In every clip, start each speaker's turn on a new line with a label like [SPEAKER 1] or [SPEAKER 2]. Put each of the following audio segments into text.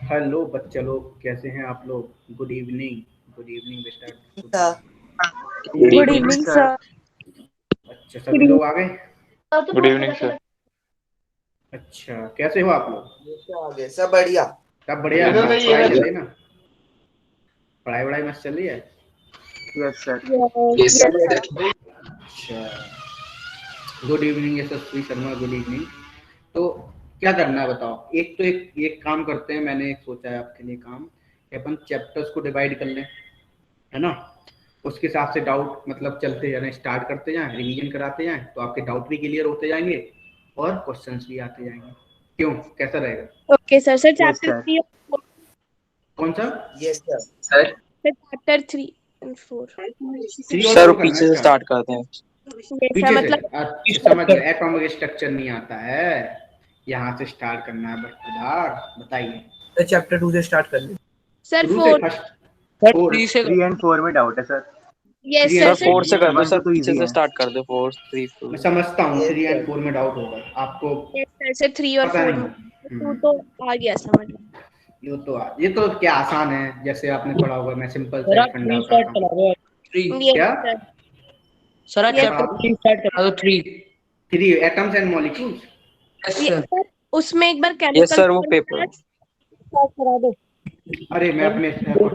[SPEAKER 1] Hello बच्चे लोग, कैसे हैं आप लोग? गुड इवनिंग बेटा।
[SPEAKER 2] Good evening sir.
[SPEAKER 1] अच्छा, सभी लोग आ गए?
[SPEAKER 3] Good evening sir.
[SPEAKER 1] अच्छा, कैसे हो आप लोग?
[SPEAKER 4] सब बढ़िया।
[SPEAKER 1] सब बढ़िया। पढ़ाई चल रही ना? पढ़ाई मस्त चल रही है?
[SPEAKER 4] Yes sir.
[SPEAKER 1] अच्छा, गुड इवनिंग यशस्वी शर्मा, गुड इवनिंग। तो क्या करना है बताओ? एक काम करते हैं, मैंने एक सोचा है आपके लिए काम कि अपन चैप्टर्स को डिवाइड कर लें, है ना? उसके हिसाब से डाउट मतलब चलते जाए, स्टार्ट करते जाएं, रिवीजन कराते जाएं, तो आपके डाउट भी क्लियर होते जाएंगे और क्वेश्चंस भी आते जाएंगे। क्यों, कैसा रहेगा?
[SPEAKER 2] Okay sir. सर चैप्टर 3 और 4।
[SPEAKER 1] कौन सा?
[SPEAKER 4] Yes sir.
[SPEAKER 2] सर चैप्टर 3 और 4।
[SPEAKER 3] सर पीछे से स्टार्ट करते हैं।
[SPEAKER 1] पीछे
[SPEAKER 2] मतलब
[SPEAKER 1] से? अच्छा, समझ गया। एटॉमिक स्ट्रक्चर नहीं आता है, यहाँ से स्टार्ट करना है। बताइए।
[SPEAKER 4] चैप्टर 2 से स्टार्ट कर ले।
[SPEAKER 2] सर
[SPEAKER 1] शुरू से
[SPEAKER 2] 4।
[SPEAKER 1] फर्स्ट।
[SPEAKER 3] सर
[SPEAKER 1] 4
[SPEAKER 4] 3 एंड 4 में डाउट है सर।
[SPEAKER 2] Yes
[SPEAKER 3] sir
[SPEAKER 2] sir.
[SPEAKER 3] 4 से कर दो सर,
[SPEAKER 4] तो
[SPEAKER 3] पीछे
[SPEAKER 4] easy
[SPEAKER 3] से
[SPEAKER 4] है।
[SPEAKER 3] स्टार्ट कर दो। 4 3
[SPEAKER 1] मैं
[SPEAKER 3] 4।
[SPEAKER 1] समझता हूँ,
[SPEAKER 4] Yes,
[SPEAKER 1] 3 एंड
[SPEAKER 4] sir.
[SPEAKER 1] 4 में डाउट होगा आपको।
[SPEAKER 2] Yes sir. सर 3 और
[SPEAKER 1] पता
[SPEAKER 2] 4
[SPEAKER 1] नहीं।
[SPEAKER 2] में 2 तो आ गया समझ में।
[SPEAKER 1] ये तो क्या आसान है, जैसे आपने पढ़ा होगा। मैं सिंपल से एक फंडा
[SPEAKER 5] स्टार्ट
[SPEAKER 1] बताता हूँ।
[SPEAKER 5] करा दो। 3
[SPEAKER 1] क्या?
[SPEAKER 5] सर
[SPEAKER 2] Yes,
[SPEAKER 5] चैप्टर 3 स्टार्ट करा दो। 3
[SPEAKER 1] 3 एटम्स एंड मॉलिक्यूल्स।
[SPEAKER 5] यस
[SPEAKER 2] ये
[SPEAKER 5] सर।
[SPEAKER 2] सर उसमें एक बार
[SPEAKER 3] यस
[SPEAKER 2] केमिकल
[SPEAKER 3] सर, वो पेपर
[SPEAKER 2] स्टार्ट करा दो।
[SPEAKER 1] अरे मैं अपने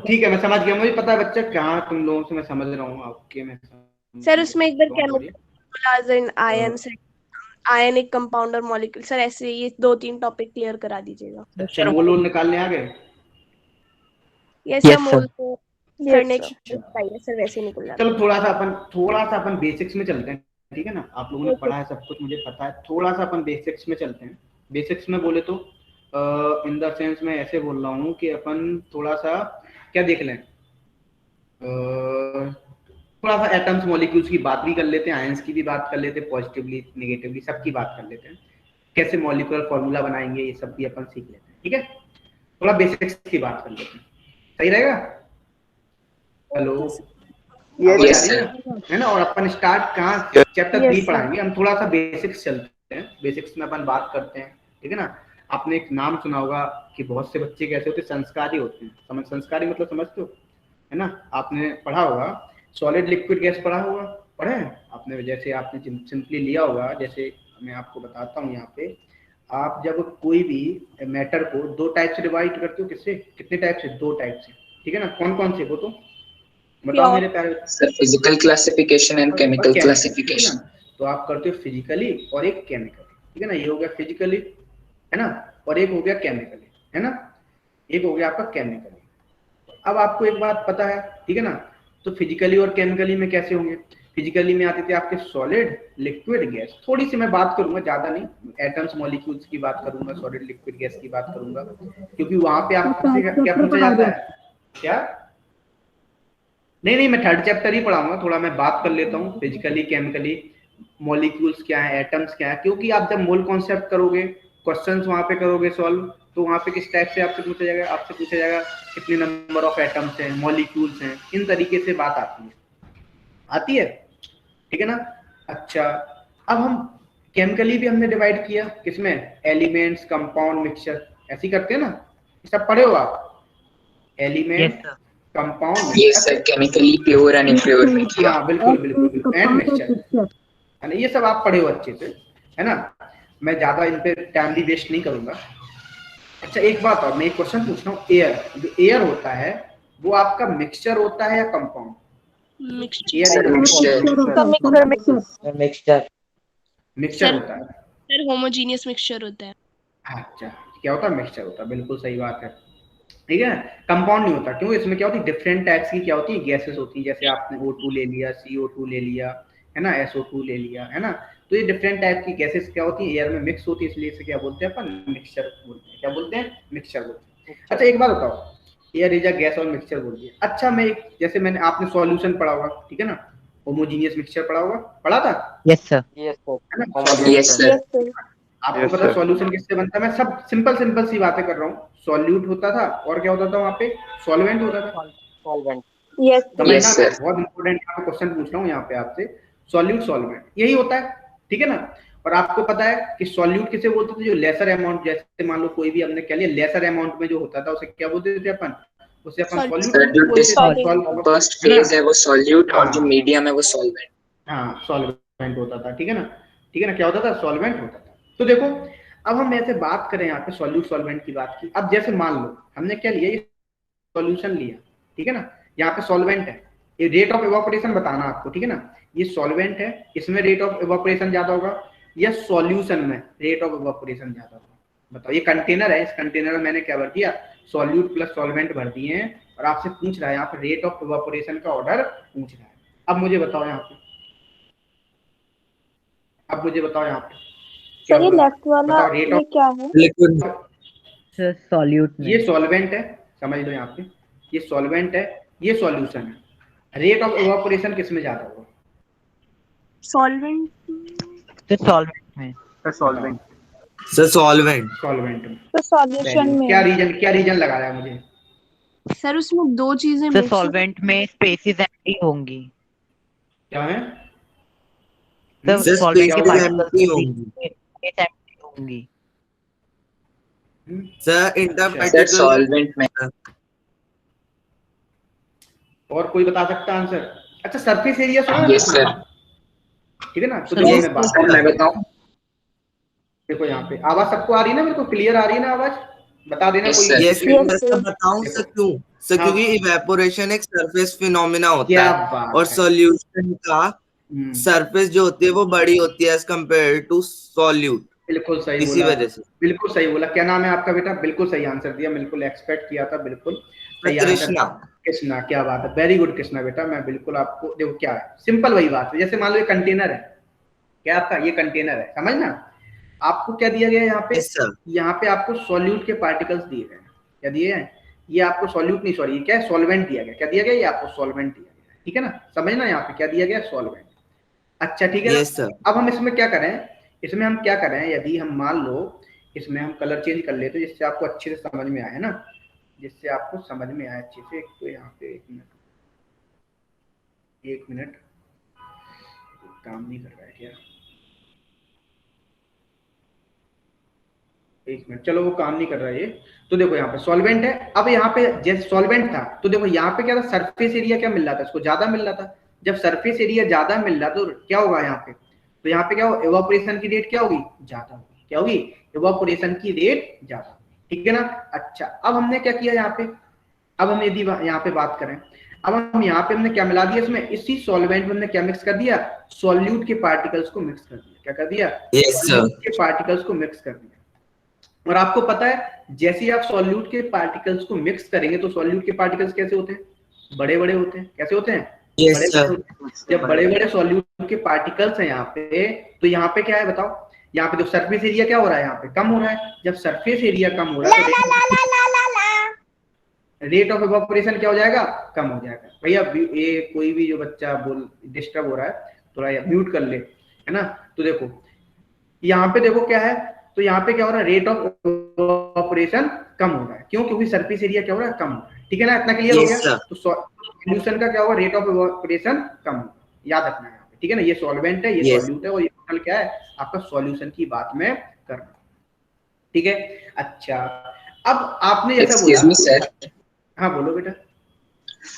[SPEAKER 1] ठीक है, मैं समझ गया। मुझे पता है बच्चा, कहाँ तुम लोगों से मैं समझ रहा हूँ आपके। मैं
[SPEAKER 2] सर उसमें एक बार
[SPEAKER 1] डोंट वरी।
[SPEAKER 2] केमिकल आयन से आयन एक कंपाउंड और मॉलिक्यूल, सर ऐसे ये 2-3 टॉपिक क्लियर करा दीजिएगा।
[SPEAKER 1] अच्छा, मोल वोल निकालने आ गए?
[SPEAKER 2] Yes sir.
[SPEAKER 5] Yes,
[SPEAKER 2] मोल
[SPEAKER 5] sir.
[SPEAKER 2] तो सर ने
[SPEAKER 1] अच्छा,
[SPEAKER 2] बताइए सर, वैसे निकल जाता
[SPEAKER 1] चलो थोड़ा सा अपन बेसिक्स में चलते हैं, ठीक है ना? आप लोगों ने
[SPEAKER 2] है।
[SPEAKER 1] पढ़ा है सब कुछ, मुझे पता है। थोड़ा सा अपन बेसिक्स में चलते हैं। बेसिक्स में बोले तो इन द सेंस मैं ऐसे बोल रहा हूँ कि अपन थोड़ा सा क्या देख लें, थोड़ा सा एटम्स मॉलिक्यूल्स की बात भी कर लेते हैं, आयंस की भी बात कर लेते हैं, पॉजिटिवली नेगेटिवली सबकी बात कर लेते हैं। कैसे मॉलिक्यूलर फॉर्मूला बनाएंगे, ये सब भी अपन सीख लेते हैं, ठीक है? थोड़ा बेसिक्स की बात कर लेते हैं, सही रहेगा? हेलो, आवाज आ रही है ना? है ना? और अपन स्टार्ट कहाँ, चैप्टर 3 पढ़ाएंगे हम। थोड़ा सा बेसिक्स चलते हैं, बेसिक्स में अपन बात करते हैं, ठीक है ना? आपने एक नाम सुना होगा कि बहुत से बच्चे कैसे होते हैं, संस्कारी होते हैं। संस्कारी मतलब समझते हो, है ना? आपने पढ़ा होगा सॉलिड लिक्विड गैस, पढ़ा होगा, पढ़े हैं आपने? जैसे आपने सिंपली लिया होगा, जैसे मैं आपको बताता हूँ यहाँ पे। आप जब कोई भी मैटर को 2 टाइप से डिवाइड करते हो, किससे, कितने टाइप से? 2 टाइप से, ठीक है ना? कौन कौन से, वो तो बताओ मेरे प्यारे।
[SPEAKER 6] Sir physical classification and chemical
[SPEAKER 1] ठीक है
[SPEAKER 6] क्लासिफिकेशन।
[SPEAKER 1] ना? तो आप करते हो फिजिकली और एक केमिकली, ठीक है ना? ये हो गया फिजिकली, है ना? और एक हो गया केमिकली, है ना? एक हो गया आपका केमिकली। अब आपको एक बात पता है, ठीक है ना? तो फिजिकली और केमिकली में कैसे होंगे? फिजिकली में आते थे आपके सॉलिड लिक्विड गैस। थोड़ी सी मैं बात करूंगा, ज्यादा नहीं, एटम्स मॉलिक्यूल्स की बात करूंगा, सॉलिड लिक्विड गैस की बात करूंगा, क्योंकि वहां पे आपसे क्या पूछा जाता है। क्या? नहीं, मैं थर्ड चैप्टर ही पढ़ाऊंगा। थोड़ा मैं बात कर लेता हूँ फिजिकली केमिकली, मॉलिक्यूल्स क्या है, एटम्स क्या है। क्योंकि आप जब मोल कॉन्सेप्ट करोगे, क्वेश्चंस वहां पे करोगे सॉल्व, तो वहां पे किस टाइप से आपसे पूछा जाएगा कितने नंबर ऑफ एटम्स हैं, मॉलिक्यूल्स हैं, इन तरीके से बात आती है, ठीक है ना? अच्छा, अब हम केमिकली भी हमने डिवाइड किया किसमें, एलिमेंट्स, कंपाउंड, मिक्सचर, ऐसे ही करते हैं ना? सब पढ़े हो आप?
[SPEAKER 5] Yes,
[SPEAKER 1] element,
[SPEAKER 5] sir.
[SPEAKER 1] Compound
[SPEAKER 6] Yes, sir. Chemically pure and impure media.
[SPEAKER 1] हाँ बिल्कुल बिल्कुल बिल्कुल, एंड मिक्सचर है ना, ये सब आप पढ़े हो अच्छे से, है ना। मैं ज्यादा इन पे टाइम भी वेस्ट नहीं करूंगा। अच्छा एक बात और, मैं एक क्वेश्चन पूछ रहा हूँ, एयर, जो एयर होता है वो आपका मिक्सचर होता है या compound?
[SPEAKER 6] Sir, mixture.
[SPEAKER 5] Mixture
[SPEAKER 1] mixture
[SPEAKER 2] sir
[SPEAKER 1] होता है।
[SPEAKER 2] सर होमोजीनियस मिक्सचर होता है।
[SPEAKER 1] अच्छा क्या होता है? मिक्सचर होता है, बिल्कुल सही बात है। ठीक है, कंपाउंड नहीं होता। क्यों? इसमें क्या होती है, डिफरेंट टाइप्स की क्या होती है, गैसेस होती है। जैसे आपने O2 ले लिया, CO2 ले लिया, है ना, SO2 ले लिया, है ना। तो ये डिफरेंट टाइप की गैसेस क्या होती है, एयर में मिक्स होती है, इसलिए इसे क्या बोलते हैं अपन? मिक्सचर बोलते हैं। क्या बोलते हैं? मिक्सचर बोलते हैं। अच्छा एक बात बताओ, एयर इज अ गैस और मिक्सचर बोल दिया। अच्छा मैं एक, जैसे मैंने, आपने सॉल्यूशन पढ़ा होगा, ठीक है ना, होमोजीनियस मिक्सचर पढ़ा होगा, पढ़ा था,
[SPEAKER 5] यस सर
[SPEAKER 1] है ना।
[SPEAKER 6] Yes, sir.
[SPEAKER 1] आपको
[SPEAKER 3] Yes,
[SPEAKER 1] पता है
[SPEAKER 3] sir.
[SPEAKER 1] सॉल्यूशन किससे बनता है? मैं सब सिंपल सिंपल सी बातें कर रहा हूँ। सॉल्यूट होता था, और क्या होता था वहाँ पे? सॉल्वेंट होता था।
[SPEAKER 5] सॉल्वेंट
[SPEAKER 1] समझना,
[SPEAKER 6] Yes,
[SPEAKER 1] मैं
[SPEAKER 6] sir.
[SPEAKER 1] बहुत इंपॉर्टेंट यहाँ पे क्वेश्चन पूछ रहा हूँ यहाँ पे आपसे। सॉल्यूट सॉल्वेंट यही होता है, ठीक है ना। और आपको पता है कि सॉल्यूट किसे बोलते थे? जो लेसर अमाउंट, जैसे मान लो कोई भी हमने कह लिया लेसर अमाउंट में जो होता था, उसे क्या बोलते थे अपन? उसे अपन
[SPEAKER 2] Sol-
[SPEAKER 1] सॉल्यूट
[SPEAKER 6] Sir, जो
[SPEAKER 1] बोलते थे।
[SPEAKER 6] first
[SPEAKER 1] है ना?
[SPEAKER 6] phase है वो solute और जो
[SPEAKER 1] हाँ
[SPEAKER 6] medium है वो solvent.
[SPEAKER 1] हाँ, सॉल्वेंट होता था, ठीक है ना। ठीक है ना, क्या होता था? सॉल्वेंट होता था। तो देखो अब हम ऐसे बात करें यहाँ पे सॉल्यूट सॉल्वेंट की बात की। अब जैसे मान लो हमने क्या लिया, ये सॉल्यूशन लिया, ठीक है ना, यहाँ पे सॉल्वेंट है, ये रेट ऑफ इवापोरेशन बताना आपको, ठीक है ना। ये सॉल्वेंट है, इसमें रेट ऑफ इवापोरेशन ज्यादा होगा, या सॉल्यूशन में रेट ऑफ इवापोरेशन ज्यादा होगा? बताओ। ये कंटेनर है, इस कंटेनर में मैंने क्या भर दिया? सॉल्यूट प्लस सॉल्वेंट भर दिए हैं, और आपसे पूछ रहा है यहाँ पे रेट ऑफ इवापोरेशन का ऑर्डर पूछ रहा है। अब मुझे बताओ यहाँ पे, अब मुझे बताओ यहाँ पे क्या
[SPEAKER 2] सर ये
[SPEAKER 1] होगा?
[SPEAKER 2] लेफ्ट वाला
[SPEAKER 1] बताओ रेट
[SPEAKER 2] ये
[SPEAKER 1] ऑफ,
[SPEAKER 2] क्या है?
[SPEAKER 4] लिक्विड
[SPEAKER 5] सर सॉल्यूट
[SPEAKER 1] ये
[SPEAKER 5] में
[SPEAKER 1] सॉल्वेंट है, समझ लो यहाँ पे, ये सॉल्वेंट है, ये सॉल्यूशन है। रेट ऑफ इवापोरेशन किस में ज्यादा होगा?
[SPEAKER 2] सॉल्वेंट।
[SPEAKER 5] सर सॉल्वेंट में
[SPEAKER 4] सॉल्वेंट
[SPEAKER 7] सर सॉल्वेंट
[SPEAKER 1] सॉल्वेंट में।
[SPEAKER 2] तो सॉल्यूशन में
[SPEAKER 1] क्या रीजन लगा रहा है मुझे?
[SPEAKER 2] सर उसमें दो चीजें
[SPEAKER 5] सर
[SPEAKER 2] मिक्स
[SPEAKER 5] सॉल्वेंट में स्पेसिस एम्प्टी होंगी
[SPEAKER 1] क्या है?
[SPEAKER 5] सर
[SPEAKER 7] सर
[SPEAKER 5] सॉल्वेंट के
[SPEAKER 7] स्पेसिस
[SPEAKER 5] पार्टिकल्स
[SPEAKER 7] एम्प्टी होंगी
[SPEAKER 5] एम्प्टी होंगी
[SPEAKER 7] सर इंटर
[SPEAKER 1] अच्छा,
[SPEAKER 6] Sir,
[SPEAKER 7] पार्टिकल
[SPEAKER 6] solvent में.
[SPEAKER 1] और कोई बता सकता है आंसर? अच्छा सरफेस एरिया सुना है?
[SPEAKER 6] Yes, sir.
[SPEAKER 1] ठीक है ना। तो
[SPEAKER 5] सर,
[SPEAKER 1] देखो
[SPEAKER 6] Yes,
[SPEAKER 1] मैं बात
[SPEAKER 6] sir, मैं बताऊं?
[SPEAKER 1] देखो यहाँ पे आवाज सबको आ रही है ना, मेरे को क्लियर आ रही है ना आवाज? बता देना
[SPEAKER 6] Yes,
[SPEAKER 1] कोई।
[SPEAKER 6] sir.
[SPEAKER 7] यस
[SPEAKER 2] Yes,
[SPEAKER 7] सर बताऊं सर क्यों? सर
[SPEAKER 1] हाँ।
[SPEAKER 7] क्योंकि इवेपोरेशन एक सरफेस फिनोमिना होता
[SPEAKER 1] क्या
[SPEAKER 7] है
[SPEAKER 1] बात
[SPEAKER 7] और
[SPEAKER 1] है।
[SPEAKER 7] सॉल्यूशन का
[SPEAKER 1] हम्म,
[SPEAKER 7] सरफेस जो होती है वो बड़ी होती है एज कंपेयर टू सॉल्यूट,
[SPEAKER 1] बिल्कुल सही
[SPEAKER 7] इसी
[SPEAKER 1] बोला,
[SPEAKER 7] वजह से।
[SPEAKER 1] बिल्कुल सही बोला। क्या नाम है आपका बेटा? बिल्कुल सही आंसर दिया, बिल्कुल एक्सपेक्ट किया था, बिल्कुल सही आंसर।
[SPEAKER 7] कृष्णा।
[SPEAKER 1] कृष्णा, क्या बात है, वेरी गुड कृष्णा बेटा। मैं बिल्कुल आपको, देखो क्या है, सिंपल वही बात है। जैसे मान लो ये कंटेनर है, क्या आपका ये कंटेनर है, समझना। आपको क्या दिया गया है यहाँ पे?
[SPEAKER 7] Yes sir.
[SPEAKER 1] यहाँ पे आपको सॉल्यूट के पार्टिकल्स दिए गए हैं। क्या दिए हैं? ये आपको सॉल्यूट नहीं, सॉरी, ये क्या है? सॉल्वेंट दिया गया। क्या दिया गया? ये आपको सॉल्वेंट दिया गया, ठीक है ना। समझना यहाँ पे क्या दिया गया? सॉल्वेंट। अच्छा ठीक है।
[SPEAKER 7] Yes sir.
[SPEAKER 1] अब हम इसमें क्या करें, इसमें हम क्या करें, यदि हम मान लो इसमें हम कलर चेंज कर लेते जिससे आपको अच्छे से समझ में आए ना, जिससे आपको समझ में आए अच्छे से। तो यहाँ पे एक मिनट काम नहीं कर रहा है क्या? एक मिनट, चलो वो काम नहीं कर रहा है ये। तो देखो यहाँ पे सॉल्वेंट है। अब यहाँ पे जैसे सॉल्वेंट था तो देखो यहाँ पे क्या था? सरफेस एरिया क्या मिल रहा था? इसको ज्यादा मिल रहा था। जब सरफेस एरिया ज्यादा मिल रहा तो क्या होगा यहाँ पे? तो यहाँ पे क्या होगा? इवापोरेशन की रेट क्या होगी? ज्यादा होगी। क्या होगी? इवापोरेशन की रेट ज्यादा होगी, ठीक है ना। अच्छा अब हमने क्या किया यहाँ पे? अब हम यदि यहाँ पे बात करें, अब हम यहाँ पे हमने क्या मिला दिया इसमें? इसी सॉल्वेंट में हमने क्या मिक्स कर दिया? सॉल्यूट के पार्टिकल्स को मिक्स कर दिया। क्या कर दिया?
[SPEAKER 7] Yes sir.
[SPEAKER 1] सॉल्यूट के पार्टिकल्स को मिक्स कर दिया। और आपको पता है जैसे ही आप सॉल्यूट के पार्टिकल्स को मिक्स करेंगे तो सॉल्यूट के पार्टिकल्स कैसे होते हैं? बड़े बड़े होते हैं। कैसे होते हैं?
[SPEAKER 7] यस
[SPEAKER 1] बड़े
[SPEAKER 7] सर।
[SPEAKER 1] बड़े होते हैं। जब बड़े बड़े सॉल्यूट के पार्टिकल्स हैं यहाँ पे, तो यहाँ पे क्या है बताओ? यहाँ पे जो सरफेस एरिया क्या हो रहा है? यहाँ पे कम हो रहा है। जब सरफेस एरिया कम हो रहा है तो रेट ऑफ इवापोरेशन क्या हो जाएगा? कम हो जाएगा। भैया ये कोई भी जो बच्चा बोल डिस्टर्ब हो रहा है थोड़ा म्यूट कर ले, है ना। तो देखो यहाँ पे देखो क्या है, तो यहाँ पे क्या हो रहा है? रेट ऑफ ऑपरेशन कम हो रहा है। क्यों? क्योंकि सरफेस एरिया क्या हो रहा है? कम हो रहा है, ठीक है ना। इतना क्लियर हो
[SPEAKER 7] Yes,
[SPEAKER 1] गया?
[SPEAKER 7] sir.
[SPEAKER 1] तो सॉल्यूशन का क्या होगा? रेट ऑफ ऑपरेशन कम होगा, याद रखना है यहाँ पे, ठीक है ना। ये सॉल्वेंट है, ये
[SPEAKER 7] Yes.
[SPEAKER 1] सॉल्यूट है, और ये टोटल क्या है? आपका सॉल्यूशन की बात में करना, ठीक है। अच्छा अब आपने जैसा
[SPEAKER 6] Excuse me,
[SPEAKER 1] बोला,
[SPEAKER 6] sir.
[SPEAKER 1] हाँ बोलो बेटा।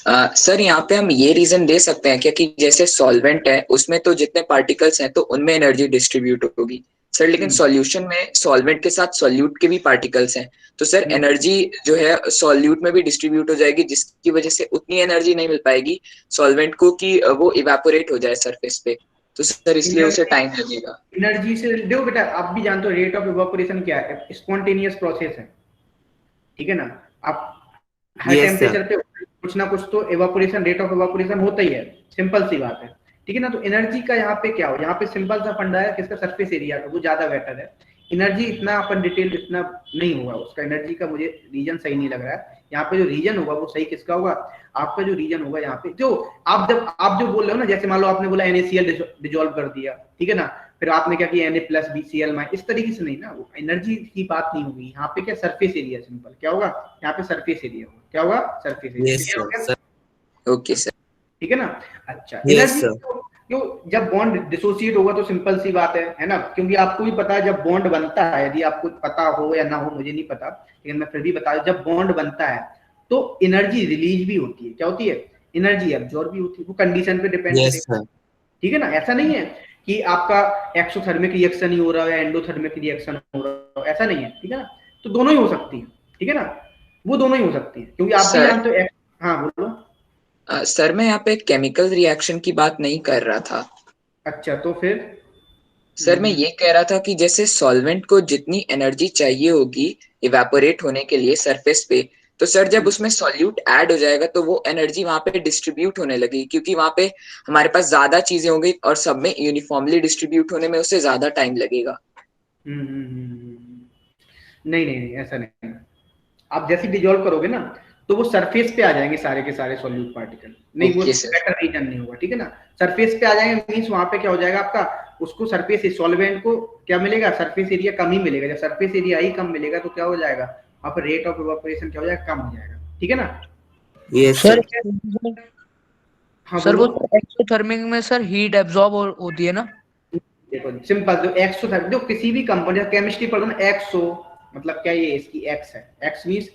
[SPEAKER 6] सर यहाँ पे हम ये रीजन दे सकते हैं क्या कि जैसे सॉल्वेंट है उसमें तो जितने पार्टिकल्स हैं तो उनमें एनर्जी डिस्ट्रीब्यूट होगी सर, लेकिन सॉल्यूशन में सॉल्वेंट के साथ सॉल्यूट के भी पार्टिकल्स हैं, तो सर एनर्जी जो है सॉल्यूट में भी डिस्ट्रीब्यूट हो जाएगी, जिसकी वजह से उतनी एनर्जी नहीं मिल पाएगी सॉल्वेंट को कि वो इवेपोरेट हो जाए सरफेस पे, तो सर इसलिए उसे टाइम लगेगा।
[SPEAKER 1] एनर्जी से देखो बेटा, आप भी जानते हो रेट ऑफ इवेपोरेशन क्या है, स्पॉन्टेनियस प्रोसेस है, ठीक है ना। आप हर टेम्परेचर पे कुछ ना कुछ तो इवेपोरेशन, रेट ऑफ इवेपोरेशन होता ही है, सिंपल सी बात है, ठीक है ना। तो एनर्जी का यहाँ पे क्या हो, यहाँ पे सिंपल सा फंडा है किसका, सरफेस एरिया का, वो ज्यादा बेटर है। एनर्जी इतना अपन डिटेल इतना नहीं होगा उसका, एनर्जी का मुझे रीजन सही नहीं लग रहा है। यहाँ पे जो रीजन होगा वो सही किसका होगा, आपका जो रीजन होगा यहाँ पे, जो आप जो बोल रहे हो ना, जैसे मान लो आपने बोला NaCl डिजोल्व कर दिया, ठीक है ना, फिर आपने क्या किया Na+BCl-, इस तरीके से नहीं ना, वो एनर्जी की बात नहीं होगी यहाँ पे। क्या सरफेस एरिया, सिंपल क्या होगा यहाँ पे, सरफेस एरिया होगा, क्या होगा, सरफेस एरिया।
[SPEAKER 6] ओके सर,
[SPEAKER 1] ठीक है ना। अच्छा, एनर्जी क्यों, जब बॉन्ड डिसोसिएट होगा तो सिंपल सी बात है ना, क्योंकि आपको भी पता है जब बॉन्ड बनता है, यदि आपको पता हो या ना हो मुझे नहीं पता, लेकिन मैं फिर भी बता दूं, जब बॉन्ड बनता है तो एनर्जी रिलीज भी होती है, क्या होती है, एनर्जी एब्जॉर्ब भी होती है, वो कंडीशन पे डिपेंड करता है, ठीक है ना। ऐसा नहीं है कि आपका एक्सोथर्मिक रिएक्शन ही हो रहा है या एंडोथर्मिक रिएक्शन हो रहा है, ऐसा नहीं है, ठीक है ना। तो दोनों ही हो सकती है, ठीक है ना, वो दोनों ही हो सकती है, क्योंकि आप भी जानते हो। हाँ बोलो
[SPEAKER 6] सर मैं यहाँ पे केमिकल रिएक्शन की बात नहीं कर रहा था।
[SPEAKER 1] अच्छा, तो फिर
[SPEAKER 6] सर मैं ये कह रहा था कि जैसे सॉल्वेंट को जितनी एनर्जी चाहिए होगी इवेपोरेट होने के लिए सरफेस पे, तो सर जब उसमें सॉल्यूट ऐड हो जाएगा तो वो एनर्जी वहां पे डिस्ट्रीब्यूट होने लगेगी, क्योंकि वहां पे हमारे पास ज्यादा चीजें होंगी और सब में यूनिफॉर्मली डिस्ट्रीब्यूट होने में उससे ज्यादा टाइम लगेगा।
[SPEAKER 1] नहीं नहीं नहीं, ऐसा नहीं। आप जैसे डिजोल्व करोगे ना तो वो सरफेस पे आ जाएंगे सारे के सारे सॉल्यूट पार्टिकल, नहीं वो बेटर रीजन नहीं होगा, ठीक है ना। सरफेस पे आ जाएंगे मींस वहां पे क्या हो जाएगा आपका, उसको सरफेस सॉल्वेंट को क्या मिलेगा, सरफेस एरिया कम ही मिलेगा। जब सरफेस एरिया ही कम मिलेगा तो क्या हो जाएगा, वहां पर रेट ऑफ इवेपोरेशन क्या हो जाएगा, कम हो जाएगा, ठीक है ना।
[SPEAKER 8] सर
[SPEAKER 1] हाँ
[SPEAKER 8] सर वो एक्सोथर्मिक में सर हीट एब्जॉर्ब होती है ना।
[SPEAKER 1] देखो सिंपल, जो एक्सोथर्मिक, जो किसी भी कंपाउंड, केमिस्ट्री पढ़ो ना, एक्सो मतलब क्या, ये इसकी एक्स है, एक्स मींस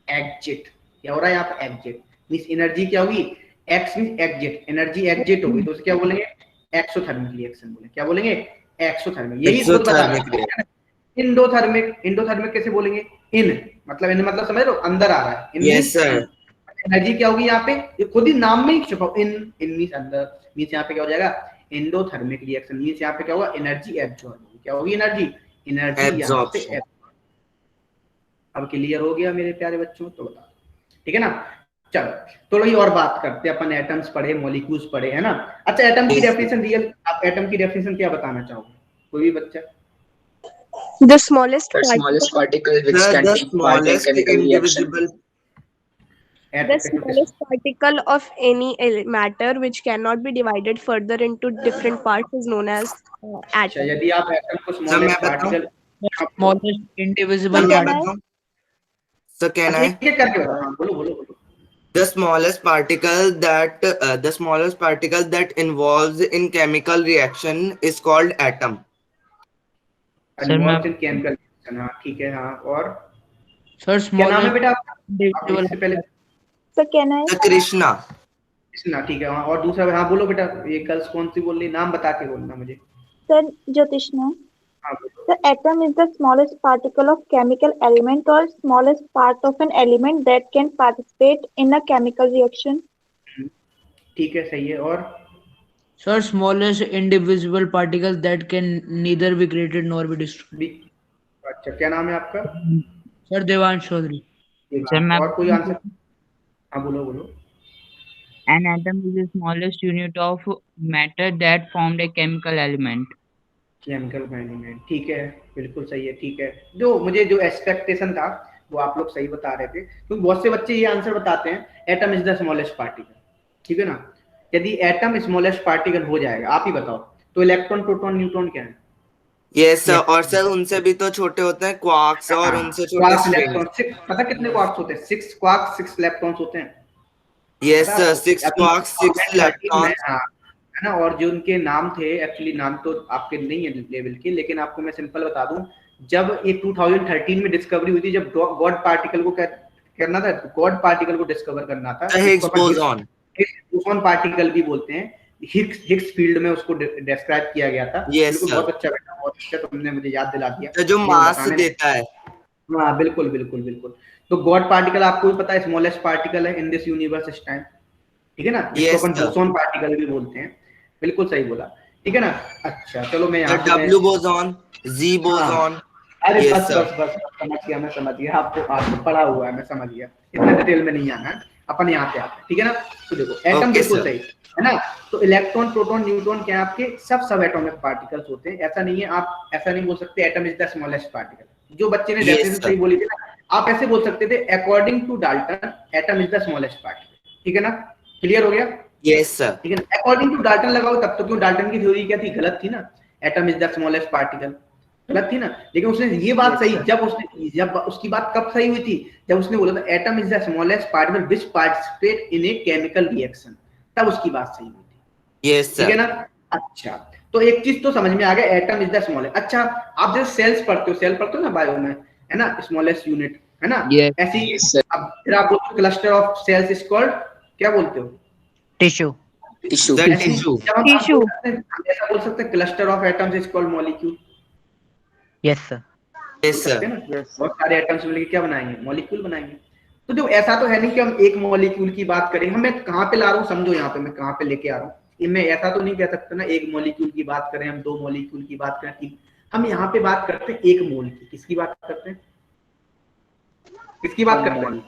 [SPEAKER 1] एग्जिट, क्या हो रहा है यहाँ पे, एग्जिट मींस एनर्जी क्या होगी, x means exit, energy exit होगी, तो उसे क्या बोलेंगे, एक्सोथर्मिक रिएक्शन बोलेंगे, क्या बोलेंगे, एक्सोथर्मिक। यही खुद बता रहे हैं। इंडोथर्मिक, इंडोथर्मिक कैसे बोलेंगे, इन मतलब समझ लो अंदर आ रहा है,
[SPEAKER 7] यस सर।
[SPEAKER 1] एनर्जी क्या होगी यहाँ पे, ये खुद ही नाम में ही छुपा, इन मींस अंदर, मींस यहाँ पे क्या हो जाएगा, एंडोथर्मिक रिएक्शन मींस यहाँ पे क्या होगा, एनर्जी एब्जॉर्ब होगी, क्या होगी, एनर्जी यहाँ पे। अब क्लियर हो गया मेरे प्यारे बच्चों, तो बता, ठीक है ना। चलो थोड़ी और बात करते हैं, अपन एटम्स पढ़े, मॉलिक्यूल्स पढ़े, है ना। अच्छा, एटम की डेफिनेशन रियल, आप एटम की डेफिनेशन क्या बताना चाहोगे, कोई भी बच्चा।
[SPEAKER 2] The smallest
[SPEAKER 6] particle which can take part in chemical reaction.
[SPEAKER 2] The smallest particle of any matter which cannot be divided further into different parts is known as atom.
[SPEAKER 1] यदि आप एटम को smallest particle,
[SPEAKER 8] smallest indivisible particle,
[SPEAKER 7] sir कहना है,
[SPEAKER 1] बोलो।
[SPEAKER 7] the smallest particle that involves in chemical reaction is called atom.
[SPEAKER 1] Involved in chemical reaction, हाँ ठीक है, हाँ। और
[SPEAKER 8] सर
[SPEAKER 1] क्या नाम है बेटा
[SPEAKER 8] स्मॉलेस्ट
[SPEAKER 1] इससे पहले,
[SPEAKER 2] सर कहना है
[SPEAKER 7] कृष्णा।
[SPEAKER 1] कृष्णा, ठीक है, हाँ। और दूसरा, हाँ बोलो बेटा, ये गर्ल्स कौन सी बोल रही, नाम बता के बोलना मुझे।
[SPEAKER 9] सर ज्योतिष्णा।
[SPEAKER 1] हाँ बोलो।
[SPEAKER 9] The atom is the smallest particle of chemical element or smallest part of an element that can participate in a chemical reaction.
[SPEAKER 1] ठीक है, सही है। और
[SPEAKER 8] sir smallest indivisible particle that can neither be created nor be destroyed.
[SPEAKER 1] अच्छा, क्या नाम है आपका,
[SPEAKER 8] सर देवांश चौधरी।
[SPEAKER 1] और कोई आंसर, हाँ बोलो।
[SPEAKER 5] An atom is the smallest unit of matter that formed a chemical element.
[SPEAKER 1] Chemical element, ठीक है, बिल्कुल सही है, ठीक है। जो मुझे जो एक्सपेक्टेशन था वो आप लोग सही बता रहे थे, क्योंकि बहुत से बच्चे ये आंसर बताते हैं, atom is the smallest particle, ठीक है ना। यदि एटम स्मॉलेस्ट पार्टिकल हो जाएगा, आप ही बताओ, तो इलेक्ट्रॉन, प्रोटॉन, न्यूट्रॉन क्या है।
[SPEAKER 7] यस सर, और सर उनसे भी तो छोटे होते हैं क्वार्क्स, और उनसे छोटे
[SPEAKER 1] स्ट्रिंग्स। पता कितने क्वार्क्स होते हैं, 6 क्वार्क्स 6 इलेक्ट्रॉन्स होते हैं।
[SPEAKER 7] यस सर, 6 क्वार्क्स 6 इलेक्ट्रॉन्स,
[SPEAKER 1] है ना। और जो उनके नाम थे, एक्चुअली नाम तो आपके नहीं है लेवल के, लेकिन आपको मैं सिंपल बता दूं, जब ये 2013 में डिस्कवरी हुई थी, जब गॉड पार्टिकल को करना था, गॉड पार्टिकल को डिस्कवर करना था।
[SPEAKER 7] हिग्स बोसॉन,
[SPEAKER 1] बोसॉन पार्टिकल भी बोलते हैं, हिग्स फील्ड में उसको डिस्क्राइब किया गया था। बिल्कुल, बहुत अच्छा बेटा, बहुत अच्छा, तुमने मुझे याद दिला दिया।
[SPEAKER 7] जो मास देता है।
[SPEAKER 1] हाँ बिल्कुल बिल्कुल बिल्कुल। तो गॉड पार्टिकल आपको भी पता है स्मॉलेस्ट पार्टिकल है इन दिस यूनिवर्स इस टाइम, ठीक है ना, इसको अपन बोसॉन पार्टिकल भी बोलते हैं। बिल्कुल सही बोला, ठीक है ना। अच्छा चलो मैं यहाँ
[SPEAKER 7] डब्ल्यू बोसॉन, जी बोसॉन।
[SPEAKER 1] अरे बस बस बस समझ गया, मैं समझ गया, आपको पढ़ा हुआ है, मैं समझ गया, इतना डिटेल में नहीं आना है, अपन यहाँ पे आते हैं, ठीक है ना। तो देखो एटम बिल्कुल सही है ना। तो इलेक्ट्रॉन, प्रोटॉन, न्यूट्रॉन क्या आपके सब एटॉमिक पार्टिकल्स होते हैं। ऐसा नहीं है, आप ऐसा नहीं बोल सकते atom is the smallest particle. जो बच्चे ने डेफिनेशन सही बोली थी ना, आप ऐसे बोल सकते थे according to Dalton atom is the smallest particle, ठीक है ना। क्लियर हो गया?
[SPEAKER 7] Yes sir.
[SPEAKER 1] ठीक है ना, अकॉर्डिंग टू डाल्टन लगाओ तब तो, क्यों डाल्टन की थ्योरी क्या थी, गलत थी ना, atom is the smallest particle, गलत थी ना। लेकिन उसने ये बात सही, जब उसकी बात कब सही हुई थी, जब उसने बोला था atom is the smallest particle which participate in a chemical reaction, तब उसकी बात सही हुई थी।
[SPEAKER 7] यस सर,
[SPEAKER 1] ठीक है ना। अच्छा तो एक चीज तो समझ में आ गया, एटम इज द स्मॉलेस्ट। अच्छा आप जैसे सेल्स पढ़ते हो, सेल पढ़ते हो ना बायो में, है ना, स्मॉलेस्ट यूनिट, है ना। ऐसी अब फिर आप बोलते हो cluster of cells is called, क्या बोलते हो,
[SPEAKER 8] टिश्यू।
[SPEAKER 3] टिश्यू।
[SPEAKER 2] टिश्यू।
[SPEAKER 1] ऐसा बोल सकते हैं cluster of atoms is called molecule.
[SPEAKER 8] Yes sir.
[SPEAKER 7] Yes sir.
[SPEAKER 1] बहुत सारे एटम्स मिलके क्या बनाएंगे, मॉलिक्यूल बनाएंगे। तो जो ऐसा तो है नहीं कि हम एक मॉलिक्यूल की बात करें, मैं कहाँ पे ला रहा हूँ समझो, यहाँ पे मैं कहाँ पे लेके आ रहा हूँ। मैं ऐसा तो नहीं कह सकता ना एक मॉलिक्यूल की बात करें, हम दो मॉलिक्यूल की बात करें, ठीक। हम यहाँ पे बात करते हैं एक मोल की। किसकी बात करते हैं, किसकी बात करते हैं,
[SPEAKER 2] मोल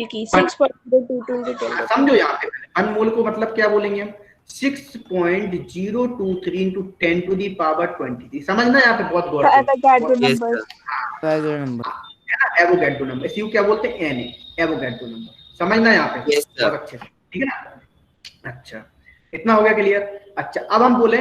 [SPEAKER 2] की। 6.02
[SPEAKER 1] समझो यहाँ पे अनमोल को मतलब क्या बोलेंगे हम, 6.023 into 10 to the power 23। समझना यहाँ पे बहुत गौर से, एवोगैड्रो नंबर, इसी को क्या बोलते हैं, एन, एवोगैड्रो नंबर। समझना यहाँ पे बहुत अच्छे से, ठीक है ना। अच्छा इतना हो गया क्लियर। अच्छा अब हम बोले,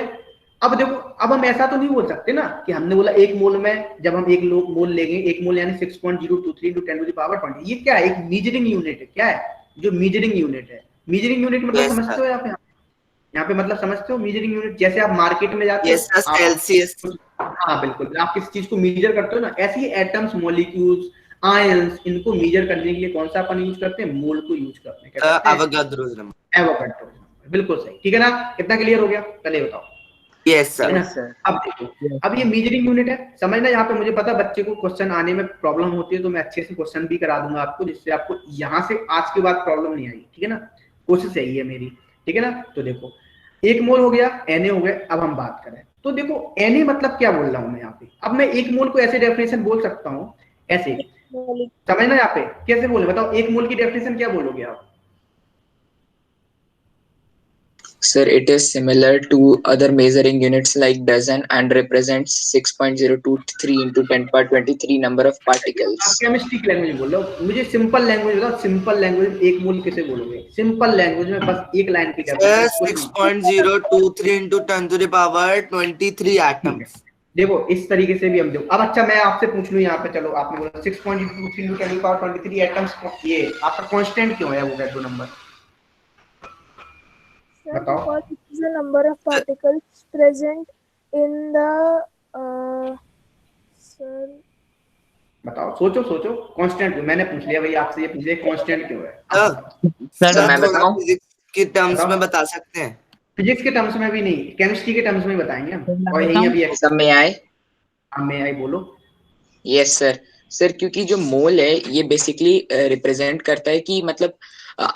[SPEAKER 1] अब देखो अब हम ऐसा तो नहीं बोल सकते ना कि हमने बोला एक मोल में, जब हम एक मोल लेंगे, एक मोल यानी 6.023 into 10 to the power 20, ये क्या है, एक मीजरिंग यूनिट है। क्या है, जो मीजरिंग यूनिट है। मीजरिंग यूनिट मतलब समझते हो यहाँ पे मतलब समझते हो मीजरिंग यूनिट, जैसे आप मार्केट में जाते हो
[SPEAKER 7] सेल्सियस।
[SPEAKER 1] हाँ बिल्कुल, आप किस चीज को मेजर करते हो ना, ऐसे ही एटम्स, मॉलिक्यूल्स, आयंस, इनको मेजर करने के लिए कौन सा अपन यूज करते हैं, मोल को यूज करते हैं।
[SPEAKER 7] Avogadro number.
[SPEAKER 1] एवोगाड्रो नंबर, बिल्कुल सही, ठीक है ना। कितना क्लियर हो गया, चलिए बताओ।
[SPEAKER 7] Yes sir.
[SPEAKER 1] अब देखो, अब ये मेजरिंग यूनिट है, समझना। यहाँ पे मुझे पता बच्चे को क्वेश्चन आने में प्रॉब्लम होती है, तो मैं अच्छे से क्वेश्चन भी करा दूंगा आपको, जिससे आपको यहाँ से आज के बाद प्रॉब्लम नहीं आएगी, ठीक है ना। कोशिश यही है मेरी, ठीक है ना। तो देखो एक मोल हो गया, Na हो गए। अब हम बात करें तो देखो Na मतलब क्या बोल रहा हूं मैं यहाँ पे। अब मैं एक मोल को ऐसे डेफिनेशन बोल सकता हूँ, ऐसे समझना यहाँ पे कैसे बोले, बताओ एक मोल की डेफिनेशन क्या बोलोगे आप।
[SPEAKER 6] Sir, it is similar to other measuring units like dozen and represents 6.023 into 10 power 23 number of particles.
[SPEAKER 1] Chemistry की लैंग्वेज बोल रहा हूँ, मुझे सिंपल लैंग्वेज बताओ। सिंपल लैंग्वेज एक मोल कैसे बोलोगे, सिंपल लैंग्वेज में बस एक लाइन की definition.
[SPEAKER 7] 6.023 into 10 to the power 23 atoms.
[SPEAKER 1] देखो इस तरीके से भी हम देखो। अब अच्छा मैं आपसे पूछ लूं यहाँ पे, चलो आपने बोला 6.023 into 10 to the power 23 atoms, ये आपका कांस्टेंट क्यों है वो वैल्यू नंबर, बताओ।
[SPEAKER 9] Because it is the number of particles present in the sir,
[SPEAKER 1] बताओ, सोचो सोचो, कांस्टेंट क्यों, मैंने पूछ लिया भाई आपसे, ये पूछ लिया कांस्टेंट क्यों है।
[SPEAKER 6] सर मैं बताऊं,
[SPEAKER 7] फिजिक्स के टर्म्स में बता सकते हैं।
[SPEAKER 1] फिजिक्स के टर्म्स में भी नहीं, केमिस्ट्री के टर्म्स में ही बताएंगे हम। और यही अभी
[SPEAKER 6] सब में आए,
[SPEAKER 1] में आई बोलो।
[SPEAKER 6] Yes sir. सर क्योंकि जो मोल है ये बेसिकली रिप्रेजेंट करता है कि मतलब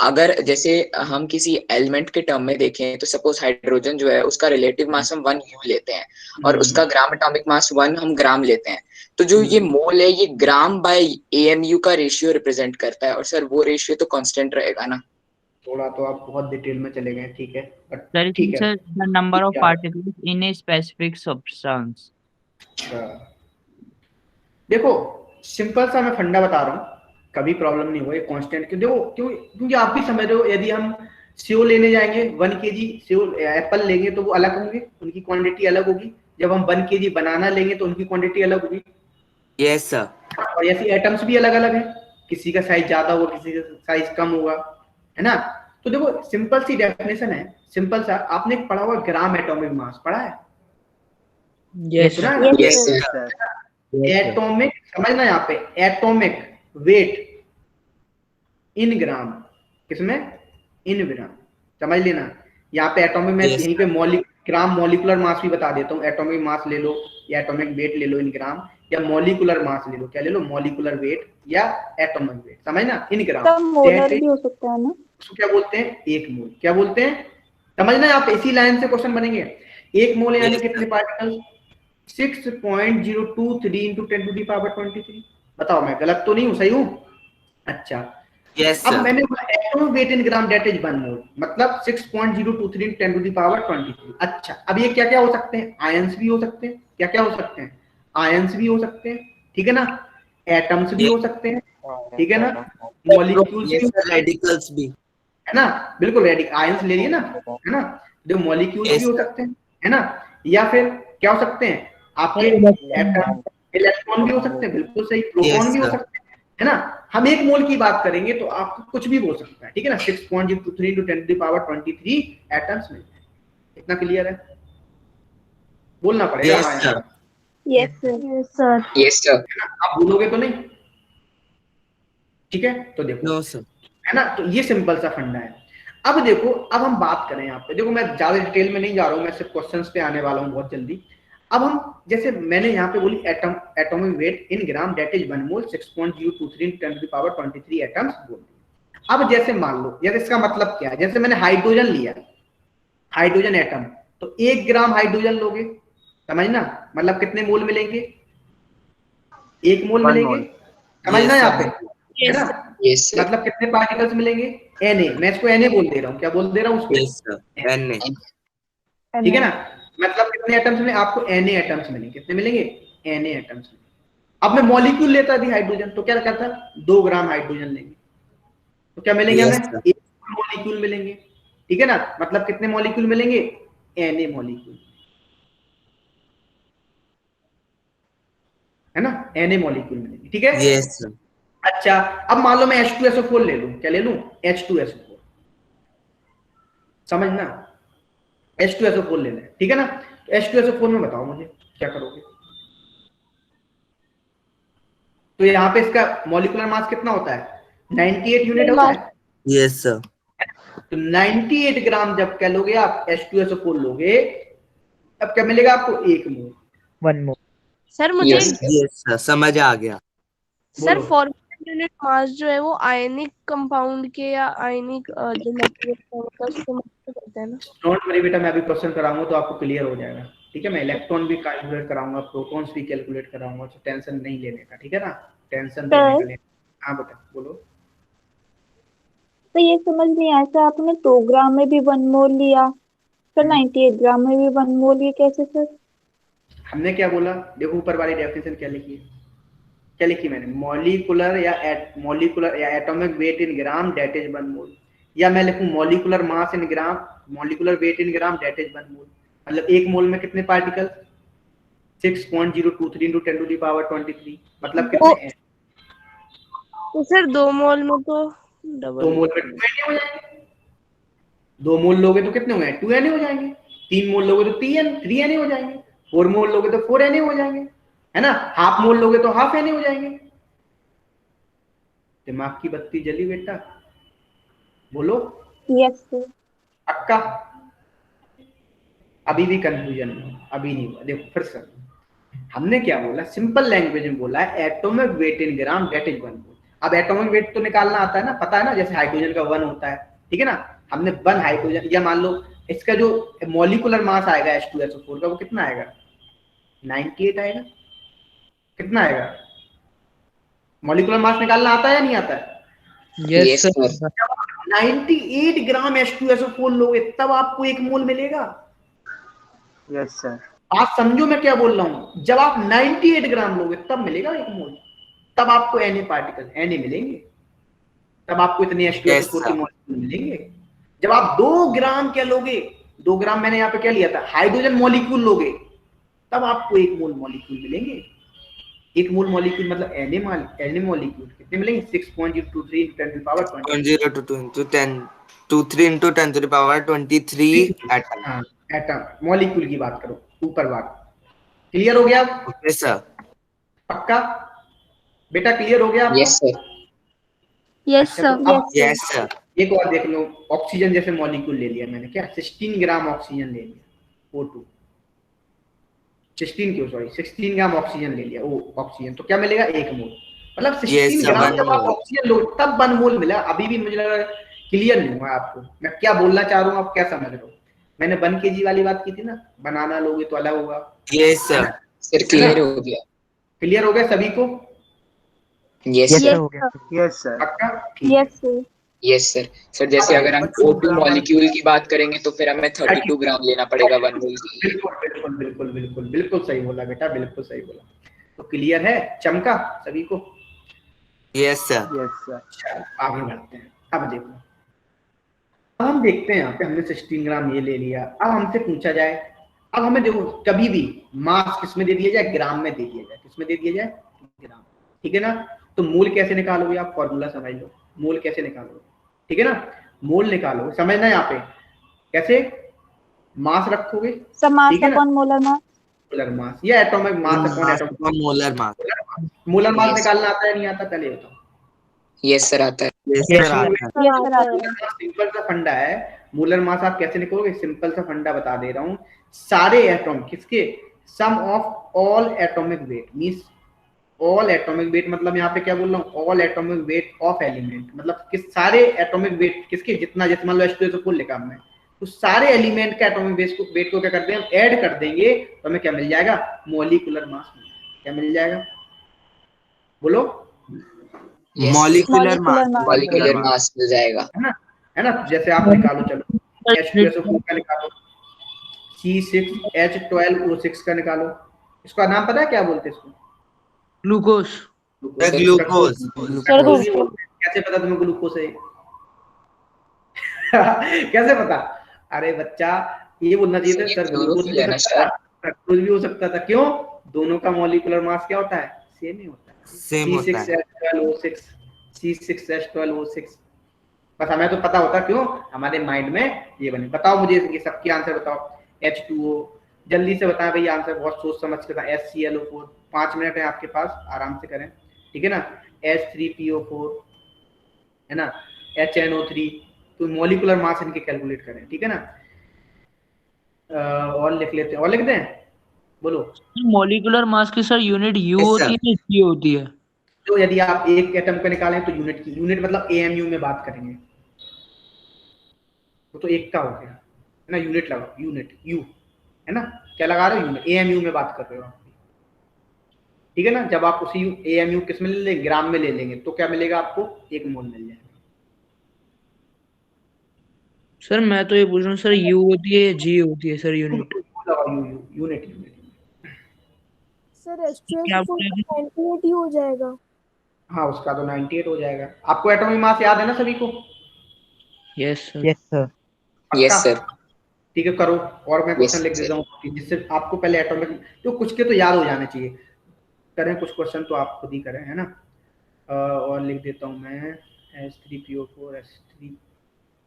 [SPEAKER 6] अगर जैसे हम किसी एलिमेंट के टर्म में देखें तो सपोज हाइड्रोजन जो है उसका रिलेटिव मास हम 1 U लेते हैं और उसका ग्राम एटॉमिक मास 1 हम ग्राम लेते हैं। तो जो ये मोल है ये ग्राम बाय AMU का रेशियो रिप्रेजेंट करता है, और सर वो रेशियो तो कांस्टेंट रहेगा ना।
[SPEAKER 1] थोड़ा तो आप बहुत डिटेल में चले गए, ठीक है,
[SPEAKER 5] Sir, it
[SPEAKER 1] ठीक
[SPEAKER 5] is
[SPEAKER 1] है।
[SPEAKER 5] the number of particles in a specific substance.
[SPEAKER 1] अच्छा देखो सिंपल सा मैं फंडा बता रहा हूँ, कभी प्रॉब्लम नहीं होगी कांस्टेंट क्यों। देखो क्योंकि आप भी समझ रहे हो, यदि हम सेव लेने जाएंगे 1 kg सेव एप्पल लेंगे तो वो अलग होंगे, उनकी क्वांटिटी अलग होगी। जब हम 1 kg बनाना लेंगे तो उनकी क्वांटिटी अलग होगी।
[SPEAKER 7] Yes sir.
[SPEAKER 1] और ऐसी एटम्स भी अलग अलग है, किसी का साइज ज्यादा होगा, किसी का साइज कम होगा, है ना। तो देखो सिंपल सी डेफिनेशन है, सिंपल सा। आपने पढ़ा हुआ ग्राम एटॉमिक मास, पढ़ा है?
[SPEAKER 8] यस
[SPEAKER 1] सुना है? एटॉमिक, समझना यहाँ पे, एटॉमिक वेट इन ग्राम, किसमें, इन ग्राम, समझ लेना। यहाँ पे एटॉमिक में यहीं पे ग्राम मॉलिकुलर मास भी बता देता हूँ, एटॉमिक मास ले लो या एटॉमिक वेट ले लो इन ग्राम, या मॉलिकुलर मास ले लो, क्या ले लो, मॉलिकुलर वेट या एटॉमिक वेट, समझना, इन ग्राम।
[SPEAKER 9] तब मोलर भी हो सकता है ना,
[SPEAKER 1] उसको क्या बोलते हैं, एक मोल, क्या बोलते हैं, समझना। आप इसी लाइन से क्वेश्चन बनेंगे। एक मोल यानी कितने particle, 6.023 into 10 to the power 23। बताओ मैं गलत तो नहीं हूँ, सही हूँ? अच्छा, अब मैंने atomic weight in gram that is 1 mole, मतलब 6.023 into 10 to the power 23। अच्छा, अब ये क्या क्या हो सकते हैं, आयंस भी हो सकते हैं, क्या क्या हो सकते हैं, आयंस भी हो सकते हैं, ठीक है ना, एटम्स भी हो सकते हैं, ठीक है ना, मॉलिक्यूल्स भी,
[SPEAKER 7] रेडिकल्स भी,
[SPEAKER 1] है ना, बिल्कुल, रेडिकल आयंस ले लिए ना, है ना, जो मॉलिक्यूल्स भी हो सकते हैं, है ना, या फिर क्या हो सकते हैं आपके एटम, इलेक्ट्रॉन भी हो सकते हैं, बिल्कुल सही, प्रोटॉन भी हो सकते हैं, है ना। हम एक मोल की बात करेंगे तो आपको कुछ भी बोल सकता है, ठीक है ना, 6.023 into 10 to the power 23 atoms में। इतना क्लियर है, बोलना पड़ेगा।
[SPEAKER 9] Yes sir,
[SPEAKER 6] yes sir.
[SPEAKER 1] आप भूलोगे तो नहीं, ठीक है, तो देखो,
[SPEAKER 7] नो सर,
[SPEAKER 1] है ना, तो ये सिंपल सा फंडा है। अब देखो, अब हम बात करें यहाँ पे, देखो मैं ज्यादा डिटेल में नहीं जा रहा हूँ, मैं सिर्फ क्वेश्चंस पे आने वाला हूँ बहुत जल्दी। अब हम, जैसे मैंने यहाँ पे बोली atomic weight in gram that is 1 mole, 6.023 10 to the power 23 atoms बोल दिया। अब जैसे मान लो, जैसे इसका मतलब क्या है, जैसे मैंने हाइड्रोजन लिया, हाइड्रोजन एटम, तो 1 ग्राम हाइड्रोजन लोगे, समझना, मतलब कितने मोल मिलेंगे, 1 मोल मिलेंगे, समझना यहाँ पे, है ना, मतलब कितने पार्टिकल्स मिलेंगे, Na, मैं इसको Na बोल दे रहा हूँ, क्या बोल दे रहा हूँ उसको,
[SPEAKER 7] Na,
[SPEAKER 1] ठीक है ना, मतलब कितने एटम्स मिले आपको, Na एटम्स मिलेंगे, कितने मिलेंगे, Na एटम्स मिलेंगे। अब मैं मॉलिक्यूल लेता थी हाइड्रोजन, तो क्या करता, 2 ग्राम हाइड्रोजन लेंगे, तो क्या मिलेंगे हमें, 1 मॉलिक्यूल मिलेंगे, ठीक है ना, मतलब कितने मॉलिक्यूल मिलेंगे, Na मॉलिक्यूल, है ना, Na मॉलिक्यूल मिलेंगे, ठीक है।
[SPEAKER 7] Yes sir.
[SPEAKER 1] अच्छा, अब मान लो मैं H2SO4 ले लूं, क्या ले लूं, H2SO4, समझना, H2SO4 लेना है, ठीक है ना। तो H2SO4 में बताओ मुझे क्या करोगे, तो यहाँ पे इसका मॉलिक्यूलर मास कितना होता है, 98 यूनिट होता है,
[SPEAKER 7] यस सर।
[SPEAKER 1] तो 98 ग्राम जब क्या लोगे आप, H2SO4 लोगे, अब क्या मिलेगा आपको, 1 मोल,
[SPEAKER 8] 1 मोल।
[SPEAKER 2] सर मुझे
[SPEAKER 6] यस
[SPEAKER 7] यस सर, समझ आ गया।
[SPEAKER 2] सर
[SPEAKER 1] बोलो।
[SPEAKER 2] फॉर्मूला यूनिट मास जो है वो आयनिक कंपाउंड के या आयनिक जो मटेरियल होता है उसको मास करते हैं ना।
[SPEAKER 1] डोंट वरी बेटा, मैं अभी क्वेश्चन कराऊंगा तो आपको क्लियर हो जाएगा, ठीक है। मैं इलेक्ट्रॉन भी कैलकुलेट कराऊंगा, प्रोटॉन्स भी कैलकुलेट कराऊंगा, तो टेंशन नहीं लेने का, ठीक है ना, टेंशन देने का नहीं। हाँ बेटा बोलो।
[SPEAKER 9] तो ये समझ नहीं आया सर, आपने 2 ग्राम में भी 1 मोल लिया, फिर 98 ग्राम में भी 1 मोल, ये कैसे सर?
[SPEAKER 1] हमने क्या बोला, देखो ऊपर वाली डेफिनेशन क्या लिखी है, क्या लिखी मैंने, मॉलिकुलर या atomic weight in gram that is 1 mole, या मैं लिखूं molecular mass in gram, molecular weight in gram that is 1 mole, मतलब 1 मोल में कितने particle, 6.023 into 10 to the power 23, मतलब कितने हैं,
[SPEAKER 2] तो सर 2 मोल में तो
[SPEAKER 1] 2 मोल में 2 Na हो जाएंगे, 2 मोल लोगे तो कितने हो गए, 2 Na हो जाएंगे, 3 मोल लोगे तो 3 Na हो जाएंगे, 4 मोल लोगे तो 4 Na हो जाएंगे, है ना, हाफ मोल लोगे तो हाफ Na हो जाएंगे। दिमाग की बत्ती जली बेटा, बोलो।
[SPEAKER 9] Yes sir.
[SPEAKER 1] पक्का, अभी भी कंफ्यूजन नहीं, अभी नहीं हुआ, देखो फिर से हमने क्या बोला, सिंपल लैंग्वेज में बोला है atomic weight in gram that is 1 mole. अब एटॉमिक वेट तो निकालना आता है ना, पता है ना, जैसे हाइड्रोजन का 1 होता है, ठीक है ना, हमने 1 हाइड्रोजन, या मान लो इसका जो मॉलिकुलर मास आएगा H2SO4 का, वो कितना आएगा, 98 आएगा, कितना आएगा, मॉलिकुलर मास निकालना आता है या नहीं आता है,
[SPEAKER 8] यस सर।
[SPEAKER 1] 98 ग्राम H2SO4 लोगे तब आपको 1 मोल मिलेगा।
[SPEAKER 4] Yes sir.
[SPEAKER 1] आप समझो मैं क्या बोल रहा हूं, जब आप 98 ग्राम लोगे तब मिलेगा 1 मोल, तब आपको Na पार्टिकल Na मिलेंगे, तब आपको इतने H2SO4 के मॉलिक्यूल मिलेंगे। जब आप 2 ग्राम क्या लोगे, 2 ग्राम मैंने यहाँ पे क्या लिया था, हाइड्रोजन मॉलिक्यूल लोगे, तब आपको 1 मोल मॉलिक्यूल मिलेंगे। 1 मोल मॉलिक्यूल मतलब Na मॉलिक्यूल कितने मिलेंगे, 6.023 10 to the power 20,
[SPEAKER 7] 0.023 into 10 to the power 23 atom.
[SPEAKER 1] हाँ एटम, मॉलिक्यूल की बात करो, ऊपर बात क्लियर हो गया।
[SPEAKER 7] Okay sir.
[SPEAKER 1] पक्का, बेटा क्लियर हो गया आपको?
[SPEAKER 6] Yes sir.
[SPEAKER 9] यस
[SPEAKER 1] अच्छा,
[SPEAKER 9] सर।
[SPEAKER 1] तो अब
[SPEAKER 7] यस सर।
[SPEAKER 1] एक और देख लो, ऑक्सीजन जैसे मॉलिक्यूल ले लिया मैंने, क्या 16 ग्राम ऑक्सीजन ले लिया, O2, 16 क्यों, सॉरी 16 ग्राम ऑक्सीजन ले लिया, ओ ऑक्सीजन, तो क्या मिलेगा 1 मोल। मतलब 16
[SPEAKER 7] सर,
[SPEAKER 1] ग्राम
[SPEAKER 7] 1
[SPEAKER 1] जब आप
[SPEAKER 7] मोल।
[SPEAKER 1] ऑक्सीजन लो तब 1 मोल मिला। अभी भी मुझे लग रहा है क्लियर नहीं हुआ आपको मैं क्या बोलना चाह रहा हूँ, आप क्या समझ रहे हो? मैंने 1 kg वाली बात की थी ना, बनाना लोगे तो अलग होगा,
[SPEAKER 7] यस
[SPEAKER 1] है
[SPEAKER 7] सर।
[SPEAKER 1] ना?
[SPEAKER 6] सर क्लियर हो गया।
[SPEAKER 1] क्लियर हो गया सभी को?
[SPEAKER 6] Yes
[SPEAKER 4] yes
[SPEAKER 6] sir.
[SPEAKER 4] हो गया। Yes sir.
[SPEAKER 1] पक्का? ठीक है।
[SPEAKER 9] Yes sir.
[SPEAKER 6] Yes sir. Sir जैसे अगर हम O2 मॉलिक्यूल की बात करेंगे तो फिर हमें 32 ग्राम लेना पड़ेगा 1 मोल के लिए।
[SPEAKER 1] बिल्कुल बिल्कुल बिल्कुल बिल्कुल बिल्कुल सही बोला बेटा, बिल्कुल सही बोला। तो क्लियर है, चमका सभी को?
[SPEAKER 7] Yes sir.
[SPEAKER 4] Yes sir.
[SPEAKER 1] चलो आगे बढ़ते हैं। अब देखो, अब हम देखते हैं यहाँ पे हमने 16 ग्राम ये ले लिया। अब हमसे पूछा जाए, अब हमें देखो कभी भी मास किस में दे दिया जाए, ग्राम में दे दिया जाए। किस में दे दिया जाए? ग्राम। ठीक है ना? तो मोल कैसे निकालोगे आप? फॉर्मूला समझ लो, मोल कैसे निकालोगे, ठीक है ना? मोल निकालोगे, समझना यहाँ पे कैसे, मास रखोगे,
[SPEAKER 9] समास
[SPEAKER 1] ठीक है ना?
[SPEAKER 9] Upon molar mass.
[SPEAKER 1] Molar mass या atomic mass upon
[SPEAKER 7] mass
[SPEAKER 1] atomic,
[SPEAKER 7] upon molar mass.
[SPEAKER 1] Molar mass
[SPEAKER 6] Yes.
[SPEAKER 1] निकालना आता है नहीं आता, पहले बताओ।
[SPEAKER 6] यस सर आता है।
[SPEAKER 7] Yes
[SPEAKER 8] Yes,
[SPEAKER 7] sir,
[SPEAKER 8] sir.
[SPEAKER 7] आता है।
[SPEAKER 9] यस सर आता है।
[SPEAKER 1] सिंपल सा फंडा है। मोलर मास आप कैसे निकालोगे? सिंपल सा फंडा बता दे रहा हूँ। सारे एटॉम किसके, sum of all atomic weight, means all atomic weight, मतलब यहाँ पे क्या बोल रहा हूँ, all atomic weight of element, मतलब किस सारे एटॉमिक वेट किसके, जितना जितना मान लो H2 तो फुल लिखा हमने, तो सारे एलिमेंट के एटॉमिक वेट को क्या करते हैं हम, ऐड कर देंगे, तो हमें क्या मिल जाएगा? Molecular mass. क्या मिल जाएगा? बोलो।
[SPEAKER 6] Yes sir.
[SPEAKER 7] Molecular
[SPEAKER 9] molecular
[SPEAKER 7] mass.
[SPEAKER 9] Mass.
[SPEAKER 6] Molecular mass मिल जाएगा।
[SPEAKER 1] है ना? जैसे आप निकालो, चलो H2SO4 का निकालो, C6H12O6 का निकालो। इसका नाम पता है क्या बोलते हैं इसको?
[SPEAKER 8] Glucose.
[SPEAKER 7] ग्लूकोज।
[SPEAKER 9] सर
[SPEAKER 1] फ्रक्टोज भी
[SPEAKER 9] ग्लूकोज।
[SPEAKER 1] बोलते हैं। कैसे पता तुम्हें ग्लूकोज है? कैसे पता? अरे बच्चा, ये बोलना चाहिए था
[SPEAKER 6] सर ये
[SPEAKER 1] सर ग्लूकोज भी
[SPEAKER 6] क्लोरोफिल
[SPEAKER 1] हो
[SPEAKER 6] है ना
[SPEAKER 1] सकता
[SPEAKER 6] सर?
[SPEAKER 1] था, फ्रक्टोज भी हो सकता था। क्यों? दोनों का मॉलिक्यूलर मास क्या होता है? सेम ही होता है।
[SPEAKER 7] सेम होता है।
[SPEAKER 1] C6H12O6, C6H12O6। बस हमें तो पता होता, क्यों? हमारे माइंड में ये बने। बताओ मुझे ये सबकी आंसर बताओ। H2O, जल्दी से बताएं भैया आंसर, बहुत सोच समझ के बताएं। HClO4, 5 मिनट है आपके पास, आराम से करें, ठीक है ना? H3PO4, है ना? HNO3, तो मॉलिक्यूलर मास इनके कैलकुलेट करें, ठीक है ना? और लिख लेते हैं, और लिख दें, बोलो।
[SPEAKER 8] Molecular mass की सर यूनिट U
[SPEAKER 7] यस
[SPEAKER 8] होती
[SPEAKER 7] सर।
[SPEAKER 8] है, G होती है?
[SPEAKER 1] तो यदि आप एक एटम को निकालें तो यूनिट की, यूनिट मतलब AMU में बात करेंगे, वो तो एक का हो गया, है ना? यूनिट लगाओ, यूनिट यू, है ना? क्या लगा रहे हो? यूनिट, AMU में बात कर रहे हो आप, ठीक है ना? जब आप उसी AMU किस में ले लेंगे, ग्राम में ले लेंगे, तो क्या मिलेगा आपको? 1 मोल मिल जाएगा।
[SPEAKER 8] सर मैं तो ये पूछ रहा हूँ सर, U होती है या G होती है sir unit?
[SPEAKER 1] Unit unit.
[SPEAKER 2] Sir
[SPEAKER 8] क्या
[SPEAKER 2] H2SO4
[SPEAKER 8] बोल रहे
[SPEAKER 2] का 98 ही हो जाएगा।
[SPEAKER 1] हाँ, उसका तो 98 हो जाएगा। आपको एटॉमिक मास याद है ना सभी को?
[SPEAKER 8] हैं? Yes sir.
[SPEAKER 4] Yes sir.
[SPEAKER 1] पक्का?
[SPEAKER 6] Yes sir.
[SPEAKER 1] ठीक है, करो। और मैं
[SPEAKER 6] यस
[SPEAKER 1] क्वेश्चन लिख देता
[SPEAKER 6] सर।
[SPEAKER 1] हूँ जिससे आपको पहले एटॉमिक, तो कुछ के तो याद हो जाने चाहिए। करें कुछ क्वेश्चन तो आप खुद ही करें, है ना? और लिख देता हूँ मैं, H3PO4, H3,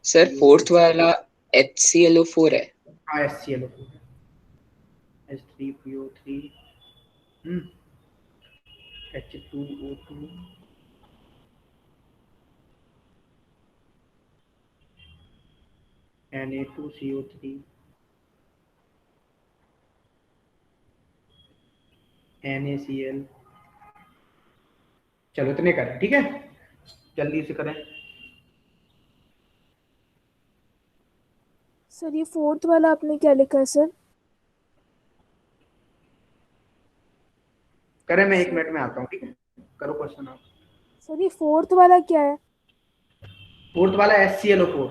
[SPEAKER 6] सर फोर्थ वाला HClO4 है।
[SPEAKER 1] हाँ HClO4, H3PO3, H2O2, Na2CO3, NaCl। चलो इतने करें, ठीक है? जल्दी से करें।
[SPEAKER 2] सर ये फोर्थ वाला आपने क्या लिखा है सर?
[SPEAKER 1] करें, मैं 1 मिनट में आता हूँ, ठीक है? करो क्वेश्चन आप।
[SPEAKER 2] सर ये फोर्थ वाला क्या है?
[SPEAKER 1] फोर्थ वाला HClO4,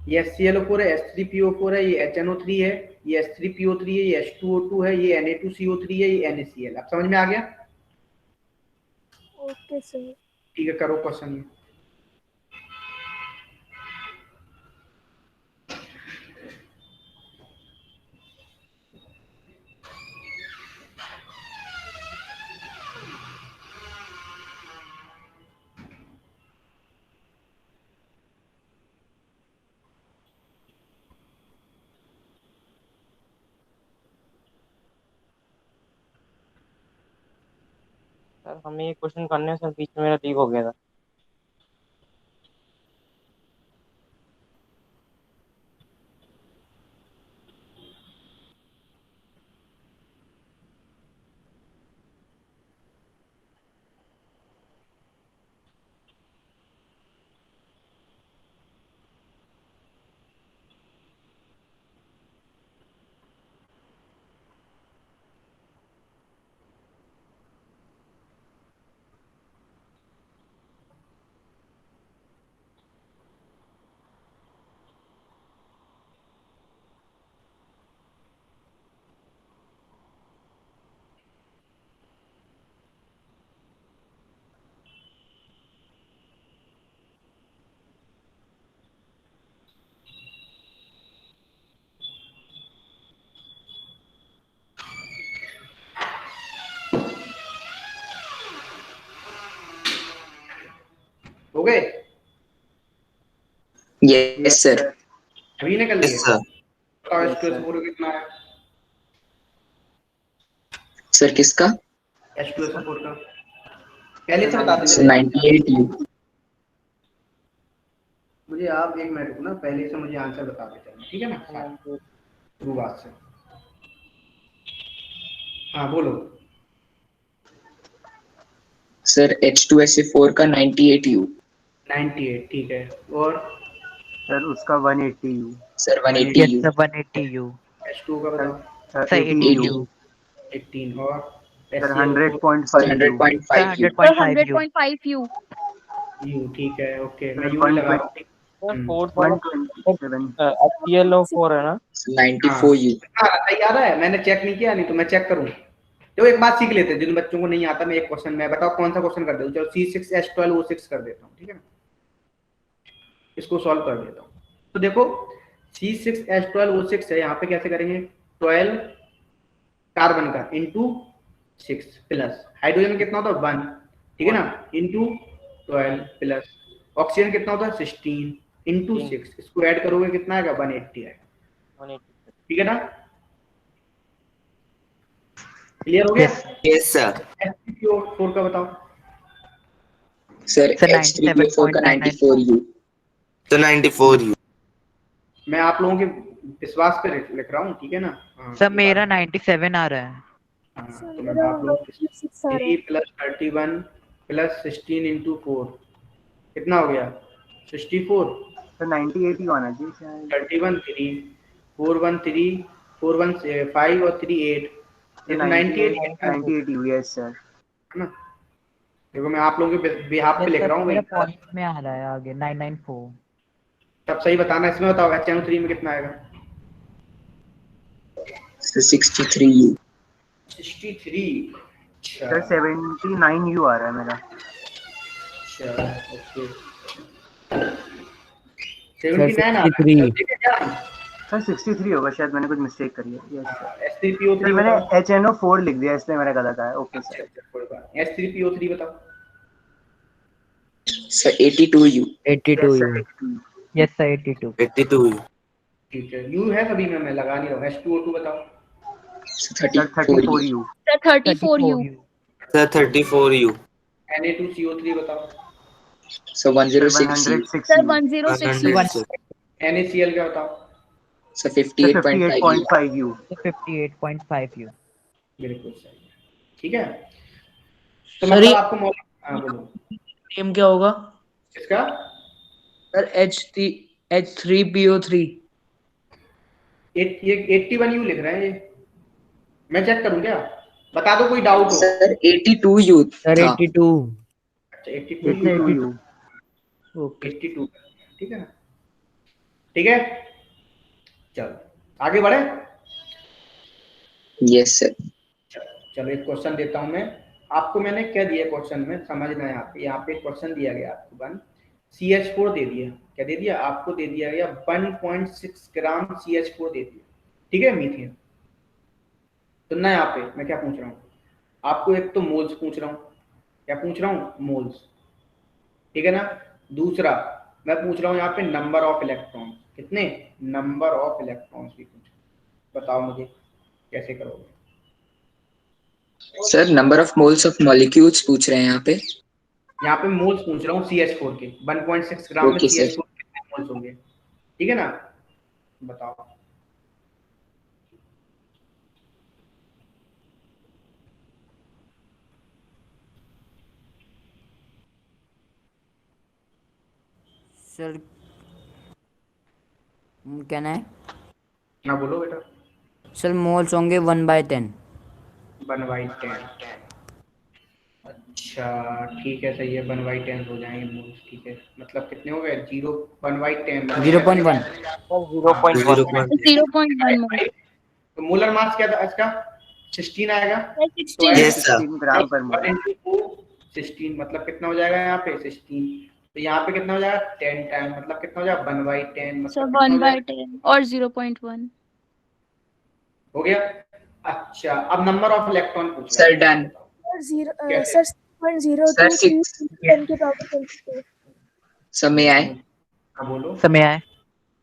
[SPEAKER 1] ये HClO4 है, H3PO4 है, ये HNO3 है, ये H3PO3 है, ये H2O2 है, ये Na2CO3 है, ये NaCl। अब समझ में आ गया?
[SPEAKER 2] Okay sir.
[SPEAKER 1] ठीक है, करो क्वेश्चन ये।
[SPEAKER 3] सर हमें ये क्वेश्चन करने सर बीच में मेरा लीक हो गया था।
[SPEAKER 1] हो गए?
[SPEAKER 6] Yes sir.
[SPEAKER 1] अभी निकल लिए?
[SPEAKER 7] Yes sir.
[SPEAKER 1] बताओ
[SPEAKER 4] Yes,
[SPEAKER 1] H2SO4
[SPEAKER 4] sir.
[SPEAKER 1] का कितना है?
[SPEAKER 6] सर किसका?
[SPEAKER 1] H2SO4 का पहले से बता
[SPEAKER 6] सर
[SPEAKER 1] दीजिए।
[SPEAKER 6] 98 यू।
[SPEAKER 1] मुझे आप एक मिनट रुकना, पहले से मुझे आंसर बता देते हैं, ठीक है ना? शुरुआत से। हाँ बोलो।
[SPEAKER 6] सर H2SO4 का 98 यू।
[SPEAKER 1] 98 ठीक है। और
[SPEAKER 4] सर उसका 180 you.
[SPEAKER 6] Sir 180
[SPEAKER 8] Yes,
[SPEAKER 6] you.
[SPEAKER 8] sir, 180 U.
[SPEAKER 1] H2 का बताओ।
[SPEAKER 8] Sir,
[SPEAKER 4] 18
[SPEAKER 8] 18
[SPEAKER 4] you.
[SPEAKER 8] U.
[SPEAKER 1] 18 और
[SPEAKER 4] sir
[SPEAKER 1] HCl4
[SPEAKER 6] sir
[SPEAKER 4] 100.5 you.
[SPEAKER 6] 100.5 you.
[SPEAKER 8] 100.5 U.
[SPEAKER 2] U.
[SPEAKER 1] ठीक है, ओके मैं
[SPEAKER 4] सर
[SPEAKER 1] यू नहीं लगा रहा हूँ।
[SPEAKER 3] सर
[SPEAKER 4] 127।
[SPEAKER 3] HClO4 है ना?
[SPEAKER 6] 94 यू।
[SPEAKER 1] हाँ सही आ रहा है, मैंने चेक नहीं किया, नहीं तो मैं चेक करूँ। तो एक बात सीख लेते हैं, जिन बच्चों को नहीं आता, मैं एक क्वेश्चन मैं बताओ कौन सा क्वेश्चन कर देता हूँ। चलो C6H12O6 कर देता हूँ, ठीक है ना? इसको सॉल्व कर देता हूँ। तो देखो C6H12O6 है, यहाँ पे कैसे करेंगे? 12 कार्बन का इंटू 6 प्लस हाइड्रोजन कितना होता है 1, ठीक है ना, इंटू 12 प्लस ऑक्सीजन कितना होता है 16 इंटू 6, इसको ऐड करोगे कितना आएगा 180 आएगा,
[SPEAKER 3] 180।
[SPEAKER 1] ठीक है ना? क्लियर हो गया?
[SPEAKER 7] Yes sir.
[SPEAKER 1] H3PO4 का बताओ।
[SPEAKER 6] सर
[SPEAKER 8] Sir,
[SPEAKER 6] H3PO4 का 94 यू।
[SPEAKER 7] तो 94 यू।
[SPEAKER 1] मैं आप लोगों के विश्वास पे लिख रहा हूँ, ठीक है ना? हाँ,
[SPEAKER 8] Sir,
[SPEAKER 1] ये
[SPEAKER 8] मेरा
[SPEAKER 1] बात-
[SPEAKER 8] 97 आ रहा है.
[SPEAKER 1] हाँ, तो मैं आप लोग 3 प्लस 31 प्लस 16 इंटू 4 कितना हो गया 64,
[SPEAKER 4] सर 98 यू आना चाहिए शायद।
[SPEAKER 1] 31 3 4 1 3 4 1 5 और 3 8, ये तो 98 है
[SPEAKER 4] 98 यू। Yes sir.
[SPEAKER 1] ना? देखो मैं आप लोगों के बिहाफ पे
[SPEAKER 8] Yes,
[SPEAKER 1] लिख
[SPEAKER 8] sir,
[SPEAKER 1] रहा हूँ
[SPEAKER 8] मेरा
[SPEAKER 1] भाई,
[SPEAKER 8] पॉइंट में आ रहा है आगे 994.
[SPEAKER 1] तब सही बताना। इसमें बताओ HNO3 में कितना आएगा?
[SPEAKER 6] Sir 63 you.
[SPEAKER 1] 63। अच्छा
[SPEAKER 4] सर 79 यू आ रहा है मेरा।
[SPEAKER 1] अच्छा ओके 79 आ रहा है।
[SPEAKER 8] 63.
[SPEAKER 1] ठीक है क्या?
[SPEAKER 4] सर 63 होगा शायद, मैंने कुछ मिस्टेक करी है। Yes sir.
[SPEAKER 1] H3PO3
[SPEAKER 4] सर मैंने
[SPEAKER 1] बताओ।
[SPEAKER 4] HNO4 लिख दिया, इसलिए मेरा गलत आया। ओके
[SPEAKER 1] अच्छा
[SPEAKER 4] सर।
[SPEAKER 1] अच्छा कोई बात नहीं। H3PO3 बताओ।
[SPEAKER 6] Sir 82 you.
[SPEAKER 8] 82
[SPEAKER 4] yes
[SPEAKER 8] U.
[SPEAKER 4] Sir.
[SPEAKER 8] Yes, sir, 82.
[SPEAKER 7] 82 you.
[SPEAKER 1] ठीक है यू है सभी में, मैं लगा नहीं रहा हूँ। H2O2 बताओ।
[SPEAKER 6] Sir
[SPEAKER 4] sir
[SPEAKER 6] 34
[SPEAKER 4] 34
[SPEAKER 6] you.
[SPEAKER 4] You.
[SPEAKER 2] Sir, 34 U.
[SPEAKER 8] U.
[SPEAKER 7] Sir 34 you.
[SPEAKER 1] Na2CO3 बताओ।
[SPEAKER 6] Sir 106 you.
[SPEAKER 4] 106
[SPEAKER 2] Sir,
[SPEAKER 4] you.
[SPEAKER 2] 106 U.
[SPEAKER 7] 106।
[SPEAKER 1] NaCl क्या बताओ?
[SPEAKER 6] Sir
[SPEAKER 4] sir
[SPEAKER 6] 58.5 you.
[SPEAKER 4] 58.5 you.
[SPEAKER 8] 58.5 U.
[SPEAKER 1] बिल्कुल सही, ठीक है। तो
[SPEAKER 8] सर
[SPEAKER 1] मतलब
[SPEAKER 8] ये
[SPEAKER 1] आपको मौलिक, हाँ बोलो
[SPEAKER 8] नेम क्या होगा?
[SPEAKER 1] किसका?
[SPEAKER 8] Sir H3PO3.
[SPEAKER 1] ये 81 यू लिख रहे हैं ये, मैं चेक करूँ क्या? बता दो कोई डाउट हो।
[SPEAKER 6] सर 82 यू
[SPEAKER 8] सर
[SPEAKER 6] था।
[SPEAKER 8] 82.
[SPEAKER 1] अच्छा 82 यू,
[SPEAKER 4] 82 यू।
[SPEAKER 8] ओके.
[SPEAKER 1] 82 ठीक है ना? ठीक है चलो आगे बढ़े।
[SPEAKER 6] Yes sir.
[SPEAKER 1] चलो एक क्वेश्चन देता हूं मैं आपको। मैंने क्या दिया क्वेश्चन में, समझना है। यहाँ पे क्वेश्चन दिया गया आपको CH4 दे दिया। क्या दे दिया आपको? दे दिया गया 1.6 ग्राम CH4 दे दिया, ठीक है, मीथेन। सुनना है यहाँ पे मैं क्या पूछ रहा हूँ आपको। एक तो मोल्स पूछ रहा हूँ, क्या पूछ रहा हूँ? मोल्स, ठीक है ना। दूसरा मैं पूछ रहा हूँ यहाँ पे नंबर ऑफ इलेक्ट्रॉन, कितने नंबर ऑफ इलेक्ट्रॉन्स भी पूछ, बताओ मुझे कैसे करोगे?
[SPEAKER 6] Sir number of moles of molecules पूछ रहे हैं यहाँ पे।
[SPEAKER 1] यहाँ पे मोल्स पूछ रहा हूँ CH4 के 1.6 ग्राम में
[SPEAKER 6] ओके सर।
[SPEAKER 1] CH4 कितने मोल्स होंगे, ठीक है ना, बताओ।
[SPEAKER 10] सर कहना है
[SPEAKER 1] ना बोलो बेटा।
[SPEAKER 10] सर मोल्स होंगे 1/10।
[SPEAKER 1] 1/10। अच्छा ठीक है, सही है, 1/10 हो जाएंगे मोल्स, ठीक है, मतलब कितने हो गए, 1/10
[SPEAKER 10] 0.1।
[SPEAKER 3] 0.1
[SPEAKER 2] 0.1 मोल।
[SPEAKER 1] तो मोलर मास क्या था इसका, 16 आएगा, तो
[SPEAKER 2] 16।
[SPEAKER 7] Yes sir.
[SPEAKER 4] 16 ग्राम पर मोल।
[SPEAKER 1] 16 मतलब कितना हो जाएगा यहाँ पे 16, तो यहाँ पे कितना हो जाएगा 10 टाइम, मतलब कितना हो जाएगा 1/10,
[SPEAKER 2] सर
[SPEAKER 1] मतलब कितना हो जाएगा,
[SPEAKER 2] 1/10 और 0.1।
[SPEAKER 1] हो गया। अच्छा अब नंबर ऑफ इलेक्ट्रॉन पूछ रहा
[SPEAKER 6] सर
[SPEAKER 1] है,
[SPEAKER 6] डन।
[SPEAKER 1] कैसे?
[SPEAKER 9] सर 6.02
[SPEAKER 6] सर
[SPEAKER 9] 3
[SPEAKER 6] 6
[SPEAKER 9] 10 की पावर 24।
[SPEAKER 6] समय आए।
[SPEAKER 1] हाँ बोलो
[SPEAKER 4] समय आए।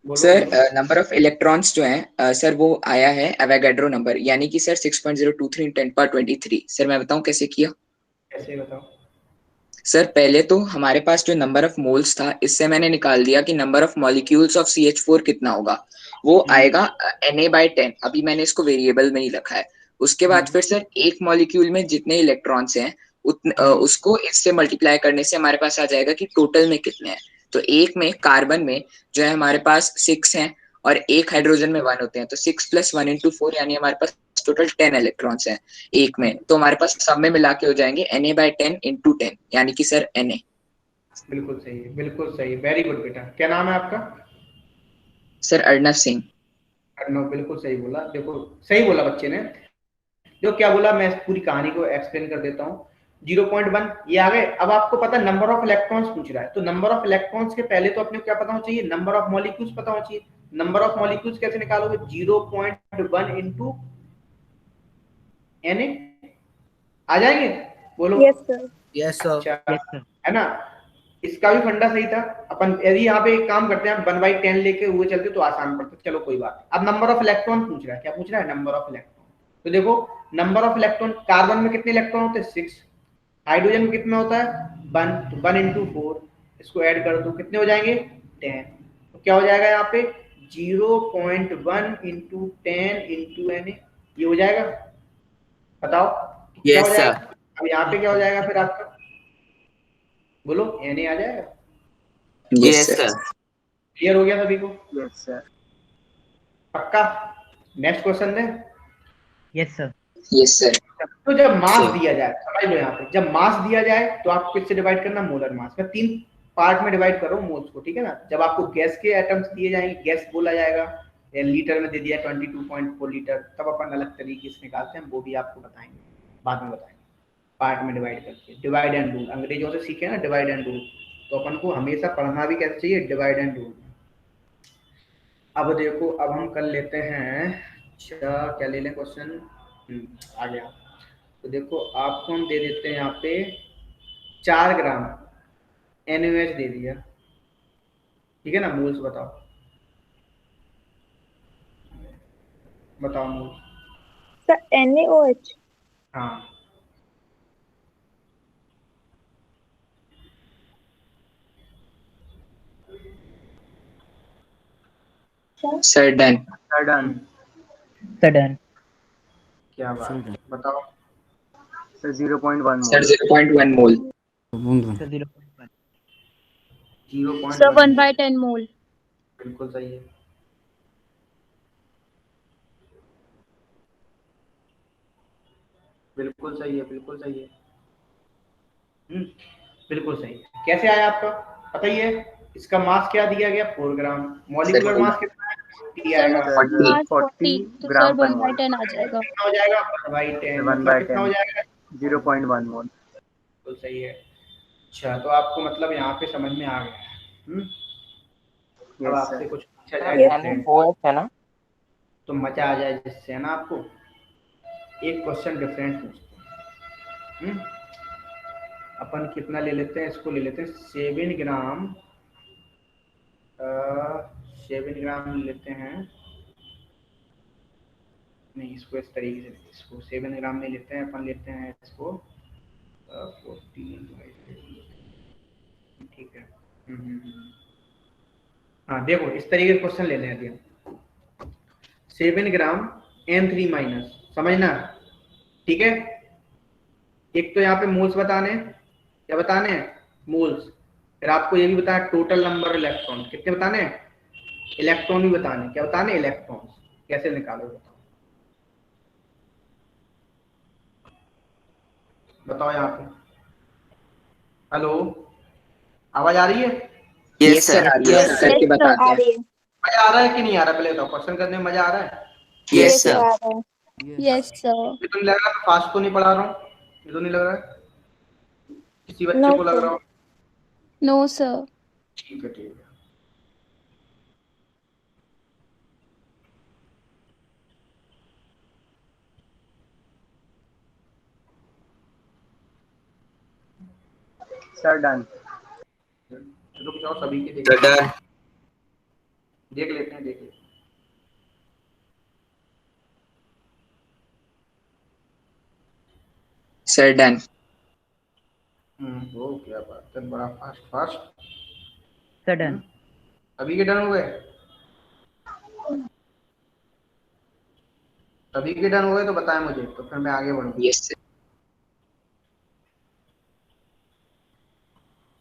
[SPEAKER 1] बोलो
[SPEAKER 6] सर
[SPEAKER 1] बोलो।
[SPEAKER 6] नंबर ऑफ इलेक्ट्रॉन्स जो हैं सर वो आया है एवोगाड्रो नंबर, यानी कि सर 6.023 × 10⁻23। सर मैं बताऊं कैसे किया।
[SPEAKER 1] कैसे बताओ।
[SPEAKER 6] सर पहले तो हमारे पास जो नंबर ऑफ मोल्स था, इससे मैंने निकाल दिया कि number of molecules of CH4 कितना होगा, वो आएगा Na/10। अभी मैंने इसको वेरिएबल में ही रखा है। उसके बाद फिर सर एक मॉलिक्यूल में जितने इलेक्ट्रॉन्स हैं उसको इससे मल्टीप्लाई करने से हमारे पास आ जाएगा कि टोटल में कितने हैं। तो एक में कार्बन में जो है हमारे पास 6 हैं और एक हाइड्रोजन में 1 होते हैं, तो 6 + 1 × 4 यानी हमारे पास टोटल 10 इलेक्ट्रॉन्स हैं एक में। तो हमारे पास सब में मिला के हो जाएंगे Na/10 × 10, यानी कि सर Na।
[SPEAKER 1] बिल्कुल सही है, बिल्कुल सही, वेरी गुड बेटा। क्या नाम है आपका?
[SPEAKER 6] सर अर्नव सिंह।
[SPEAKER 1] अर्णव, बिल्कुल सही बोला, देखो सही बोला बच्चे ने। जो क्या बोला, मैं इस पूरी कहानी को एक्सप्लेन कर देता हूँ। 0.1 ये आ गए। अब आपको पता नंबर ऑफ इलेक्ट्रॉन्स पूछ रहा है, तो नंबर ऑफ इलेक्ट्रॉन्स के पहले तो अपने को क्या पता होना चाहिए, नंबर ऑफ मॉलिक्यूल्स पता होना चाहिए। नंबर ऑफ मॉलिक्यूल्स कैसे निकालोगे, 0.1 × Na आ जाएंगे, बोलो।
[SPEAKER 9] Yes sir.
[SPEAKER 7] Yes sir.
[SPEAKER 1] अच्छा है ना, इसका भी फंडा सही था। अपन यदि यहाँ पे एक काम करते हैं, 1/10 लेके हुए चलते तो आसान पड़ता, चलो कोई बात नहीं। अब नंबर ऑफ इलेक्ट्रॉन पूछ रहा है, क्या पूछ रहा है, नंबर ऑफ इलेक्ट्रॉन। तो देखो नंबर ऑफ इलेक्ट्रॉन, कार्बन में कितने इलेक्ट्रॉन होते हैं 6, हाइड्रोजन में कितना होता है 1, तो 1 × 4, इसको ऐड कर दो, कितने हो जाएंगे 10। तो क्या हो जाएगा यहाँ पे 0.1 × 10 × Na, ये हो जाएगा, बताओ क्या हो
[SPEAKER 7] यस
[SPEAKER 1] जाएगा।
[SPEAKER 7] सर।
[SPEAKER 1] अब यहाँ पे क्या हो जाएगा फिर आपका, बोलो Na आ जाएगा।
[SPEAKER 6] Yes
[SPEAKER 7] yes
[SPEAKER 6] sir.
[SPEAKER 7] Sir.
[SPEAKER 1] Clear हो गया सभी को,
[SPEAKER 4] यस सर।
[SPEAKER 1] पक्का। नेक्स्ट क्वेश्चन है।
[SPEAKER 4] Yes sir.
[SPEAKER 6] Yes sir.
[SPEAKER 1] तो जब मास
[SPEAKER 7] Sure.
[SPEAKER 1] दिया जाए, समझ लो यहाँ पे, जब मास दिया जाए तो आप किससे डिवाइड करना, मोलर मास। मैं 3 पार्ट में डिवाइड कर रहा हूँ मोल्स को, ठीक है ना। जब आपको गैस के एटम्स दिए जाएंगे, गैस बोला जाएगा, या लीटर में दे दिया 22.4 लीटर, तब अपन अलग तरीके से निकालते हैं, वो भी आपको बताएंगे, बाद में बताएंगे। पार्ट में डिवाइड करके, डिवाइड एंड रूल अंग्रेजों से सीखे ना, डिवाइड एंड रूल, तो अपन को हमेशा पढ़ना भी कैसे चाहिए, डिवाइड एंड रूल। अब देखो, अब हम कर लेते हैं, अच्छा क्या ले लें क्वेश्चन, आ गया। तो देखो आपको हम दे देते हैं यहाँ पे 4 ग्राम NaOH दे दिया, ठीक है ना। मोल्स बताओ, बताओ मोल्स।
[SPEAKER 9] Sir NaOH।
[SPEAKER 1] हाँ
[SPEAKER 6] sir done.
[SPEAKER 4] Done.
[SPEAKER 8] Sir done.
[SPEAKER 1] क्या बात है, बताओ।
[SPEAKER 4] सर 0.1
[SPEAKER 6] सर
[SPEAKER 4] मोल।
[SPEAKER 6] 0.1 मोल।
[SPEAKER 8] सर 0.1।
[SPEAKER 1] 0.1
[SPEAKER 2] सर 1/10 मोल।
[SPEAKER 1] बिल्कुल सही है, बिल्कुल सही है, बिल्कुल सही है। बिल्कुल सही है। कैसे आया आपका, पता ही है। इसका मास क्या दिया गया, 4 ग्राम। मॉलिक्यूलर मास कितना है, 40
[SPEAKER 2] सर
[SPEAKER 1] आएगा।
[SPEAKER 2] मास
[SPEAKER 4] 40
[SPEAKER 2] 40, तो सर
[SPEAKER 4] ग्राम पर मोल।
[SPEAKER 2] 1/10 आ जाएगा।
[SPEAKER 1] कितना हो जाएगा 1/10, मतलब कितना हो
[SPEAKER 4] 1/10
[SPEAKER 1] जाएगा
[SPEAKER 4] 0.1 मोल।
[SPEAKER 1] बिल्कुल सही है। अच्छा तो आपको मतलब यहाँ पे समझ में आ गया है। अब
[SPEAKER 4] यस
[SPEAKER 1] आपसे
[SPEAKER 4] सर।
[SPEAKER 1] कुछ पूछा जाए
[SPEAKER 9] Yes,
[SPEAKER 1] जिससे
[SPEAKER 3] NaOH है ना?
[SPEAKER 1] तो मजा आ जाए, जिससे है ना आपको एक क्वेश्चन डिफरेंट पूछते हैं। अपन कितना ले लेते हैं, इसको ले लेते हैं 7 ग्राम, 7 ग्राम ले लेते हैं नहीं, इसको इस तरीके से, इसको 7 ग्राम में लेते हैं, अपन लेते हैं इसको 14, ठीक है। हाँ देखो, इस तरीके का क्वेश्चन ले लें अभी हम। 7 ग्राम N3 माइनस, समझना, ठीक है। एक तो यहाँ पे मोल्स बताने हैं, क्या बताने हैं, मोल्स। फिर आपको ये भी बताना टोटल नंबर इलेक्ट्रॉन कितने बताने हैं, इलेक्ट्रॉन भी बताने, क्या बताने, इलेक्ट्रॉन कैसे निकालो, बताओ यहाँ पे। हेलो, आवाज आ रही है?
[SPEAKER 6] यस सर, करके बताते हैं।
[SPEAKER 1] मजा आ रहा है कि नहीं आ रहा, पहले तो क्वेश्चन करने में मजा आ रहा है?
[SPEAKER 6] Yes sir.
[SPEAKER 9] Yes sir.
[SPEAKER 1] ये तो नहीं लग रहा फास्ट तो नहीं पढ़ा रहा हूँ, ये तो नहीं लग रहा है किसी बच्चे को लग रहा हो?
[SPEAKER 9] No sir.
[SPEAKER 1] ठीक है, ठीक है।
[SPEAKER 4] Sir done.
[SPEAKER 1] रुक जाओ, सभी के देख
[SPEAKER 7] डन।
[SPEAKER 1] लेते हैं, देख लेते हैं।
[SPEAKER 6] Sir done.
[SPEAKER 1] हो क्या बात है, बड़ा फास्ट।
[SPEAKER 5] Sir done.
[SPEAKER 1] अभी के डन हो गए? सभी के डन हो गए तो बताएं मुझे, तो फिर मैं आगे बढ़ूंगा।
[SPEAKER 6] Yes sir.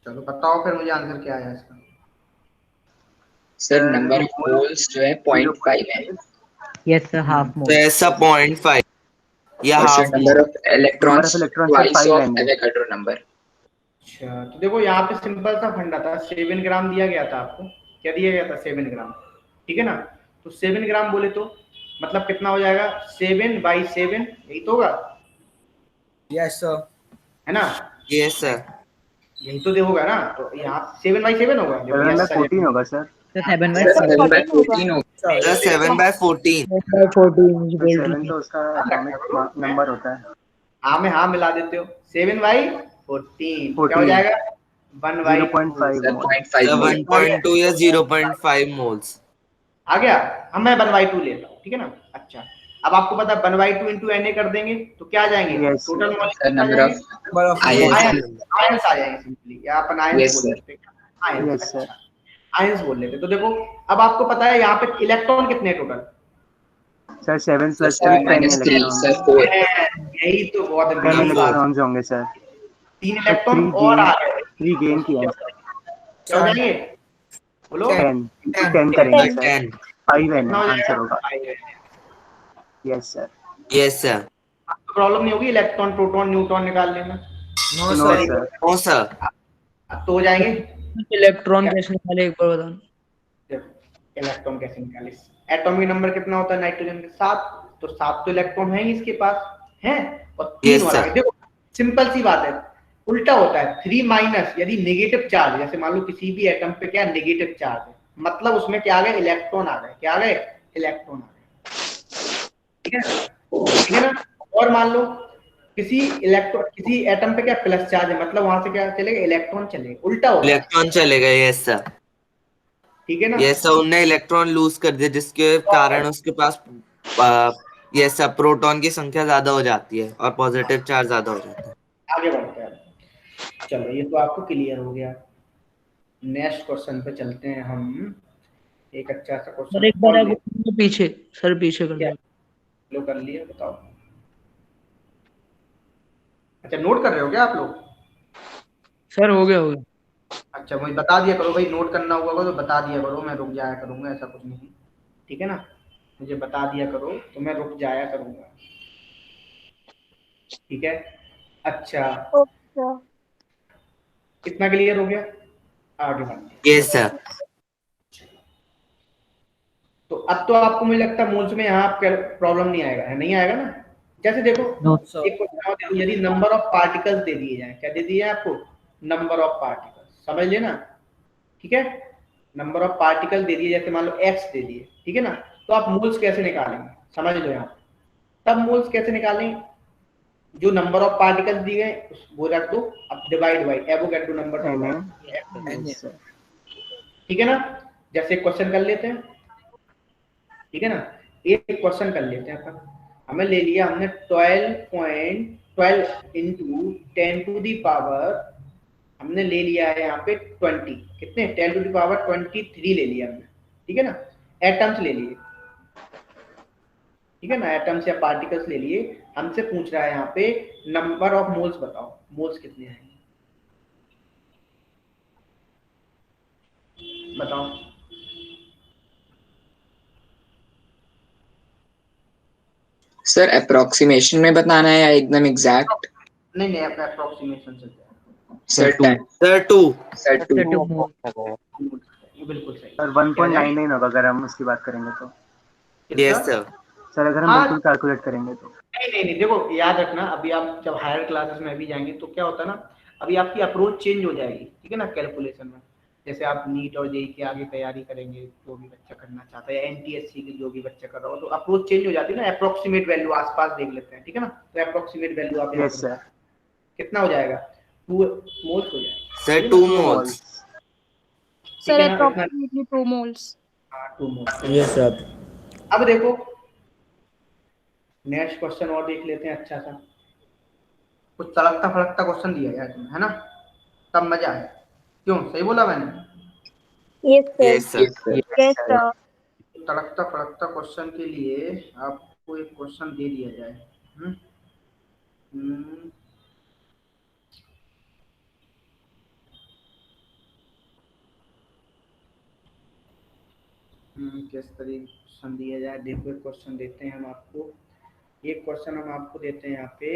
[SPEAKER 1] चलो बताओ फिर मुझे आंसर क्या आया इसका।
[SPEAKER 6] सर नंबर ऑफ मोल्स जो है 0.5 है।
[SPEAKER 5] यस सर, हाफ
[SPEAKER 7] तो
[SPEAKER 5] मोल।
[SPEAKER 7] ऐसा 0.5 या
[SPEAKER 6] और sir
[SPEAKER 7] half
[SPEAKER 6] number of electrons
[SPEAKER 4] electrons
[SPEAKER 6] twice
[SPEAKER 4] 5
[SPEAKER 6] of
[SPEAKER 4] आएंगे।
[SPEAKER 6] Avogadro number.
[SPEAKER 1] अच्छा, तो देखो यहाँ पे सिंपल सा फंडा था, 7 ग्राम दिया गया था आपको, क्या दिया गया था, 7 ग्राम, ठीक है ना। तो 7 ग्राम बोले तो मतलब कितना हो जाएगा, 7/7, यही तो होगा,
[SPEAKER 7] यस सर,
[SPEAKER 1] है ना,
[SPEAKER 7] यस सर,
[SPEAKER 1] यही तो होगा ना। तो यहाँ 7/7 होगा, देखो, yes, sir,
[SPEAKER 4] 14 होगा सर।
[SPEAKER 5] तो 7/14
[SPEAKER 6] सर 7/14 हो।
[SPEAKER 7] 7/14।
[SPEAKER 4] 7 तो उसका एटॉमिक नंबर होता है।
[SPEAKER 1] हाँ में हाँ मिला देते हो, 7/14 क्या हो जाएगा, 1/2
[SPEAKER 6] सर 0.5
[SPEAKER 7] 1.2 या 0.5 मोल्स
[SPEAKER 1] आ गया। अब मैं 1/2 लेता हूँ, ठीक है ना। अच्छा, अब आपको पता है 1/2 इंटू Na कर देंगे तो क्या आ जाएंगे,
[SPEAKER 4] Yes,
[SPEAKER 1] total
[SPEAKER 6] sir number of
[SPEAKER 1] ions आ जाएंगे सिंपली, या अपन आयंस
[SPEAKER 6] Yes,
[SPEAKER 1] बोल
[SPEAKER 6] sir.
[SPEAKER 1] लेते हैं, आयंस,
[SPEAKER 4] Yes, sir.
[SPEAKER 1] अच्छा आयंस बोल लेते। तो देखो अब आपको पता है यहाँ पे इलेक्ट्रॉन कितने हैं total,
[SPEAKER 4] sir 7 + 3
[SPEAKER 6] sir
[SPEAKER 4] 10
[SPEAKER 6] -3
[SPEAKER 4] electron.
[SPEAKER 6] Sir 4।
[SPEAKER 1] यही तो बहुत
[SPEAKER 4] 10
[SPEAKER 1] इंपॉर्टेंट बात,
[SPEAKER 4] इलेक्ट्रॉन्स होंगे सर।
[SPEAKER 1] 3 इलेक्ट्रॉन
[SPEAKER 4] 3
[SPEAKER 1] और आ
[SPEAKER 4] गेन,
[SPEAKER 1] गए,
[SPEAKER 4] 3 गेन किया।
[SPEAKER 1] क्या हो जाएंगे, बोलो
[SPEAKER 4] 10 करेंगे सर।
[SPEAKER 7] 10।
[SPEAKER 4] 5 है
[SPEAKER 1] कितना हो
[SPEAKER 4] आंसर
[SPEAKER 1] जाएगा,
[SPEAKER 4] होगा। Yes sir.
[SPEAKER 7] Yes sir.
[SPEAKER 1] Problem नहीं होगी इलेक्ट्रॉन प्रोटॉन न्यूट्रॉन निकालने में,
[SPEAKER 4] नो सर।
[SPEAKER 7] No sir.
[SPEAKER 1] तो हो जाएंगे।
[SPEAKER 8] इलेक्ट्रॉन कैसे निकाले, एक बार बताओ।
[SPEAKER 1] इलेक्ट्रॉन कैसे निकाले, एटॉमिक नंबर कितना होता है नाइट्रोजन के, 7, तो 7 तो इलेक्ट्रॉन है ही इसके पास, है, और 3
[SPEAKER 7] Yes,
[SPEAKER 1] हो रहा है। देखो सिंपल सी बात है, उल्टा होता है, 3 माइनस, यदि नेगेटिव चार्ज, जैसे मान लो किसी भी एटम पे क्या नेगेटिव चार्ज है, मतलब उसमें क्या आ गए, इलेक्ट्रॉन आ गए, क्या आ गए, इलेक्ट्रॉन आ गए, ठीक है ना। और मान लो किसी एटम पे क्या प्लस चार्ज है, मतलब वहां से क्या चलेगा, इलेक्ट्रॉन चलेगा, उल्टा होगा,
[SPEAKER 7] इलेक्ट्रॉन चलेगा। यस सर,
[SPEAKER 1] ठीक है ना।
[SPEAKER 7] यस सर, उनने इलेक्ट्रॉन लूज कर दिया जिसके कारण उसके पास यस सर प्रोटॉन की संख्या ज्यादा हो जाती है और पॉजिटिव चार्ज ज्यादा हो जाता है।
[SPEAKER 1] आगे बढ़ते हैं, चलो ये तो आपको क्लियर हो गया। नेक्स्ट क्वेश्चन पे चलते हैं हम, एक अच्छा सा क्वेश्चन
[SPEAKER 8] सर एक बार आप पीछे, सर पीछे कर दो।
[SPEAKER 1] लो कर लिया, बताओ। अच्छा नोट कर रहे हो क्या आप लोग?
[SPEAKER 8] सर हो गया, हो गया।
[SPEAKER 1] अच्छा मुझे बता दिया करो भाई, नोट करना होगा तो बता दिया करो, मैं रुक जाया करूंगा, ऐसा कुछ नहीं, ठीक है ना। मुझे बता दिया करो तो मैं रुक जाया करूंगा, ठीक है। अच्छा कितना क्लियर हो गया, आगे बढ़ते।
[SPEAKER 7] Yes sir.
[SPEAKER 1] तो अब तो आपको मुझे लगता है मोल्स में यहाँ प्रॉब्लम नहीं आएगा, है नहीं आएगा ना। जैसे देखो एक क्वेश्चन, यदि नंबर ऑफ पार्टिकल्स दे दिए जाए, क्या दे दिए जाए आपको, नंबर ऑफ पार्टिकल्स, समझ लेना, ठीक है। नंबर ऑफ पार्टिकल दे दिए, जैसे मान लो x दे दिए, ठीक है ना। तो आप मोल्स कैसे निकालेंगे, समझ लो यहाँ, तब मोल्स कैसे निकालें, जो नंबर ऑफ पार्टिकल्स दिए गए वो रख दो, अब डिवाइड बाई एवोगैड्रो नंबर, ठीक है ना। जैसे क्वेश्चन कर लेते हैं, ठीक है ना, एक क्वेश्चन कर लेते हैं अपन। हमें ले लिया हमने 12.12 इंटू 10⁻, हमने ले लिया है यहाँ पे 20, कितने 10⁻23 ले लिया हमने, ठीक है ना, एटम्स ले लिए, ठीक है ना, एटम्स या पार्टिकल्स ले लिए। हमसे पूछ रहा है यहाँ पे नंबर ऑफ मोल्स बताओ, मोल्स कितने आएंगे बताओ।
[SPEAKER 6] सर अप्रोक्सीमेशन में बताना है या एकदम एग्जैक्ट?
[SPEAKER 1] नहीं नहीं, आपका अप्रोक्सीमेशन चलता है।
[SPEAKER 6] सर
[SPEAKER 7] सर 2
[SPEAKER 6] सर 2
[SPEAKER 1] बिल्कुल सही
[SPEAKER 4] सर 1.99 होगा अगर हम उसकी बात करेंगे तो।
[SPEAKER 7] Yes sir.
[SPEAKER 4] सर अगर हम
[SPEAKER 1] हाँ।
[SPEAKER 4] बिल्कुल कैलकुलेट करेंगे तो।
[SPEAKER 1] नहीं देखो याद रखना, अभी आप जब हायर क्लासेस में भी जाएंगे तो क्या होता है ना, अभी आपकी अप्रोच चेंज हो जाएगी, ठीक है ना, कैलकुलेशन में। जैसे आप नीट और जेईई के आगे तैयारी करेंगे, जो भी बच्चा करना चाहता है, या एनटीएससी की जो भी बच्चा कर रहा हो, तो अप्रोच चेंज हो जाती है ना, अप्रोक्सीमेट वैल्यू आसपास देख लेते हैं, ठीक है ना, तो अप्रोक्सीमेट वैल्यू आप
[SPEAKER 4] यस सर।
[SPEAKER 1] कितना हो जाएगा, 2 मोल्स हो जाएगा
[SPEAKER 7] सर 2 मोल्स।
[SPEAKER 2] सर
[SPEAKER 1] है ना, इतना
[SPEAKER 2] approximately 2 moles.
[SPEAKER 1] हाँ 2 मोल्स।
[SPEAKER 10] Yes sir.
[SPEAKER 1] अब देखो नेक्स्ट क्वेश्चन और देख लेते हैं, अच्छा सा कुछ तड़कता फड़कता क्वेश्चन दिया यार तुम्हें, है ना, तब मजा आए। क्यों, सही बोला मैंने?
[SPEAKER 9] Yes sir.
[SPEAKER 7] Yes sir.
[SPEAKER 2] Yes, sir.
[SPEAKER 1] तड़कता फड़कता क्वेश्चन के लिए आपको एक क्वेश्चन दे दिया जाए। हम्म हम्म, किस तरीके क्वेश्चन दिया जाए, देखो एक क्वेश्चन देते हैं हम आपको, एक क्वेश्चन हम आपको देते हैं यहाँ पे।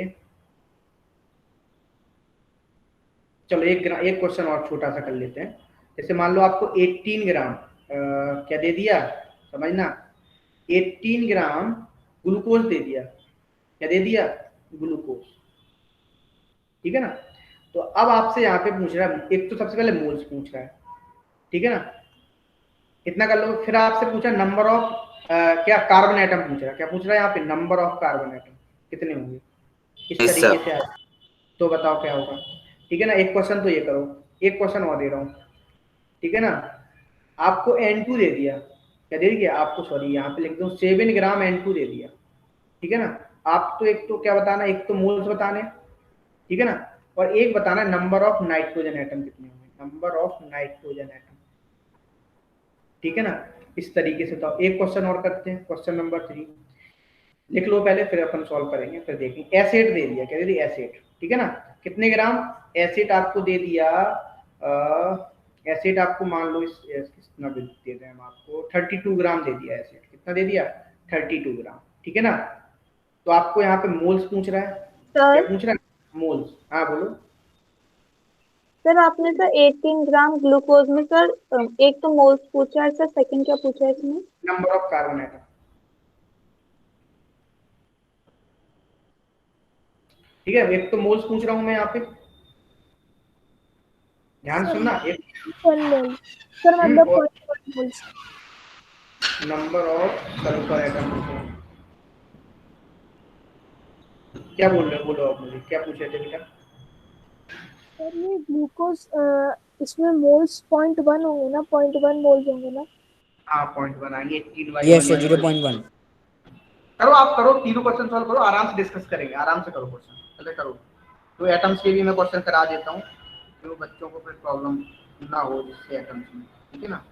[SPEAKER 1] चलो एक क्वेश्चन और छोटा सा कर लेते हैं। जैसे मान लो आपको 18 ग्राम क्या दे दिया, समझना, 18 ग्राम ग्लूकोज दे दिया, क्या दे दिया, ग्लूकोज, ठीक है ना। तो अब आपसे यहाँ पे पूछ रहा है, एक तो सबसे पहले मोल्स पूछ रहा है, ठीक है ना, इतना कर लो। फिर आपसे पूछा नंबर ऑफ क्या कार्बन एटम पूछ रहा है, क्या पूछ रहा है यहाँ पे, नंबर ऑफ कार्बन एटम कितने होंगे, इस
[SPEAKER 7] Yes,
[SPEAKER 1] तरीके
[SPEAKER 7] sir.
[SPEAKER 1] से आया। तो बताओ क्या होगा, ठीक है ना। एक क्वेश्चन तो ये करो, एक क्वेश्चन और दे रहा हूँ, ठीक है ना। आपको N2 दे दिया, क्या दे दिया आपको, सॉरी यहाँ पे लिख दो 7 ग्राम N2 दे दिया, ठीक है ना। आप तो एक तो क्या बताना, एक तो मोल्स बताने, ठीक है ना, और एक बताना नंबर ऑफ नाइट्रोजन एटम कितने होंगे, नंबर ऑफ नाइट्रोजन एटम, ठीक है ना। इस तरीके से तो एक क्वेश्चन और करते हैं, क्वेश्चन नंबर 3 लिख लो पहले, फिर अपन सॉल्व करेंगे, फिर देखेंगे। एसिड दे दिया, क्या दे दिया, एसिड, ठीक है ना। कितने ग्राम एसिड आपको दे दिया, एसिड आपको मान लो कितना दे रहे हैं हम आपको, 32 ग्राम दे दिया एसिड, कितना दे दिया, 32 ग्राम, ठीक है ना। तो आपको यहाँ पे मोल्स पूछ रहा है, क्या
[SPEAKER 9] सर
[SPEAKER 1] पूछ रहा है, मोल्स। हाँ बोलो।
[SPEAKER 9] सर आपने सर 18 ग्राम ग्लूकोज में सर एक तो मोल्स पूछा है सर, सेकंड क्या पूछा है इसमें?
[SPEAKER 1] नंबर ऑफ कार्बन एटम, ठीक है। एक तो मोल्स पूछ रहा हूं मैं यहाँ पे, ध्यान से सुनना। एक
[SPEAKER 2] 1 mole. Sir, मतलब 0.1 moles.
[SPEAKER 1] Number of sulphur atom पूछ रहा हूं। क्या बोल रहे हो, बोलो आप मुझे, क्या पूछ रहे थे बेटा?
[SPEAKER 2] सर ये ग्लूकोज इसमें मोल्स 0.1 होंगे ना, 0.1 मोल्स होंगे ना?
[SPEAKER 1] हाँ 0.1 आएंगे, 3
[SPEAKER 10] यस सर 0.1।
[SPEAKER 1] करो, आप करो, तीनों क्वेश्चन सॉल्व करो, आराम से डिस्कस करेंगे, आराम से करो क्वेश्चन, पहले करो। तो एटम्स के भी मैं क्वेश्चन करा देता हूँ, तो बच्चों को फिर प्रॉब्लम ना हो जिससे एटम्स में, ठीक है ना।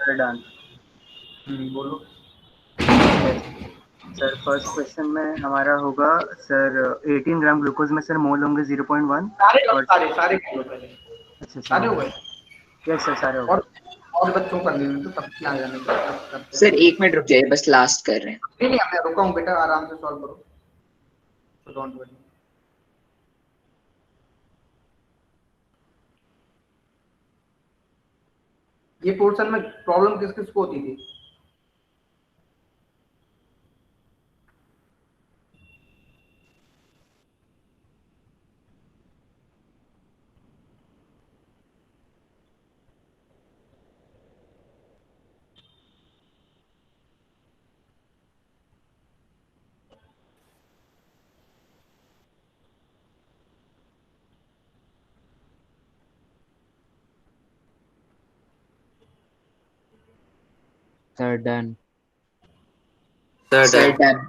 [SPEAKER 4] डन।
[SPEAKER 1] बोलो।
[SPEAKER 4] सर फर्स्ट क्वेश्चन में हमारा होगा सर 18 ग्राम ग्लूकोज में सर मोल होंगे 0.1।
[SPEAKER 1] सारे करो पहले।
[SPEAKER 4] अच्छा
[SPEAKER 1] सारे हो गए?
[SPEAKER 4] यस सर सारे हो
[SPEAKER 1] और
[SPEAKER 4] गए।
[SPEAKER 1] और बच्चों कर लेंगे तो सब क्या जाने करते हैं।
[SPEAKER 6] सर 1 मिनट रुक जाइए, बस लास्ट कर रहे हैं।
[SPEAKER 1] नहीं मैं रुका हूँ बेटा, आराम से सॉल्व करो, तो डोंट वरी। ये पोर्शन में प्रॉब्लम किस किस को होती थी?
[SPEAKER 8] Sir, done.
[SPEAKER 6] Sir, done.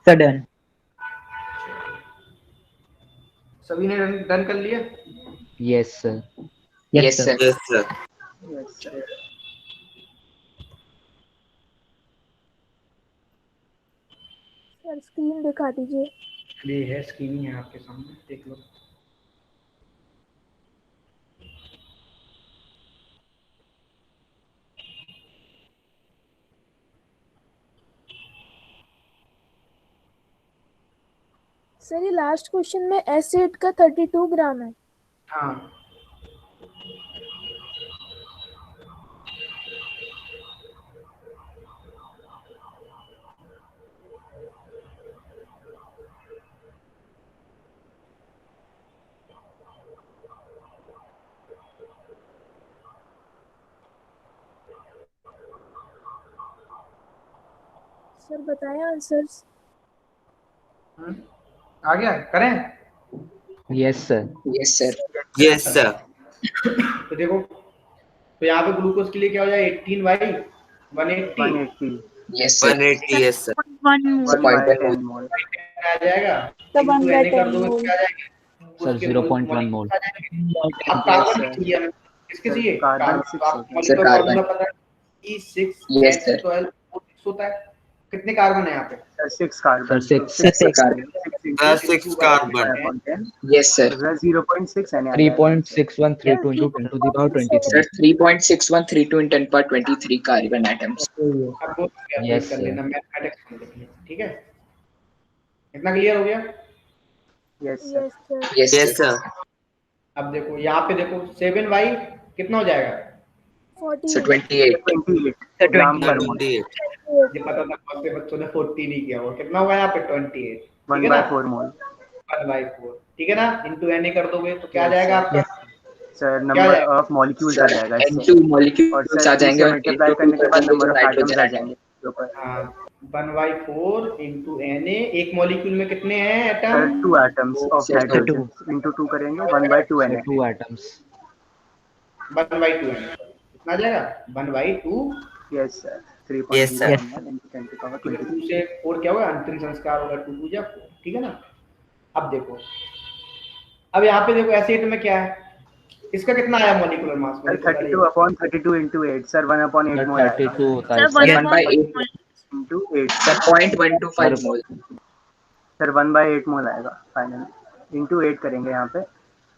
[SPEAKER 11] Sir, done.
[SPEAKER 1] सभी ने डन कर लिया?
[SPEAKER 8] Yes, sir.
[SPEAKER 6] Yes, sir.
[SPEAKER 7] Yes sir.
[SPEAKER 4] Yes sir.
[SPEAKER 9] Sir screen दिखा दीजिए।
[SPEAKER 1] ये है स्क्रीन है आपके सामने, देख लो।
[SPEAKER 9] सर ये लास्ट क्वेश्चन में एसिड का 32 ग्राम है।
[SPEAKER 1] हाँ
[SPEAKER 9] सर बताएं आंसर्स।
[SPEAKER 1] आ गया, करें?
[SPEAKER 8] Yes, sir.
[SPEAKER 6] Yes, sir.
[SPEAKER 7] Yes sir.
[SPEAKER 1] तो देखो, तो यहाँ पे ग्लूकोज के लिए क्या हो जाएगा? 18/180
[SPEAKER 4] 180
[SPEAKER 6] Yes, sir.
[SPEAKER 7] 180 yes sir.
[SPEAKER 6] 1.1
[SPEAKER 4] मोल।
[SPEAKER 1] आ जाएगा।
[SPEAKER 9] तो
[SPEAKER 1] into
[SPEAKER 9] 1/10
[SPEAKER 1] Na कर दोगे तो
[SPEAKER 9] मोल।
[SPEAKER 1] क्या आ जाएगा?
[SPEAKER 8] Sir,
[SPEAKER 1] उसके
[SPEAKER 8] 0.1 mole.
[SPEAKER 1] आ जाएंगे। अब कार्बन
[SPEAKER 4] Yes, sir.
[SPEAKER 1] चाहिए हमें, किसके
[SPEAKER 4] Sir,
[SPEAKER 1] चाहिए?
[SPEAKER 4] carbon
[SPEAKER 1] तो
[SPEAKER 4] 6
[SPEAKER 1] आपको
[SPEAKER 4] होता है।
[SPEAKER 1] molecular
[SPEAKER 6] Sir, carbon.
[SPEAKER 1] formula पता है?
[SPEAKER 6] Yes, sir.
[SPEAKER 1] E6H12 O6 होता है। कितने कार्बन है यहाँ पे?
[SPEAKER 4] Sir, 6 carbon.
[SPEAKER 8] Sir, 6.
[SPEAKER 6] Sir, carbon.
[SPEAKER 7] 6 carbon.
[SPEAKER 6] Yes, sir.
[SPEAKER 4] 0.6 Na।
[SPEAKER 8] 3.6132 into 10 to the power
[SPEAKER 6] Sir,
[SPEAKER 8] 23.
[SPEAKER 6] 3.6132 in 10 power 23 carbon atoms.
[SPEAKER 1] अब वो
[SPEAKER 8] Yes,
[SPEAKER 1] कर
[SPEAKER 8] sir.
[SPEAKER 1] लेना, मैथमेटिक्स में लिख लेना, ठीक है? इतना क्लियर हो गया?
[SPEAKER 4] Yes sir.
[SPEAKER 9] Yes sir.
[SPEAKER 6] Yes,
[SPEAKER 7] yes
[SPEAKER 6] sir.
[SPEAKER 7] Sir.
[SPEAKER 1] अब देखो यहाँ पे देखो 7/, कितना हो जाएगा?
[SPEAKER 9] 40।
[SPEAKER 6] So 28.
[SPEAKER 4] 28 ग्राम पर मोल।
[SPEAKER 7] 28
[SPEAKER 1] ये पता था, बहुत से बच्चों ने 40 नहीं किया होगा। कितना होगा यहाँ पे? 28, ठीक है ना?
[SPEAKER 4] 1/4 मोल।
[SPEAKER 1] 1/4, ठीक है ना? into Na कर दोगे तो क्या आ जाएगा आपका?
[SPEAKER 4] सर
[SPEAKER 1] क्या
[SPEAKER 4] नंबर
[SPEAKER 1] जाएगा?
[SPEAKER 4] ऑफ मॉलिक्यूल्स आ जाएगा इससे।
[SPEAKER 6] N2
[SPEAKER 4] और
[SPEAKER 6] molecules
[SPEAKER 4] सर
[SPEAKER 6] आ
[SPEAKER 4] 2
[SPEAKER 6] जाएंगे
[SPEAKER 4] से
[SPEAKER 6] और
[SPEAKER 4] मल्टीप्लाई
[SPEAKER 6] N2
[SPEAKER 4] करने के बाद
[SPEAKER 6] करेंगे
[SPEAKER 4] नंबर
[SPEAKER 6] जो
[SPEAKER 4] ऑफ आइटम्स
[SPEAKER 6] नाइट्रोजन
[SPEAKER 4] आ
[SPEAKER 6] एटम।
[SPEAKER 4] जाएंगे इसके ऊपर।
[SPEAKER 1] हाँ 1/4 into Na। एक मॉलिक्यूल में कितने हैं
[SPEAKER 4] sir
[SPEAKER 1] atom?
[SPEAKER 4] 2 atoms of
[SPEAKER 6] Sir,
[SPEAKER 4] nitrogen into 2 करेंगे 1/2
[SPEAKER 8] Sir,
[SPEAKER 4] Na।
[SPEAKER 8] 2 atoms.
[SPEAKER 1] 1/2 है। कितना आ जाएगा? 1/2
[SPEAKER 4] yes sir.
[SPEAKER 7] Yes, sir.
[SPEAKER 4] 3.01 into 10 to the power 23।
[SPEAKER 1] 2 से 4 क्या होगा? अंतिम संस्कार होगा। 2 2 जा 4, ठीक है ना? अब देखो, अब यहाँ पे देखो एसिड में क्या है? इसका कितना आया molecular mass?
[SPEAKER 4] Sir 32/32 into 8 sir 1/8
[SPEAKER 8] Sir,
[SPEAKER 4] मोल आएगा
[SPEAKER 8] 32 होता है
[SPEAKER 6] Sir,
[SPEAKER 8] sir.
[SPEAKER 6] 1/8
[SPEAKER 4] into 8
[SPEAKER 6] Sir, 0.125 mole.
[SPEAKER 4] Sir 1/8 मोल आएगा फाइनली। into 8 करेंगे यहाँ पे।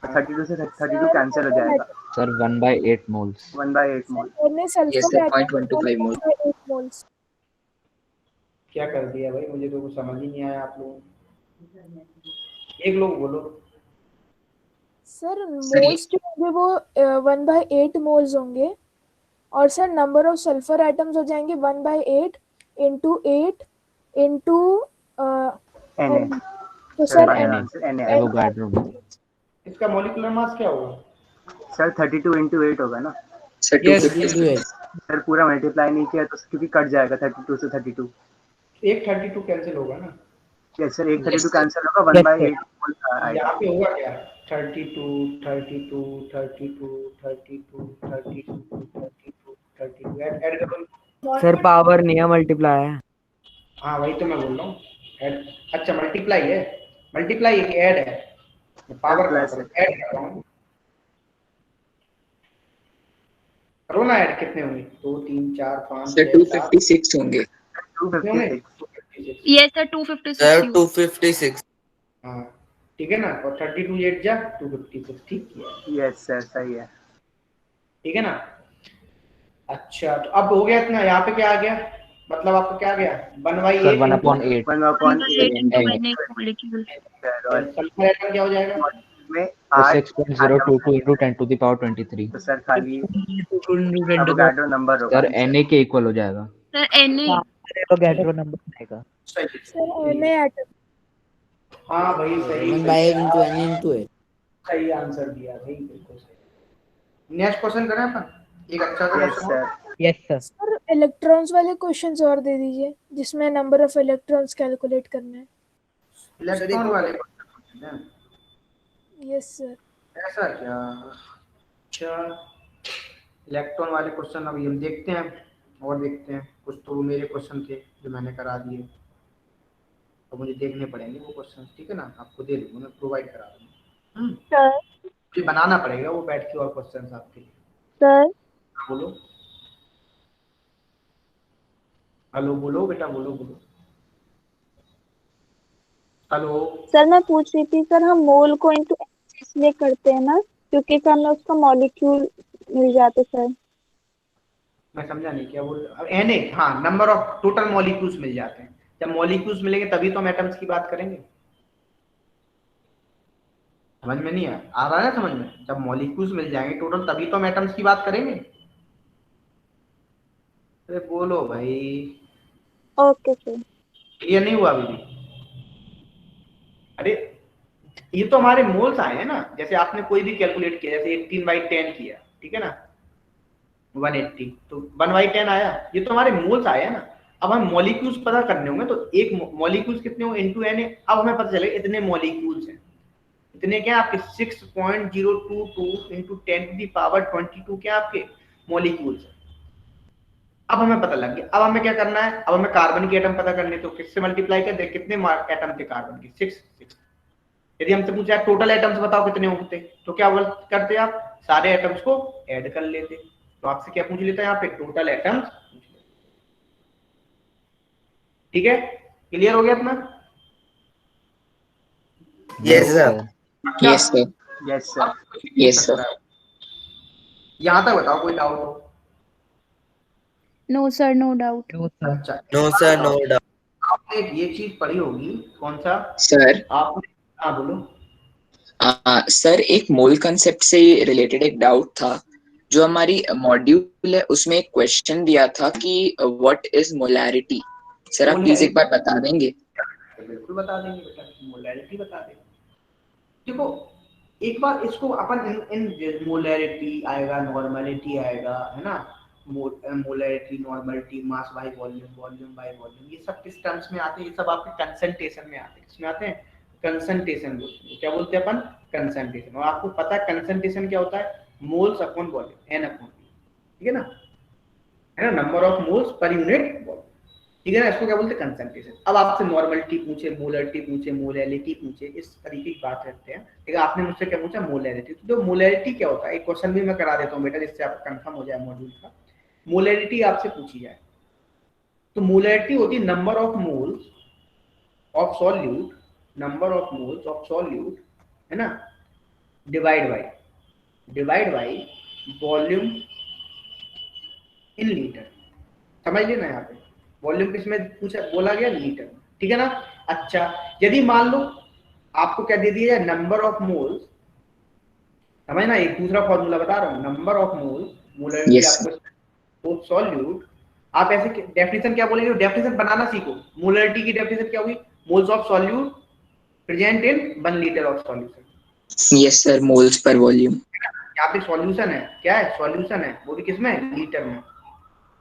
[SPEAKER 4] 32 से 32 कैंसिल हो जाएगा।
[SPEAKER 8] Sir, 1/8 moles.
[SPEAKER 4] 1/8 मोल।
[SPEAKER 9] ने
[SPEAKER 6] Yes,
[SPEAKER 9] sulphur
[SPEAKER 6] sir.
[SPEAKER 9] Atom
[SPEAKER 6] 0.125 mole.
[SPEAKER 9] 8 moles.
[SPEAKER 1] क्या कर दिया भाई? मुझे तो कुछ समझ ही नहीं आया आप लोगों ने। एक लोग बोलो।
[SPEAKER 9] सर
[SPEAKER 6] Sir,
[SPEAKER 9] मोल्स जो होंगे वो 1/8 मोल्स होंगे। और sir number of sulphur atoms हो जाएंगे 1/8 into 8 into
[SPEAKER 4] Na।
[SPEAKER 9] तो
[SPEAKER 4] sir
[SPEAKER 9] sir
[SPEAKER 4] final answer Na।
[SPEAKER 8] Avogadro.
[SPEAKER 1] इसका मॉलिक्यूलर मास क्या होगा?
[SPEAKER 4] सर 32 into 8 होगा ना।
[SPEAKER 6] sir,
[SPEAKER 10] Yes,
[SPEAKER 6] 256.
[SPEAKER 4] सर पूरा मल्टीप्लाई नहीं किया तो क्योंकि कट जाएगा 32 से 32।
[SPEAKER 1] एक 32 कैंसिल होगा ना?
[SPEAKER 4] Yes sir. एक 32
[SPEAKER 6] Yes, sir.
[SPEAKER 4] कैंसिल होगा
[SPEAKER 11] Yes, sir.
[SPEAKER 4] 1/8 मोल आएगा।
[SPEAKER 1] यहाँ पे होगा क्या? 32 32 32 32 32 32 32 ऐड करो।
[SPEAKER 11] सर पावर नहीं है, मल्टीप्लाई है।
[SPEAKER 1] हाँ वही तो मैं बोल रहा हूँ। ऐड, अच्छा मल्टीप्लाई है। मल्टीप्लाई एक ऐड है। पावर
[SPEAKER 4] प्लस
[SPEAKER 1] ऐड कर रहा हूँ। करो ना ऐड। कितने होंगे? 2 3 4 5
[SPEAKER 6] Sir,
[SPEAKER 1] 6 7
[SPEAKER 6] 256 होंगे.
[SPEAKER 4] 256।
[SPEAKER 12] Yes, sir, 256.
[SPEAKER 7] सर 256
[SPEAKER 1] हाँ ठीक है ना? और 32 8 जा 256, ठीक किया।
[SPEAKER 4] यस सर सही है।
[SPEAKER 1] ठीक है ना? अच्छा तो अब हो गया इतना। यहाँ पे क्या आ गया? मतलब आपको क्या आ गया? 1/8
[SPEAKER 8] Sir, 1/8.
[SPEAKER 4] 1/8
[SPEAKER 12] Molecule.
[SPEAKER 4] और
[SPEAKER 1] सल्फर एटम क्या हो जाएगा?
[SPEAKER 4] में
[SPEAKER 8] So
[SPEAKER 4] 8
[SPEAKER 8] 6.022 into 10 to the power 23.
[SPEAKER 4] तो सर खाली
[SPEAKER 8] 10 to the
[SPEAKER 4] अवोगाड्रो नंबर होगा।
[SPEAKER 8] Sir, Na के इक्वल हो जाएगा.
[SPEAKER 12] Sir, Na.
[SPEAKER 11] एवोगाड्रो नंबर आएगा।
[SPEAKER 9] Sir Na atom.
[SPEAKER 1] हाँ भाई सही
[SPEAKER 10] 1/8 into N into 8.
[SPEAKER 1] सही आंसर दिया भाई, बिल्कुल सही। नेक्स्ट क्वेश्चन करें अपन? एक अच्छा सा
[SPEAKER 4] yes
[SPEAKER 1] question
[SPEAKER 4] sir.
[SPEAKER 11] Yes sir.
[SPEAKER 9] Sir electrons वाले क्वेश्चंस और दे दीजिए जिसमें नंबर ऑफ इलेक्ट्रॉन्स कैलकुलेट करना है।
[SPEAKER 1] इलेक्ट्रॉन वाले क्वेश्चन हैं।
[SPEAKER 9] Yes sir.
[SPEAKER 1] ऐसा क्या? अच्छा इलेक्ट्रॉन वाले क्वेश्चन अभी हम देखते हैं। और देखते हैं, कुछ तो मेरे क्वेश्चन थे जो मैंने करा दिए, तो मुझे देखने पड़ेंगे वो क्वेश्चन, ठीक है ना, आपको दे दूंगा, मैं प्रोवाइड करा दूंगा।
[SPEAKER 9] सर
[SPEAKER 1] मुझे बनाना पड़ेगा वो बैठ के और क्वेश्चन आपके लिए।
[SPEAKER 9] सर
[SPEAKER 1] बोलो, हेलो, बोलो बेटा, बोलो बोलो, हेलो।
[SPEAKER 9] सर मैं पूछ रही थी सर, हम मोल को इंटू इसलिए करते हैं ना क्योंकि सर हमें उसका मॉलिक्यूल मिल जाते सर।
[SPEAKER 1] मैं समझा नहीं क्या बोल रहे, एन ए, हाँ, नंबर ऑफ टोटल मॉलिक्यूल्स मिल जाते हैं। जब मॉलिक्यूल्स मिलेंगे तभी तो हम एटम्स की बात करेंगे। समझ में नहीं आ रहा है समझ में? जब मॉलिक्यूल्स मिल जाएंगे टोटल तभी तो हम एटम्स की बात करेंगे। अरे बोलो भाई,
[SPEAKER 9] ओके सर।
[SPEAKER 1] क्लियर नहीं हुआ अभी भी? अरे ये तो हमारे मोल्स आए हैं ना, जैसे आपने कोई भी कैलकुलेट किया, जैसे 18/10 किया, ठीक है ना, 180, तो 1/10 आया, ये तो हमारे मोल्स आए हैं ना। अब हम मॉलिक्यूल्स पता करने होंगे, तो एक मॉलिक्यूल्स कितने होंगे इनटू एन, अब हमें पता चलेगा इतने मॉलिक्यूल्स हैं। इतने क्या आपके 6.022 इंटू 10⁻22 क्या आपके मॉलिक्यूल्स हैं। अब हमें पता लग गया। अब हमें क्या करना है, अब हमें कार्बन के एटम पता करने, तो किससे मल्टीप्लाई कर दे, कितने एटम थे कार्बन के, 6। यदि हमसे पूछा टोटल एटम्स बताओ कितने होते, तो क्या करते आप, सारे एटम्स को ऐड कर लेते। तो आपसे क्या पूछ लेता है यहाँ पे, टोटल एटम्स। ठीक है, क्लियर हो गया अपना?
[SPEAKER 7] Yes sir.
[SPEAKER 6] Yes sir.
[SPEAKER 4] Yes sir.
[SPEAKER 6] Yes sir.
[SPEAKER 1] यहाँ तक बताओ, कोई डाउट हो?
[SPEAKER 12] No, sir, no doubt.
[SPEAKER 1] अच्छा,
[SPEAKER 7] नो सर, नो डाउट।
[SPEAKER 1] आपने ये चीज पढ़ी होगी, कौन सा
[SPEAKER 6] सर
[SPEAKER 1] आपने, हाँ बोलो।
[SPEAKER 6] सर एक मोल कंसेप्ट से रिलेटेड एक डाउट था। जो हमारी मॉड्यूल है उसमें एक क्वेश्चन दिया था कि व्हाट इज मोलैरिटी। सर आप प्लीज एक बार बता देंगे?
[SPEAKER 1] बिल्कुल बता देंगे बेटा, मोलैरिटी बता देंगे। देखो, एक बार इसको अपन इन मोलैरिटी आएगा, नॉर्मलिटी आएगा, है ना, molarity, normality, mass by volume, volume by volume, ये सब किस टर्म्स में आते हैं, ये सब आपके कंसंट्रेशन में आते हैं। किसमें आते हैं? कंसंट्रेशन बोलते हैं। क्या बोलते हैं अपन? कंसंट्रेशन। और आपको पता है कंसंट्रेशन क्या होता है? Moles upon volume, N upon, ठीक है ना, नंबर ऑफ मोल्स पर यूनिट वॉल्यूम, ठीक है ना। इसको क्या बोलते हैं? कंसंट्रेशन। अब आपसे नॉर्मलिटी पूछे, मोलरिटी पूछे, मोलैलिटी पूछे, इस तरीके की बात करते हैं। ठीक है, आपने मुझसे क्या पूछा? मोलैलिटी। तो मोलैलिटी क्या होता है, एक क्वेश्चन भी मैं करा देता हूँ बेटा, जिससे आपका कंफर्म हो जाए मॉड्यूल का। मोलैलिटी आपसे पूछी जाए तो मोलैलिटी होती है number of moles of solute, number of moles of solute, है ना, divide by volume in litre. समझ लेना यहाँ पे, वॉल्यूम किसमें पूछा, बोला गया? लीटर, ठीक है ना। अच्छा, यदि मान लो आपको क्या दे दिया जाए, नंबर ऑफ मोल्स, समझना, एक दूसरा फॉर्मूला बता रहा हूँ, नंबर ऑफ मोल्स, मोलरिटी आपको सॉल्यूट, आप ऐसे डेफिनेशन क्या बोलेंगे, डेफिनेशन बनाना सीखो। मोलरिटी की डेफिनेशन क्या होगी? Moles of solute present in 1 litre of solution.
[SPEAKER 6] Yes sir, moles per volume.
[SPEAKER 1] यहाँ पे सॉल्यूशन है, क्या है? सॉल्यूशन है, वो भी किसमें? लीटर में,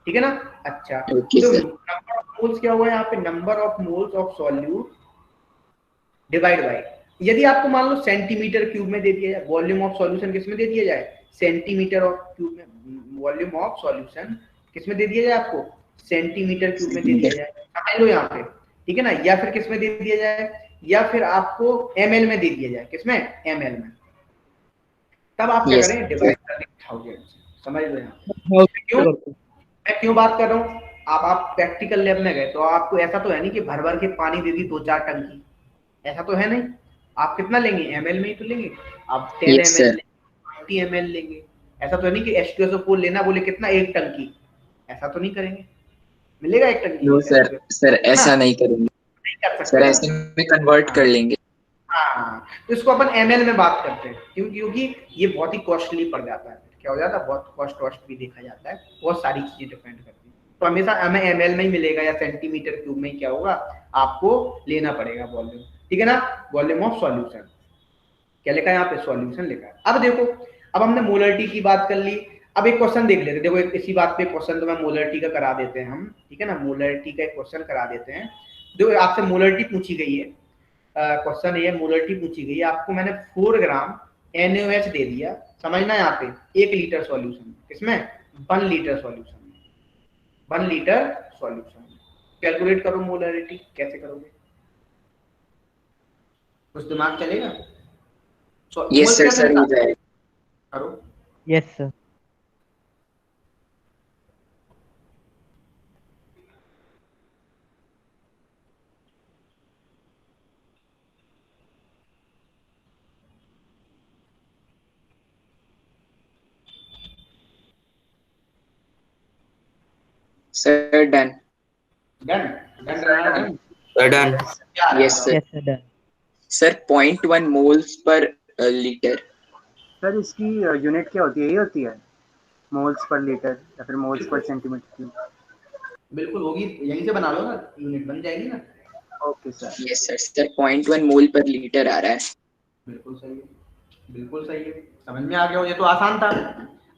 [SPEAKER 1] ठीक है ना। अच्छा, तो नंबर ऑफ मोल्स क्या हुआ यहाँ पे? Number of moles of solute divide by, यदि आपको मान लो सेंटीमीटर क्यूब में दे दिया जाए, वॉल्यूम ऑफ सॉल्यूशन किसमें दे दिया जाए? सेंटीमीटर ऑफ क्यूब में। वॉल्यूम ऑफ सॉल्यूशन किसमें दे दिया जाए आपको? सेंटीमीटर क्यूब में दे दिया जाए, समझ लो यहाँ पे, ठीक है ना। या फिर किसमें दे दिया जाए, या फिर आपको ml में दे दिया जाए, किसमें? ml में। तब आप क्या करें? डिवाइड कर दें 1000 से, समझ लो यहाँ। क्यों मैं क्यों बात कर रहा हूँ, आप प्रैक्टिकल लैब में गए तो आपको ऐसा तो है नहीं कि भर भर के पानी दे दी 2-4 टंकी, ऐसा तो है नहीं। आप कितना लेंगे? ml में ही तो लेंगे। आप 10 ml, 20 ml लेंगे। ऐसा तो नहीं कि H2SO4 लेना बोले कितना, 1 टंकी, ऐसा तो नहीं करेंगे। मिलेगा 1 टंकी?
[SPEAKER 6] नो सर, सर ऐसा नहीं करेंगे,
[SPEAKER 1] नहीं कर सकते
[SPEAKER 6] सर ऐसे में कन्वर्ट कर लेंगे।
[SPEAKER 1] हाँ, तो इसको अपन ml में बात करते हैं, क्योंकि ये बहुत ही कॉस्टली पड़ जाता है। क्या हो जाता है? बहुत कॉस्ट भी देखा जाता है, बहुत सारी चीजें डिपेंड करती है। तो हमेशा हमें ml में ही मिलेगा, या सेंटीमीटर क्यूब में ही क्या होगा, आपको लेना पड़ेगा वॉल्यूम, ठीक है ना। वॉल्यूम ऑफ सॉल्यूशन क्या लिखा है यहाँ पे? सॉल्यूशन लिखा है। अब देखो, अब हमने मोलरिटी की बात कर ली। अब एक क्वेश्चन देख लेते हैं। देखो, इसी बात पे क्वेश्चन तो मैं मोलरिटी का करा देते हैं हम, ठीक है ना। मोलरिटी का एक क्वेश्चन करा देते हैं। देखो, आपसे मोलरिटी पूछी गई है, क्वेश्चन ये मोलरिटी पूछी गई है आपको। मैंने 4 ग्राम NaOH दे दिया, समझना यहाँ पे 1 लीटर सॉल्यूशन, किसमें? 1 लीटर सॉल्यूशन में, 1 लीटर सॉल्यूशन। कैलकुलेट करो मोलरिटी, कैसे करोगे? कुछ दिमाग चलेगा?
[SPEAKER 6] यस सर, सर हो जाएगा।
[SPEAKER 1] करो।
[SPEAKER 11] Yes sir.
[SPEAKER 6] Sir done.
[SPEAKER 1] Done done done
[SPEAKER 7] done.
[SPEAKER 6] Yes sir.
[SPEAKER 11] Yes sir done.
[SPEAKER 6] Sir 0.1 moles per litre.
[SPEAKER 4] Sir इसकी यूनिट क्या होती है? ये होती है मोल्स पर लीटर या फिर मोल्स पर सेंटीमीटर क्यूब?
[SPEAKER 1] बिल्कुल होगी, यहीं से बना लो ना, यूनिट बन जाएगी ना।
[SPEAKER 4] Okay sir.
[SPEAKER 6] Yes sir, sir 0.1 मोल पर लीटर आ रहा है।
[SPEAKER 1] बिल्कुल सही है, बिल्कुल सही है, समझ में आ गया हो, ये तो आसान था।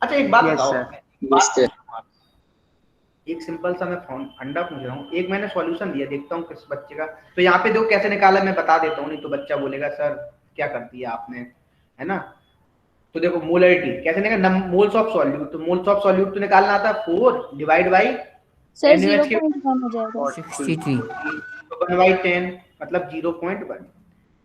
[SPEAKER 1] अच्छा एक बात
[SPEAKER 4] यस
[SPEAKER 1] बताओ,
[SPEAKER 4] सर।
[SPEAKER 6] Yes sir.
[SPEAKER 1] एक सिंपल सा मैं फंडा पूछ रहा हूँ। एक मैंने सॉल्यूशन दिया, देखता हूँ किस बच्चे का, तो यहाँ पे देखो कैसे निकाला, मैं बता देता हूँ, नहीं तो बच्चा बोलेगा सर क्या कर दिया आपने, है ना। तो देखो मोलरिटी कैसे निकाल, मोल्स ऑफ सॉल्यूट, तो मोल्स ऑफ सॉल्यूट तो निकालना आता है 4 डिवाइड बाई
[SPEAKER 12] सर
[SPEAKER 1] NaOH के
[SPEAKER 12] 0.1 हो जाएगा।
[SPEAKER 10] 63
[SPEAKER 1] तो 1/10 मतलब 0.1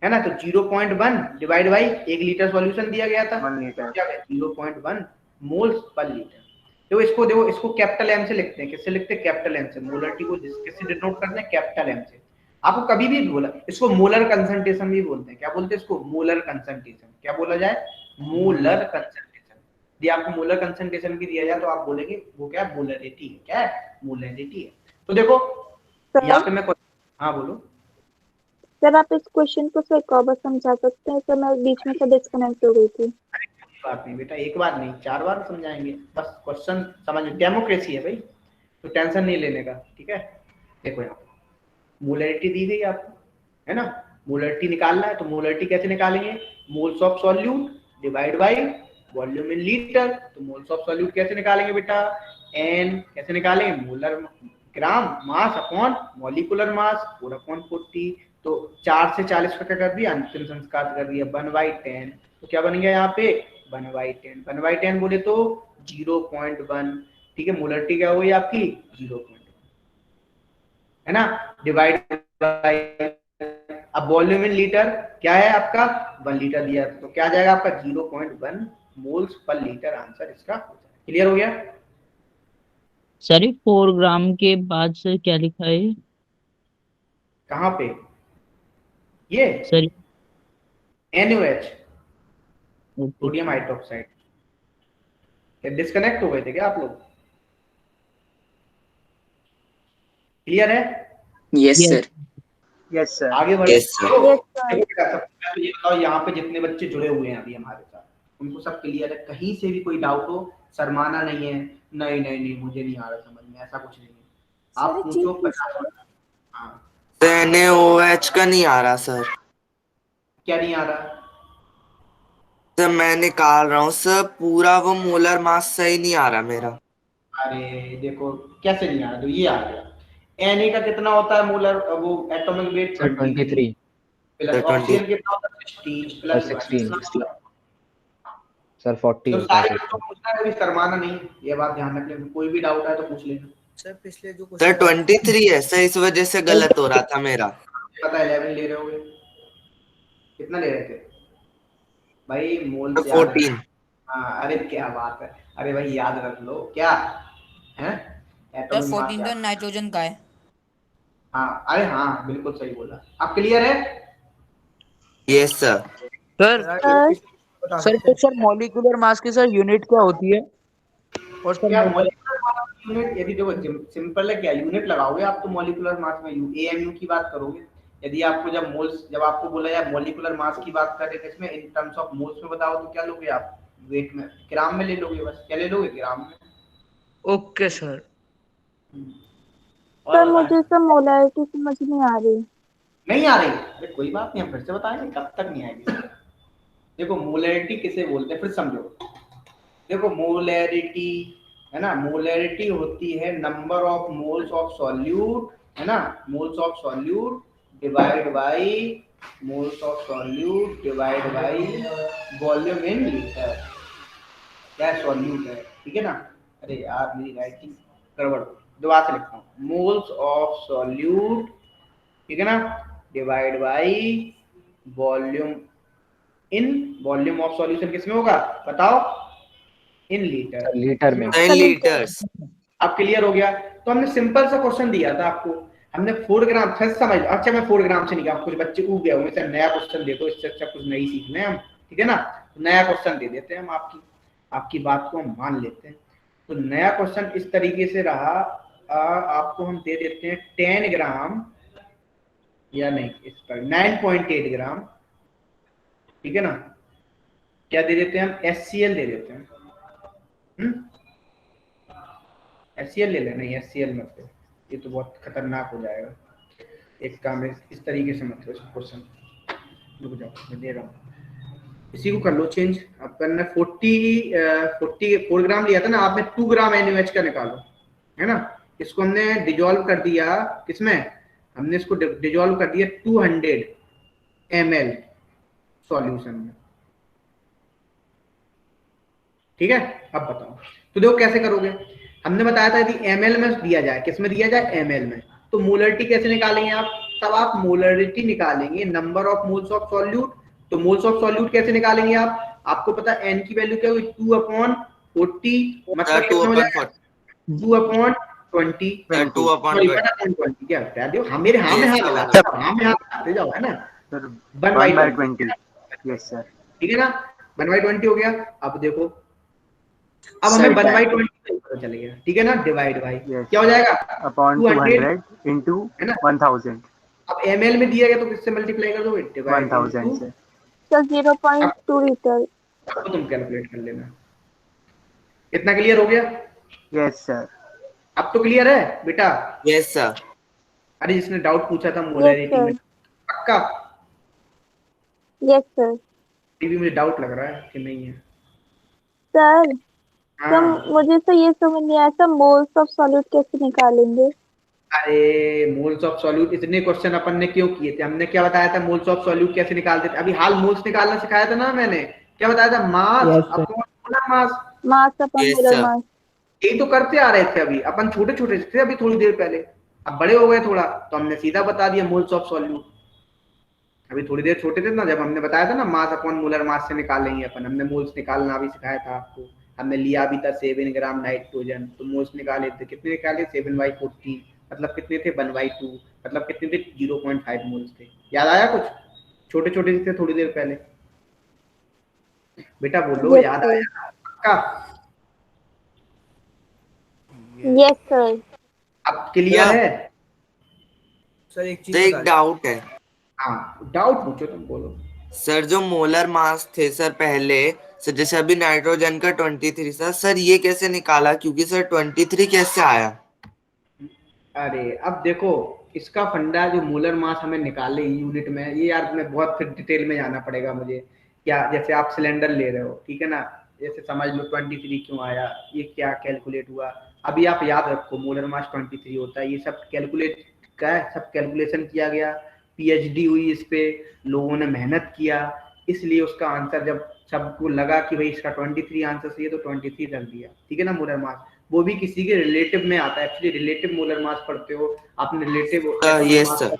[SPEAKER 1] है ना। तो 0.1 डिवाइड बाई 1 लीटर सॉल्यूशन दिया गया था,
[SPEAKER 4] 1 लीटर।
[SPEAKER 1] क्या है 0.1 मोल्स पर लीटर। तो इसको देखो, इसको कैपिटल एम से लिखते हैं, किससे लिखते हैं? कैपिटल एम से। मोलरिटी को किससे डिनोट करते हैं? कैपिटल एम से। आपको कभी भी बोला, इसको मोलर कंसंट्रेशन भी बोलते हैं। क्या बोलते हैं इसको? Molar concentration. क्या बोला जाए? Molar concentration. यदि आपको मोलर कंसंट्रेशन भी दिया जाए तो आप बोलेंगे वो क्या है? मोलरिटी है। क्या है? मोलरिटी है। तो देखो यहाँ पे मैं, हाँ बोलो।
[SPEAKER 9] सर आप इस क्वेश्चन को सर एक और बार समझा सकते हैं? सर मैं बीच में से डिस्कनेक्ट हो गई थी।
[SPEAKER 1] बात नहीं बेटा, एक बार नहीं 4 बार समझाएंगे, बस क्वेश्चन समझ, डेमोक्रेसी है भाई, तो टेंशन नहीं लेने का, ठीक है। देखो यहाँ पे मोलरिटी दी गई आपको, है ना। मोलरिटी निकालना है, तो मोलरिटी कैसे निकालेंगे? Moles of solute divide by volume in litre. तो मोल्स ऑफ सॉल्यूट कैसे निकालेंगे बेटा? एन कैसे निकालेंगे? मोलर ग्राम मास अपॉन मॉलिक्यूलर मास 4/40। तो 4 से 40 का क्या कर दिया? अंतिम संस्कार कर दिया 1/10। तो क्या बन गया यहाँ पे? 1/10। 1/10 बोले तो 0.1, ठीक है। मोलरिटी क्या हो गई आपकी? 0.1, है ना, डिवाइड बाय, अब वॉल्यूम इन लीटर क्या है आपका? 1 लीटर दिया, तो क्या आ जाएगा आपका? 0.1 मोल्स पर लीटर। आंसर इसका हो जाएगा। क्लियर हो गया?
[SPEAKER 5] सर 4 ग्राम के बाद सर क्या लिखा है?
[SPEAKER 1] कहाँ पे? ये
[SPEAKER 5] sir
[SPEAKER 1] NaOH,
[SPEAKER 5] okay
[SPEAKER 1] sodium hydroxide. क्या डिस्कनेक्ट हो गए थे क्या आप लोग? क्लियर है?
[SPEAKER 6] Yes sir.
[SPEAKER 4] Yes sir.
[SPEAKER 1] आगे बढ़े।
[SPEAKER 7] Yes, sir.
[SPEAKER 1] तो ये बताओ, यहाँ पे जितने बच्चे जुड़े हुए हैं अभी हमारे साथ, उनको सब क्लियर है? कहीं से भी कोई डाउट हो? शर्माना नहीं है, नहीं नहीं नहीं मुझे नहीं आ रहा समझ में, ऐसा कुछ नहीं है। आप पूछो, हाँ।
[SPEAKER 7] NaOH का नहीं आ रहा सर।
[SPEAKER 1] क्या नहीं आ रहा?
[SPEAKER 7] सर मैं निकाल रहा हूँ सर, पूरा वो मोलर मास सही नहीं आ रहा मेरा।
[SPEAKER 1] अरे देखो कैसे नहीं आ रहा, तो ये आ गया। Na का कितना होता है मोलर, वो atomic weight?
[SPEAKER 11] Sir 23
[SPEAKER 1] plus oxygen कितना होता है? 16 प्लस
[SPEAKER 11] 16 सर 40
[SPEAKER 1] तो
[SPEAKER 11] होता है
[SPEAKER 1] सारे बच्चों को पूछना है, कभी शर्माना नहीं, ये बात ध्यान रख लेना। कोई भी डाउट है तो पूछ लेना।
[SPEAKER 7] सर 23 है सर, इस वजह से गलत हो रहा था मेरा।
[SPEAKER 1] पता है 11 ले रहे होगे, कितना ले रहे थे भाई? मोल से याद
[SPEAKER 7] 14।
[SPEAKER 1] रख। हाँ अरे क्या बात है, अरे भाई याद रख लो क्या है।
[SPEAKER 10] सर
[SPEAKER 1] एटॉमिक मास
[SPEAKER 10] 14 तो नाइट्रोजन का है।
[SPEAKER 1] हाँ अरे हाँ बिल्कुल सही बोला। आप क्लियर है?
[SPEAKER 7] Yes sir.
[SPEAKER 8] Sir molecular mass की सर यूनिट क्या होती है? और सर
[SPEAKER 1] क्या मॉलिक्यूलर मास की यूनिट? यदि देखो सिंपल है, क्या यूनिट लगाओगे आप तो मॉलिक्यूलर मास में AMU की बात करोगे। यदि आपको जब आपको बोला जाए मॉलिक्यूलर मास की बात करें तो इसमें इन टर्म्स ऑफ मोल्स में बताओ तो क्या लोगे आप? वेट में, ग्राम में ले लोगे, बस क्या ले लोगे? ग्राम में।
[SPEAKER 8] Okay sir.
[SPEAKER 9] सर मुझे तो मोलरिटी समझ नहीं आ रही।
[SPEAKER 1] नहीं आ रही? अरे कोई बात नहीं, हम फिर से बताएंगे, कब तक नहीं आएगी। देखो मोलरिटी किसे बोलते हैं, फिर समझो। देखो मोलरिटी है ना, मोलरिटी होती है number of moles of solute, है ना, moles of solute divide by moles of solute divide by volume in litre. क्या सॉल्यूट है, ठीक है ना। अरे यार मेरी राइटिंग गड़बड़, दोबारा से लिखता हूँ, मोल्स ऑफ सॉल्यूट, ठीक है ना, divide by volume in, volume of solution किसमें होगा बताओ, इन लीटर,
[SPEAKER 11] लीटर में।
[SPEAKER 7] लीटर्स।
[SPEAKER 1] अब क्लियर हो गया। तो हमने सिंपल सा क्वेश्चन दिया था आपको, हमने 4 ग्राम, फिर समझ, अच्छा मैं 4 ग्राम से नहीं कहा, कुछ बच्चे उग गए होंगे, सर नया क्वेश्चन दे दो, इससे अच्छा कुछ नहीं सीखना है हम, ठीक है ना, तो नया क्वेश्चन दे देते हैं हम, आपकी बात को हम मान लेते हैं। तो नया क्वेश्चन इस तरीके से रहा, आपको हम दे देते हैं 10 ग्राम, या नहीं इस पर 9.8 ग्राम, ठीक है ना, क्या दे देते हैं हम, HCl दे देते हैं, HCl ले लेना, नहीं HCl मत लो, ये तो बहुत खतरनाक हो जाएगा। एक काम है, इस तरीके से मत लो क्वेश्चन, रुक जाओ मैं दे रहा हूँ, इसी को कर लो चेंज। अपन ने 44 ग्राम लिया था ना, आपने 2 ग्राम NaOH का निकालो, है ना, इसको हमने डिजोल्व कर दिया किसमें, हमने इसको डिजोल्व कर दिया 200 ml सॉल्यूशन में, ठीक है। अब बताओ, तो देखो कैसे करोगे, हमने बताया था यदि ml में दिया जाए, किसमें दिया जाए, ml में, तो मोलरिटी कैसे निकालेंगे आप, तब आप मोलरिटी निकालेंगे number of moles of solute. तो मोल्स ऑफ सॉल्यूट कैसे निकालेंगे आप, आपको पता है n की वैल्यू क्या होगी, 2/40, मतलब कितना हो जाएगा 2/20, 2/20 क्या बता दो, हाँ मेरे हाँ में हाँ लगाते जाओ, है ना, 1/20,
[SPEAKER 4] यस सर,
[SPEAKER 1] ठीक है ना, 1/20 हो गया। अब देखो, अब हमें 1/20 पता चल गया, ठीक है ना, डिवाइड बाई क्या हो जाएगा,
[SPEAKER 4] अपॉन 200 इनटू 1000,
[SPEAKER 1] अब ml में दिया गया तो किससे मल्टीप्लाई कर दोगे, डिवाइड
[SPEAKER 4] 1000 से,
[SPEAKER 9] तो 0.2 लीटर।
[SPEAKER 1] अब तुम कैलकुलेट कर लेना, इतना क्लियर हो गया,
[SPEAKER 4] यस सर,
[SPEAKER 1] अब तो क्लियर है बेटा,
[SPEAKER 7] यस सर।
[SPEAKER 1] अरे जिसने डाउट पूछा था मोलरिटी में, पक्का,
[SPEAKER 9] यस सर,
[SPEAKER 1] भी मुझे डाउट लग रहा है कि नहीं है
[SPEAKER 9] सर
[SPEAKER 1] हाँ।
[SPEAKER 9] तो मुझे तो ये समझ नहीं आया था, मोल्स ऑफ सॉल्यूट कैसे निकालेंगे।
[SPEAKER 1] अरे मोल्स ऑफ सॉल्यूट, इतने क्वेश्चन अपन ने क्यों किए थे, हमने क्या बताया था, मोल्स ऑफ सॉल्यूट कैसे निकालते थे, अभी हाल मोल्स निकालना सिखाया था ना मैंने, क्या बताया था, मास अपॉन मोलर मास,
[SPEAKER 9] मास अपॉन मोलर मास,
[SPEAKER 1] यही तो करते आ रहे थे, अभी अपन छोटे छोटे थे अभी थोड़ी देर पहले, अब बड़े हो गए थोड़ा, तो हमने सीधा बता दिया मोल्स ऑफ सॉल्यूट। अभी थोड़ी देर छोटे थे ना, जब हमने बताया था ना मास अपॉन मोलर मास से निकालेंगे अपन, हमने मोल्स निकालना भी सिखाया था आपको, हमने लिया भी था 7 ग्राम नाइट्रोजन, तो मोल्स निकाले थे, कितने निकाले, 7/14, मतलब कितने थे, 1/2, मतलब कितने थे, 0.5 मोल्स थे, याद आया कुछ, छोटे छोटे थे थोड़ी देर पहले, बेटा बोलो याद आया पक्का,
[SPEAKER 9] यस सर।
[SPEAKER 1] अब क्लियर है
[SPEAKER 10] सर एक चीज,
[SPEAKER 7] एक डाउट है,
[SPEAKER 1] हाँ डाउट पूछो तुम, बोलो
[SPEAKER 7] सर जो मोलर मास थे सर पहले, सर जैसे अभी नाइट्रोजन का 23 था सर, ये कैसे निकाला, क्योंकि सर 23 कैसे आया।
[SPEAKER 1] अरे अब देखो, इसका फंडा जो मोलर मास हमें निकाले यूनिट में, ये यार मैं बहुत फिर डिटेल में जाना पड़ेगा मुझे, क्या जैसे आप सिलेंडर ले रहे हो, ठीक है ना, जैसे समझ लो 23 क्यों आया, ये क्या कैलकुलेट हुआ, अभी आप याद रखो मोलर मास 23 होता है, ये सब कैलकुलेट का, सब कैलकुलेशन किया गया, PhD हुई इस पे, लोगों ने मेहनत किया, इसलिए उसका आंसर जब सबको लगा कि भाई इसका 23 आंसर सही है तो 23 कर दिया, ठीक है ना, मोलर मास, वो भी किसी के रिलेटिव में आता है, एक्चुअली रिलेटिव मोलर मास पढ़ते हो आपने, रिलेटिव
[SPEAKER 7] यस सर,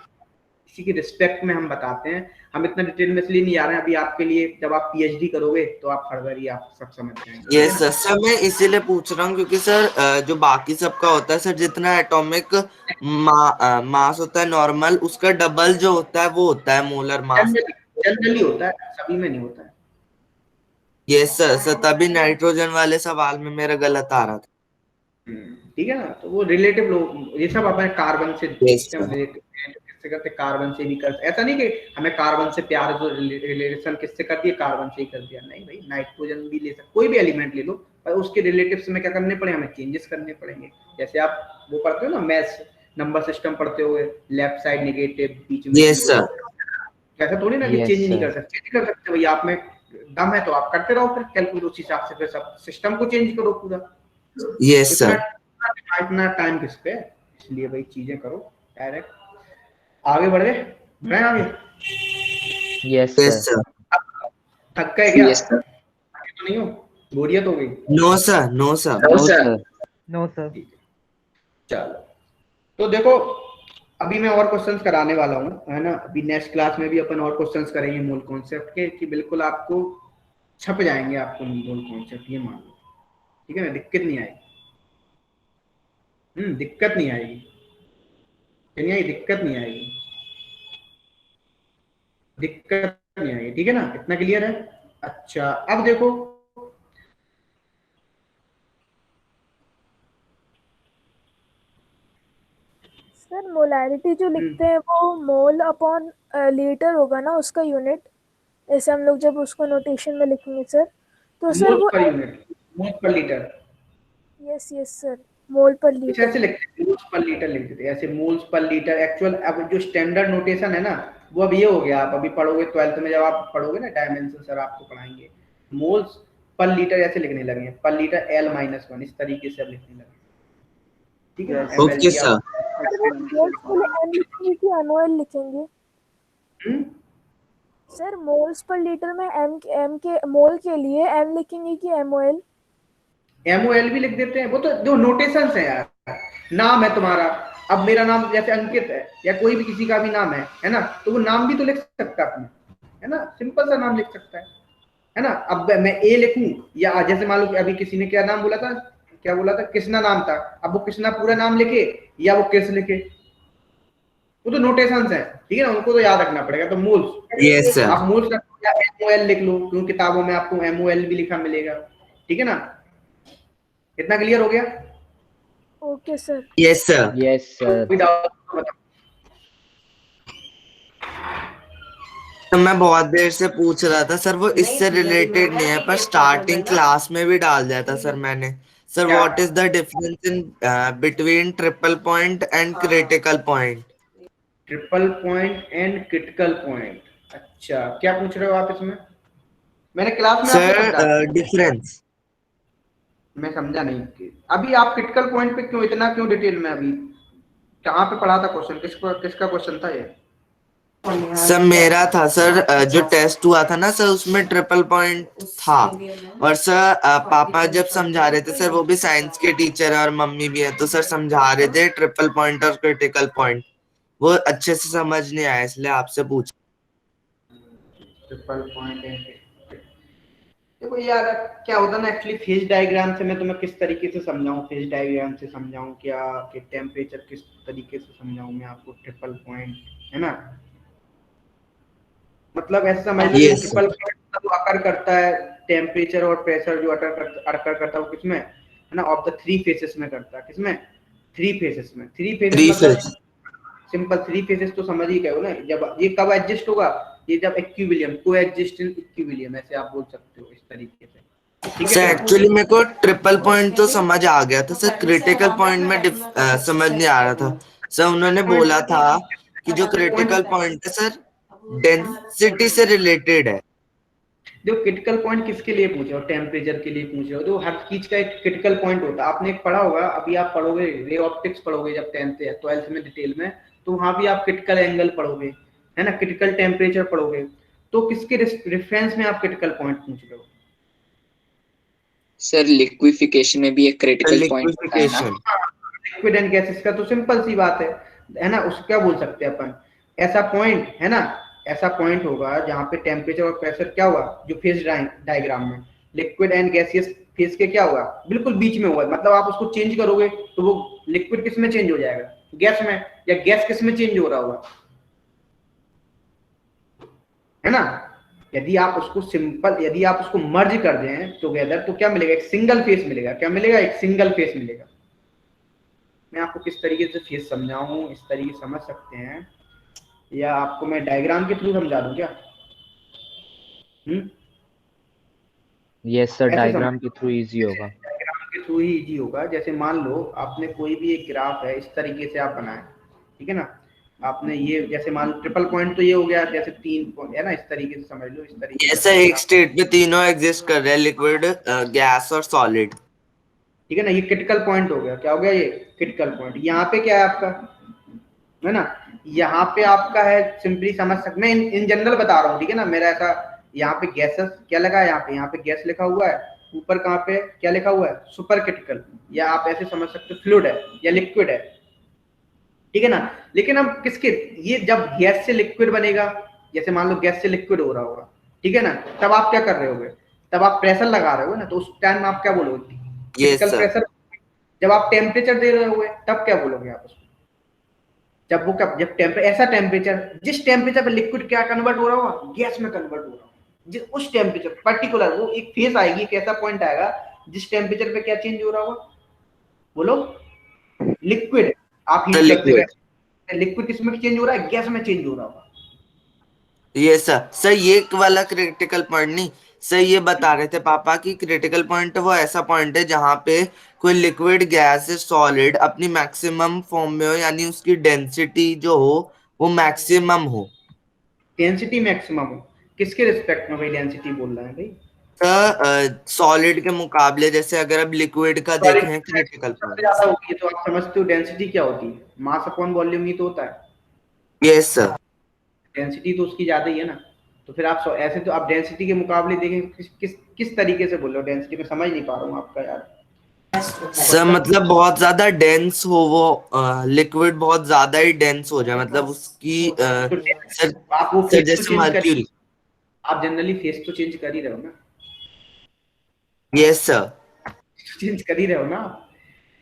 [SPEAKER 1] किसी की रिस्पेक्ट में हम बताते हैं, हम इतना डिटेल में इसलिए नहीं आ रहे हैं, अभी आपके लिए जब आप PhD करोगे तो आप फर्दर ही आप सब समझ जाएंगे।
[SPEAKER 7] यस सर, सर मैं इसीलिए पूछ रहा हूँ क्योंकि सर जो बाकी सबका होता है सर, जितना एटॉमिक मास होता है नॉर्मल, उसका डबल जो होता है वो होता है मोलर मास,
[SPEAKER 1] जनरली होता है, सभी में नहीं होता है।
[SPEAKER 7] यस सर, सर तभी नाइट्रोजन वाले सवाल में मेरा गलत आ रहा था,
[SPEAKER 1] ठीक है ना, तो वो रिलेटिव लोग, ये सब अपने कार्बन से किससे करते, कार्बन से भी करते, ऐसा नहीं कि हमें कार्बन से प्यार, जो रिलेशन किससे कर दिया, कार्बन से ही कर दिया, नहीं भाई, नाइट्रोजन भी ले सकते, कोई भी एलिमेंट ले लो, पर उसके रिलेटिव्स में क्या करने पड़े, हमें चेंजेस करने पड़ेंगे, जैसे आप वो पढ़ते हो ना मैथ्स नंबर सिस्टम पढ़ते हो, लेफ्ट साइड नेगेटिव, बीच में,
[SPEAKER 7] यस सर,
[SPEAKER 1] ऐसा थोड़ी ना कि चेंज नहीं कर सकते, चेंज कर सकते भाई, आप में दम है तो आप करते रहो, फिर कैलकुलेट उस हिसाब से, फिर सब सिस्टम को चेंज करो पूरा,
[SPEAKER 7] यस सर,
[SPEAKER 1] इतना टाइम किस पे, इसलिए भाई चीजें करो डायरेक्ट, आगे बढ़े बढ़े आगे,
[SPEAKER 11] यस सर,
[SPEAKER 1] थक गए क्या, तो नहीं हो, बोरियत हो गई,
[SPEAKER 7] no sir, no sir,
[SPEAKER 11] no sir, no sir,
[SPEAKER 1] चलो तो देखो अभी मैं और क्वेश्चंस कराने वाला हूँ, है ना। अभी नेक्स्ट क्लास में भी अपन और क्वेश्चंस करेंगे मूल कॉन्सेप्ट के, कि बिल्कुल आपको छप जाएंगे आपको मूल कॉन्सेप्ट, ये मान लो, ठीक है ना। दिक्कत नहीं आएगी, दिक्कत नहीं आएगी, नहीं आएगी, दिक्कत नहीं आएगी, दिक्कत नहीं आएगी, ठीक है ना। इतना क्लियर है। अच्छा अब देखो
[SPEAKER 13] सर मोलैरिटी जो लिखते हैं वो मोल अपॉन लीटर होगा ना उसका यूनिट, ऐसे हम लोग जब उसको नोटेशन में लिखेंगे सर, तो सर
[SPEAKER 1] मोल्स
[SPEAKER 13] वो
[SPEAKER 1] per unit, moles per litre,
[SPEAKER 13] yes yes sir, mole per
[SPEAKER 1] कुछ
[SPEAKER 13] लीटर।
[SPEAKER 1] ऐसे लिखते हैं, मोल्स पर लीटर लिख देते हैं, ऐसे मोल्स पर लीटर। एक्चुअल अब जो स्टैंडर्ड नोटेशन है ना वो अब ये हो गया, आप अभी पढ़ोगे 12th में, जब आप पढ़ोगे ना डायमेंशन सर आपको पढ़ाएंगे, मोल्स पर लीटर ऐसे लिखने लगे हैं, पर लीटर L-1 इस तरीके से अब लिखने लगे, ठीक है।
[SPEAKER 7] Okay sir.
[SPEAKER 13] मोल्स के लिए एम लिखेंगे कि एमओएल लिखेंगे? सर मोल्स पर लीटर में एम के मोल के लिए एम लिखेंगे कि एमओएल?
[SPEAKER 1] MOL भी लिख देते हैं, वो तो जो नोटेशन है यार, नाम है तुम्हारा, अब मेरा नाम जैसे अंकित है या कोई भी किसी का भी नाम है ना, तो वो नाम भी तो लिख सकता है अपना, है ना, सिंपल सा नाम लिख सकता है ना। अब मैं ए लिखूं या जैसे मान लो कि अभी किसी ने क्या नाम बोला था, क्या बोला था, कृष्णा नाम था, अब वो कृष्णा पूरा नाम लिखे या वो कृष्ण लिखे, वो तो नोटेशंस है, ठीक है ना, उनको तो याद रखना पड़ेगा। तो मोल्स,
[SPEAKER 7] यस सर।
[SPEAKER 1] आप मोल्स या MOL लिख लो, क्योंकि किताबों में आपको MOL भी लिखा मिलेगा, ठीक है ना। इतना क्लियर हो गया?
[SPEAKER 13] Okay sir.
[SPEAKER 7] Yes sir.
[SPEAKER 11] Yes sir.
[SPEAKER 7] तो मैं बहुत देर से पूछ रहा था सर, वो इससे रिलेटेड नहीं है पर स्टार्टिंग क्लास में भी डाल दिया था सर मैंने। Sir what is the difference in between triple point and critical point?
[SPEAKER 1] Triple point and critical point, अच्छा क्या पूछ रहे हो आप इसमें? मैंने क्लास में
[SPEAKER 7] सर डिफरेंस
[SPEAKER 1] मैं समझा नहीं। अभी आप क्रिटिकल पॉइंट पे क्यों इतना क्यों डिटेल में, अभी कहाँ पे पढ़ा था क्वेश्चन, किसका क्वेश्चन था ये?
[SPEAKER 7] सर मेरा था सर, जो टेस्ट हुआ था ना सर उसमें ट्रिपल पॉइंट था। और सर पापा जब समझा रहे थे सर, वो भी साइंस के टीचर है और मम्मी भी है, तो सर समझा रहे थे ट्रिपल पॉइंट और क्रिटिकल पॉइंट, वो अच्छे से समझ नहीं आया इसलिए आपसे पूछ।
[SPEAKER 1] ट्रिपल पॉइंट देखो यार क्या होता है ना, एक्चुअली फेज डायग्राम से मैं तुम्हें किस तरीके से समझाऊं, फेज डायग्राम से समझाऊं क्या, कि टेम्परेचर किस तरीके से समझाऊं मैं आपको, ट्रिपल पॉइंट, है ना। मतलब ऐसा समझ लो
[SPEAKER 7] Yes,
[SPEAKER 1] ट्रिपल पॉइंट जो अकर करता है, टेम्परेचर और प्रेशर जो अकर करता है वो किसमें, है ना, ऑफ द 3 फेसेस में करता है, किसमें, 3 फेसेस में। 3 फेसेस मतलब सिंपल 3 फेसेस तो समझ ही गए हो ना। जब ये कब एडजस्ट होगा, ये जब इक्विलिब्रियम, को एडजस्ट इन इक्विलिब्रियम, ऐसे आप बोल सकते हो इस तरीके से।
[SPEAKER 7] सर एक्चुअली मेरे को ट्रिपल पॉइंट तो समझ आ गया था सर, क्रिटिकल पॉइंट में समझ नहीं आ रहा था सर। उन्होंने बोला था कि जो क्रिटिकल पॉइंट है सर डेंसिटी से रिलेटेड है।
[SPEAKER 1] जो क्रिटिकल पॉइंट किसके लिए पूछ रहे हो, टेम्परेचर के लिए पूछ रहे हो, तो हर चीज का एक क्रिटिकल पॉइंट होता है। आपने एक पढ़ा होगा, अभी आप पढ़ोगे रे ऑप्टिक्स पढ़ोगे जब 10th या 12th में डिटेल में, तो वहां भी आप क्रिटिकल एंगल पढ़ोगे, है ना, क्रिटिकल टेम्परेचर पढ़ोगे। तो किसके रेफरेंस में आप क्रिटिकल पॉइंट पूछ रहे हो?
[SPEAKER 6] सर लिक्विफिकेशन में भी एक क्रिटिकल पॉइंट होता है ना,
[SPEAKER 1] लिक्विड एंड गैसेस का, तो सिंपल सी बात है ना, उसको क्या बोल सकते हैं अपन, ऐसा पॉइंट, है ना, ऐसा पॉइंट होगा जहां पे टेम्परेचर और प्रेशर क्या हुआ, जो फेज डायग्राम में लिक्विड एंड गैसियस फेज के क्या हुआ, बिल्कुल बीच में हुआ। मतलब आप उसको चेंज करोगे तो वो लिक्विड किस में चेंज हो जाएगा, गैस में, या गैस किस में चेंज हो रहा होगा, है ना। यदि आप उसको सिंपल, यदि आप उसको मर्ज कर दें टुगेदर तो क्या मिलेगा, एक सिंगल फेस मिलेगा। क्या मिलेगा, एक सिंगल फेस मिलेगा। मैं आपको किस तरीके से फेस समझाऊं, इस तरीके से समझ सकते हैं, या आपको मैं डायग्राम के थ्रू समझा दूं क्या?
[SPEAKER 11] यस सर, डायग्राम के थ्रू इजी होगा।
[SPEAKER 1] डायग्राम के थ्रू ही इजी होगा। जैसे मान लो आपने कोई भी एक ग्राफ है, इस तरीके से आप बनाए, ठीक है ना, आपने ये जैसे मान लो ट्रिपल पॉइंट तो ये हो गया, जैसे 3 पॉइंट है ना, इस तरीके से समझ लो, इस तरीके
[SPEAKER 7] ऐसा एक स्टेट में तीनों एग्जिस्ट कर रहे हैं, लिक्विड, गैस और सॉलिड,
[SPEAKER 1] ठीक है ना। ये क्रिटिकल पॉइंट हो गया, क्या हो गया, ये क्रिटिकल पॉइंट। यहाँ पे क्या है आपका, है ना, यहाँ पे आपका है, सिंपली समझ सकते, मैं इन जनरल बता रहा हूँ, ठीक है ना। मेरा ऐसा यहाँ पे गैसेस क्या लगा है, यहाँ पे गैस लिखा हुआ है, ऊपर कहाँ पे क्या लिखा हुआ है, सुपर क्रिटिकल, या आप ऐसे समझ सकते हो फ्लूइड है या लिक्विड है, ठीक है ना। लेकिन हम किसके, ये जब गैस से लिक्विड बनेगा, जैसे मान लो गैस से लिक्विड हो रहा होगा, ठीक है ना, तब आप क्या कर रहे होगे, तब आप प्रेशर लगा रहे हो ना, तो उस टाइम आप क्या बोलोगे, क्रिटिकल प्रेशर। जब आप टेम्परेचर दे रहे होगे तब क्या बोलोगे आप उसको, जब वो जब ऐसा टेम्परेचर, जिस टेम्परेचर पे लिक्विड क्या कन्वर्ट हो रहा होगा, गैस में कन्वर्ट हो रहा होगा, जिस उस टेम्परेचर पर्टिकुलर, वो एक फेज आएगी, एक ऐसा पॉइंट आएगा जिस टेम्परेचर पे क्या चेंज हो रहा होगा, बोलो, लिक्विड आप हीट करते हैं, लिक्विड किसमें चेंज हो रहा है, गैस में चेंज हो रहा होगा।
[SPEAKER 7] ये सर ये वाला क्रिटिकल पॉइंट नहीं सर, ये बता रहे थे पापा कि क्रिटिकल पॉइंट वो ऐसा पॉइंट है जहां पे कोई लिक्विड गैस सॉलिड अपनी मैक्सिमम फॉर्म में हो, यानी उसकी डेंसिटी जो हो वो मैक्सिमम हो।
[SPEAKER 1] डेंसिटी मैक्सिमम हो, किसके रिस्पेक्ट में भाई डेंसिटी बोल रहे हैं भाई,
[SPEAKER 7] सर सॉलिड के मुकाबले, जैसे अगर अब लिक्विड का देखें क्रिटिकल
[SPEAKER 1] सबसे ज्यादा होती है, तो आप समझते हो डेंसिटी क्या होती है, मास अपॉन वॉल्यूम ही तो होता है।
[SPEAKER 7] यस सर,
[SPEAKER 1] डेंसिटी तो उसकी ज्यादा ही है ना, तो फिर आप ऐसे तो आप डेंसिटी के मुकाबले देखें, किस तरीके से बोल रहे हो डेंसिटी, में समझ नहीं पा रहा हूँ आपका यार।
[SPEAKER 7] सर मतलब बहुत ज्यादा डेंस हो वो लिक्विड, बहुत ज्यादा ही डेंस हो जाए, मतलब उसकी सर
[SPEAKER 1] आप वो
[SPEAKER 7] सर जैसे मर्क्यूरी।
[SPEAKER 1] आप जनरली फेस तो चेंज कर ही रहे हो ना।
[SPEAKER 7] यस सर,
[SPEAKER 1] चेंज कर ही रहे हो ना,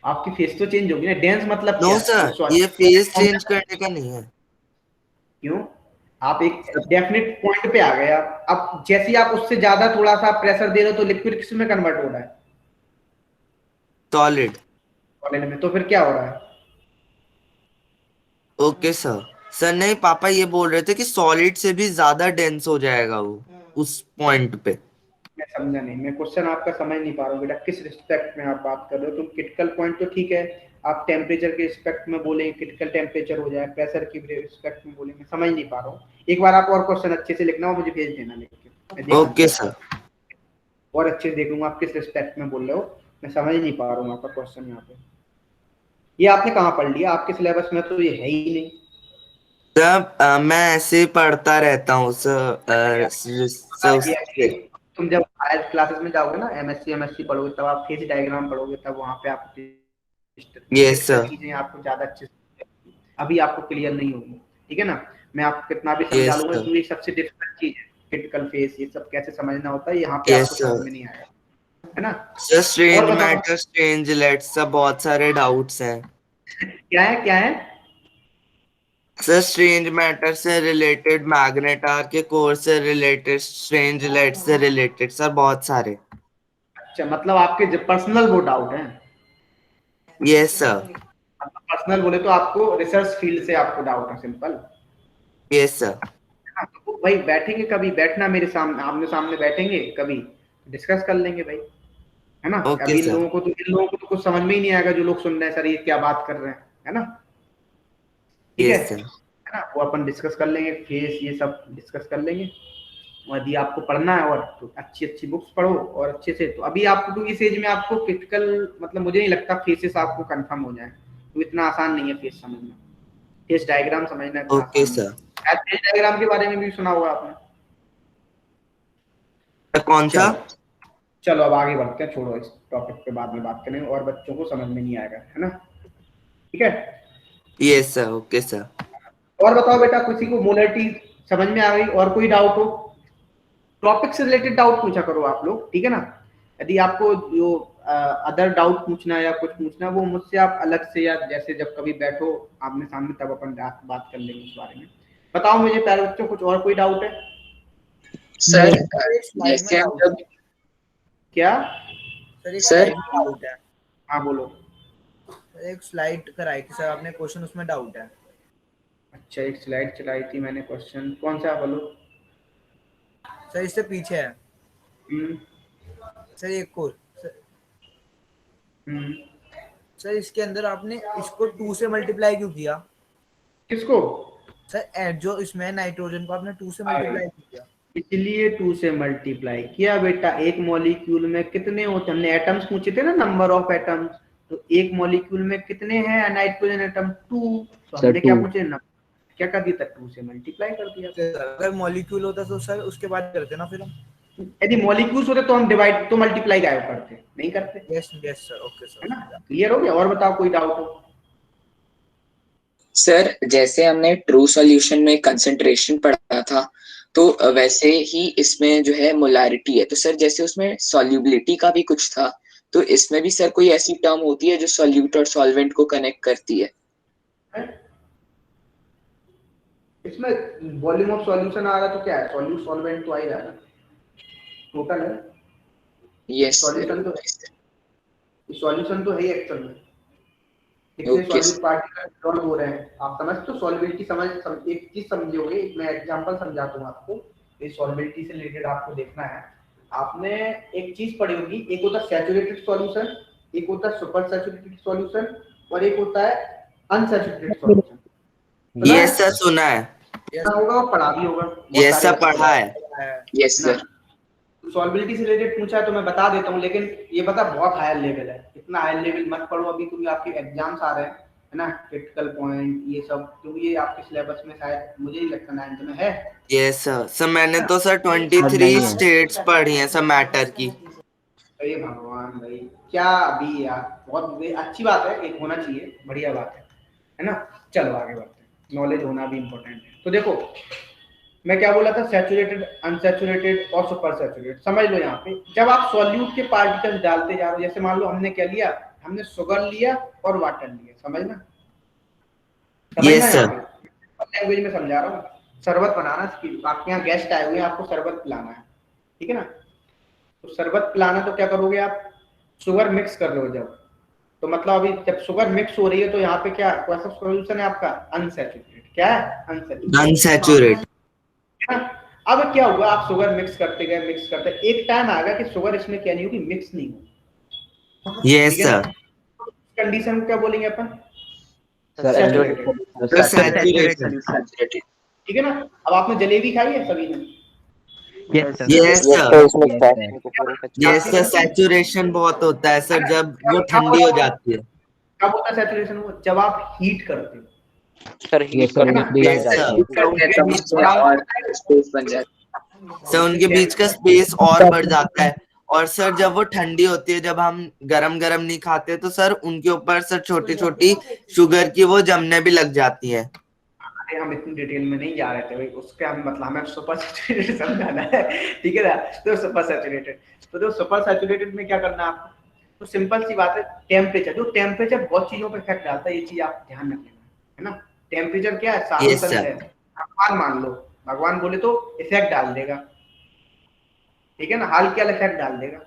[SPEAKER 1] आपकी फेस तो चेंज होगी ना, डेंस मतलब
[SPEAKER 7] नो सर ये फेस चेंज करने का नहीं है।
[SPEAKER 1] क्यों, आप एक डेफिनेट पॉइंट पे आ गए, अब जैसे ही आप उससे ज्यादा थोड़ा सा प्रेशर दे रहे हो तो लिक्विड किस में कन्वर्ट हो रहा है,
[SPEAKER 7] सॉलिड।
[SPEAKER 1] सॉलिड में, तो फिर क्या हो रहा है।
[SPEAKER 7] ओके सर नहीं पापा ये बोल रहे थे कि सॉलिड से भी ज्यादा डेंस हो जाएगा वो उस पॉइंट पे।
[SPEAKER 1] मैं समझा नहीं, मैं क्वेश्चन आपका समझ नहीं पा रहा हूँ बेटा, किस रिस्पेक्ट में आप बात कर रहे हो, तुम क्रिटिकल पॉइंट तो ठीक है, आप टेम्परेचर के रिस्पेक्ट में बोले, क्रिटिकल टेम्परेचर हो जाए, प्रेशर की रिस्पेक्ट में बोले, मैं समझ नहीं पा रहा हूँ। एक बार आप और क्वेश्चन अच्छे से लिखना हो, मुझे भेज देना लिख।
[SPEAKER 7] ओके सर,
[SPEAKER 1] और अच्छे से देखूंगा आप किस रिस्पेक्ट में बोल रहे हो, मैं समझ नहीं पा रहा हूँ आपका क्वेश्चन यहाँ पे। ये आपने कहाँ पढ़ लिया, आपके सिलेबस में तो ये है ही नहीं।
[SPEAKER 7] सर मैं ऐसे ही पढ़ता रहता हूँ सर। तुम
[SPEAKER 1] जब हायर क्लासेस में जाओगे ना, एमएससी पढ़ोगे, तब आप फेज डायग्राम पढ़ोगे, तब वहाँ पे आप
[SPEAKER 7] यस सर
[SPEAKER 1] चीजें आपको ज्यादा अच्छे से, अभी आपको क्लियर नहीं होगी, ठीक है ना। मैं आपको कितना भी समझा लूंगा, तो ये सबसे डिफिकल्ट चीज है, क्रिटिकल फेज, ये सब कैसे समझना होता है, यहाँ पे आपको समझ में नहीं आएगा, है ना।
[SPEAKER 7] Sir strange matter, strange let's, सब बहुत सारे डाउट्स हैं।
[SPEAKER 1] क्या है
[SPEAKER 7] सर स्ट्रेंज मैटर से रिलेटेड, मैग्नेटार के कोर से रिलेटेड, स्ट्रेंज लाइट से रिलेटेड, सर बहुत सारे।
[SPEAKER 1] अच्छा, मतलब आपके पर्सनल वो डाउट है।
[SPEAKER 7] यस सर,
[SPEAKER 1] पर्सनल बोले तो आपको रिसर्च फील्ड से आपको डाउट है, सिंपल।
[SPEAKER 7] यस सर,
[SPEAKER 1] तो भाई बैठेंगे कभी, बैठना मेरे सामने, आमने सामने बैठेंगे कभी, डिस्कस कर लेंगे भाई, है ना। अभी इन लोगों को तो कुछ समझ में ही नहीं आएगा, जो लोग सुन रहे हैं, सर ये क्या बात कर रहे हैं, है ना, ठीक है ना। वो अपन डिस्कस कर लेंगे, फेस ये सब डिस्कस कर लेंगे, और यदि आपको पढ़ना है और तो अच्छी अच्छी बुक्स पढ़ो और अच्छे से। तो अभी आपको तो इस एज में आपको क्रिटिकल, मतलब मुझे नहीं लगता फेसेस आपको कंफर्म हो जाए, तो इतना आसान नहीं है फेस समझना, फेस डायग्राम समझना इतना
[SPEAKER 7] ओके
[SPEAKER 1] आसान
[SPEAKER 7] सर।
[SPEAKER 1] फेस डायग्राम के बारे में भी सुना होगा आपने,
[SPEAKER 7] कौन सा।
[SPEAKER 1] चलो अब आगे बढ़ते हैं, छोड़ो इस टॉपिक पे, बाद में बात करेंगे, और बच्चों को समझ में नहीं आएगा, है ना, ठीक है।
[SPEAKER 7] Yes sir, okay sir.
[SPEAKER 1] और बताओ बेटा, किसी को मोलरिटी समझ में आ गई, और कोई डाउट हो, टॉपिक से रिलेटेड डाउट पूछा करो आप लोग, ठीक है ना। यदि आपको जो अदर डाउट पूछना है या कुछ पूछना, वो मुझसे आप अलग से, या जैसे जब कभी बैठो आमने सामने, तब अपन बात कर लेंगे उस बारे में। बताओ मुझे प्यारे बच्चों, कुछ और कोई डाउट है।
[SPEAKER 6] सर जैसे हम जब
[SPEAKER 1] क्या
[SPEAKER 6] सर
[SPEAKER 1] हाँ बोलो।
[SPEAKER 10] एक स्लाइड कराई थी सर आपने, क्वेश्चन उसमें डाउट है।
[SPEAKER 1] अच्छा, एक स्लाइड चलाई थी मैंने, क्वेश्चन कौन सा, बोलो
[SPEAKER 10] सर। इससे पीछे है सर, एक और सर, इसके अंदर आपने इसको 2 से मल्टीप्लाई क्यों किया।
[SPEAKER 1] किसको
[SPEAKER 10] सर, जो इसमें नाइट्रोजन को आपने 2 से मल्टीप्लाई क्यों किया।
[SPEAKER 1] इसलिए 2 से मल्टीप्लाई किया बेटा, एक मॉलिक्यूल में कितने होते हैं, हमने एटम्स पूछे थे ना, नंबर ऑफ एटम्स, तो एक मॉलिक्यूल में कितने हैं नाइट्रोजन एटम, 2, तो हमने क्या पूछे, क्या कर दिया था, 2 से मल्टीप्लाई कर दिया।
[SPEAKER 10] अगर मॉलिक्यूल होता तो सर उसके बाद करते ना फिर हम।
[SPEAKER 1] यदि मॉलिक्यूल्स होते तो हम डिवाइड तो मल्टीप्लाई गायब करते, नहीं करते।
[SPEAKER 10] Yes yes sir, okay sir.
[SPEAKER 1] है ना, क्लियर हो गया? और बताओ कोई डाउट हो?
[SPEAKER 6] सर जैसे हमने ट्रू सॉल्यूशन में कंसंट्रेशन पढ़ा था, तो वैसे ही इसमें जो है मोलारिटी है। तो सर जैसे उसमें सॉल्युबिलिटी का भी कुछ था, तो इसमें भी सर कोई ऐसी टर्म होती है जो सॉल्यूट और सॉल्वेंट को कनेक्ट करती है?
[SPEAKER 1] इसमें वॉल्यूम ऑफ सॉल्यूशन आ रहा तो क्या है, सॉल्यूट सॉल्वेंट तो आ ही रहा है, टोटल है।
[SPEAKER 6] यस
[SPEAKER 1] सॉल्यूशन तो है ही एक्चुअल में, कितने सॉल्यूट पार्टिकल डिसॉल्व हो रहे हैं आप समझ। तो सॉल्युबिलिटी एक चीज समझोगे, मैं एग्जांपल समझाता हूँ आपको। इस सॉल्युबिलिटी से रिलेटेड आपको देखना है, आपने एक चीज पढ़ी होगी, एक होता है सैचुरेटेड सॉल्यूशन, एक होता है सुपर सैचुरेटेड सॉल्यूशन, और एक होता है अनसैचुरेटेड सॉल्यूशन।
[SPEAKER 7] ये सर सुना है,
[SPEAKER 1] होगा और पढ़ा भी होगा।
[SPEAKER 7] ये सब पढ़ा है।
[SPEAKER 6] Yes sir.
[SPEAKER 1] सॉल्युबिलिटी से रिलेटेड पूछा है तो मैं बता देता हूँ, लेकिन ये बता बहुत हायर लेवल है, इतना हायर लेवल मत पढ़ो अभी, क्योंकि आपके एग्जाम्स आ रहे हैं, है ना, क्रिटिकल पॉइंट ये सब, क्योंकि ये आपके सिलेबस में शायद मुझे ही लगता 9th में है।
[SPEAKER 7] यस सर मैंने तो सर 23 स्टेट्स पढ़ी हैं सब मैटर की।
[SPEAKER 1] अरे भगवान भाई, क्या अभी यार, बहुत अच्छी बात है, एक होना चाहिए, बढ़िया बात है ना। चलो आगे बढ़ते हैं, नॉलेज होना भी इम्पोर्टेंट है। तो देखो मैं क्या बोला था, सैचुरेटेड, अनसैचुरेटेड और सुपर सैचुरेटेड। समझ लो यहाँ पे जब आप सॉल्यूट के पार्टिकल्स डालते जा रहे हो, जैसे मान लो हमने क्या लिया, हमने शुगर लिया और वाटर लिया, समझना
[SPEAKER 7] यस सर,
[SPEAKER 1] लैंग्वेज में समझा रहा हूँ। शरबत बनाना, आपके यहाँ गेस्ट आए हुए हैं, आपको शरबत पिलाना है, ठीक है ना। तो शरबत पिलाना तो क्या करोगे आप, शुगर मिक्स कर रहे हो जब, तो मतलब अभी जब शुगर मिक्स हो रही है तो यहाँ पे क्या कौन सा सॉल्यूशन है आपका, अनसैचुरेटेड। क्या है,
[SPEAKER 7] अनसैचुरेटेड।
[SPEAKER 1] अब क्या हुआ, आप शुगर मिक्स करते गए, मिक्स करते, एक टाइम आएगा कि शुगर इसमें क्या नहीं होगी, मिक्स नहीं होगी।
[SPEAKER 7] Yes sir.
[SPEAKER 1] कंडीशन को क्या बोलेंगे अपन,
[SPEAKER 7] सैचुरेटेड।
[SPEAKER 1] ठीक है ना। अब आपने जलेबी खाई है सभी ने?
[SPEAKER 7] यस सर सैचुरेशन बहुत होता है सर जब वो ठंडी हो जाती है।
[SPEAKER 1] कब होता है सैचुरेशन, वो जब आप हीट करते हो
[SPEAKER 11] सर हीट
[SPEAKER 7] सर उनके बीच का स्पेस और बढ़ जाता है। और सर जब वो ठंडी होती है, जब हम गरम गरम नहीं खाते, तो सर उनके ऊपर सर छोटी छोटी शुगर की वो जमने भी लग जाती है।
[SPEAKER 1] हम इतनी डिटेल में नहीं जा रहे थे भाई, उसका मतलब हमें सुपर सैचुरेटेड समझाना है, ठीक है ना। तो सुपर सैचुरेटेड, तो सुपर सैचुरेटेड में क्या करना है आपको, तो सिंपल सी बात है, टेम्परेचर, जो टेम्परेचर बहुत चीजों पे इफेक्ट डालता है, ये चीज आप ध्यान रख लेना, है ना। टेम्परेचर क्या है, साधन है, भगवान मान लो, भगवान बोले तो इफेक्ट डाल देगा, ठीक है ना, हाल क्या इफेक्ट डाल देगा,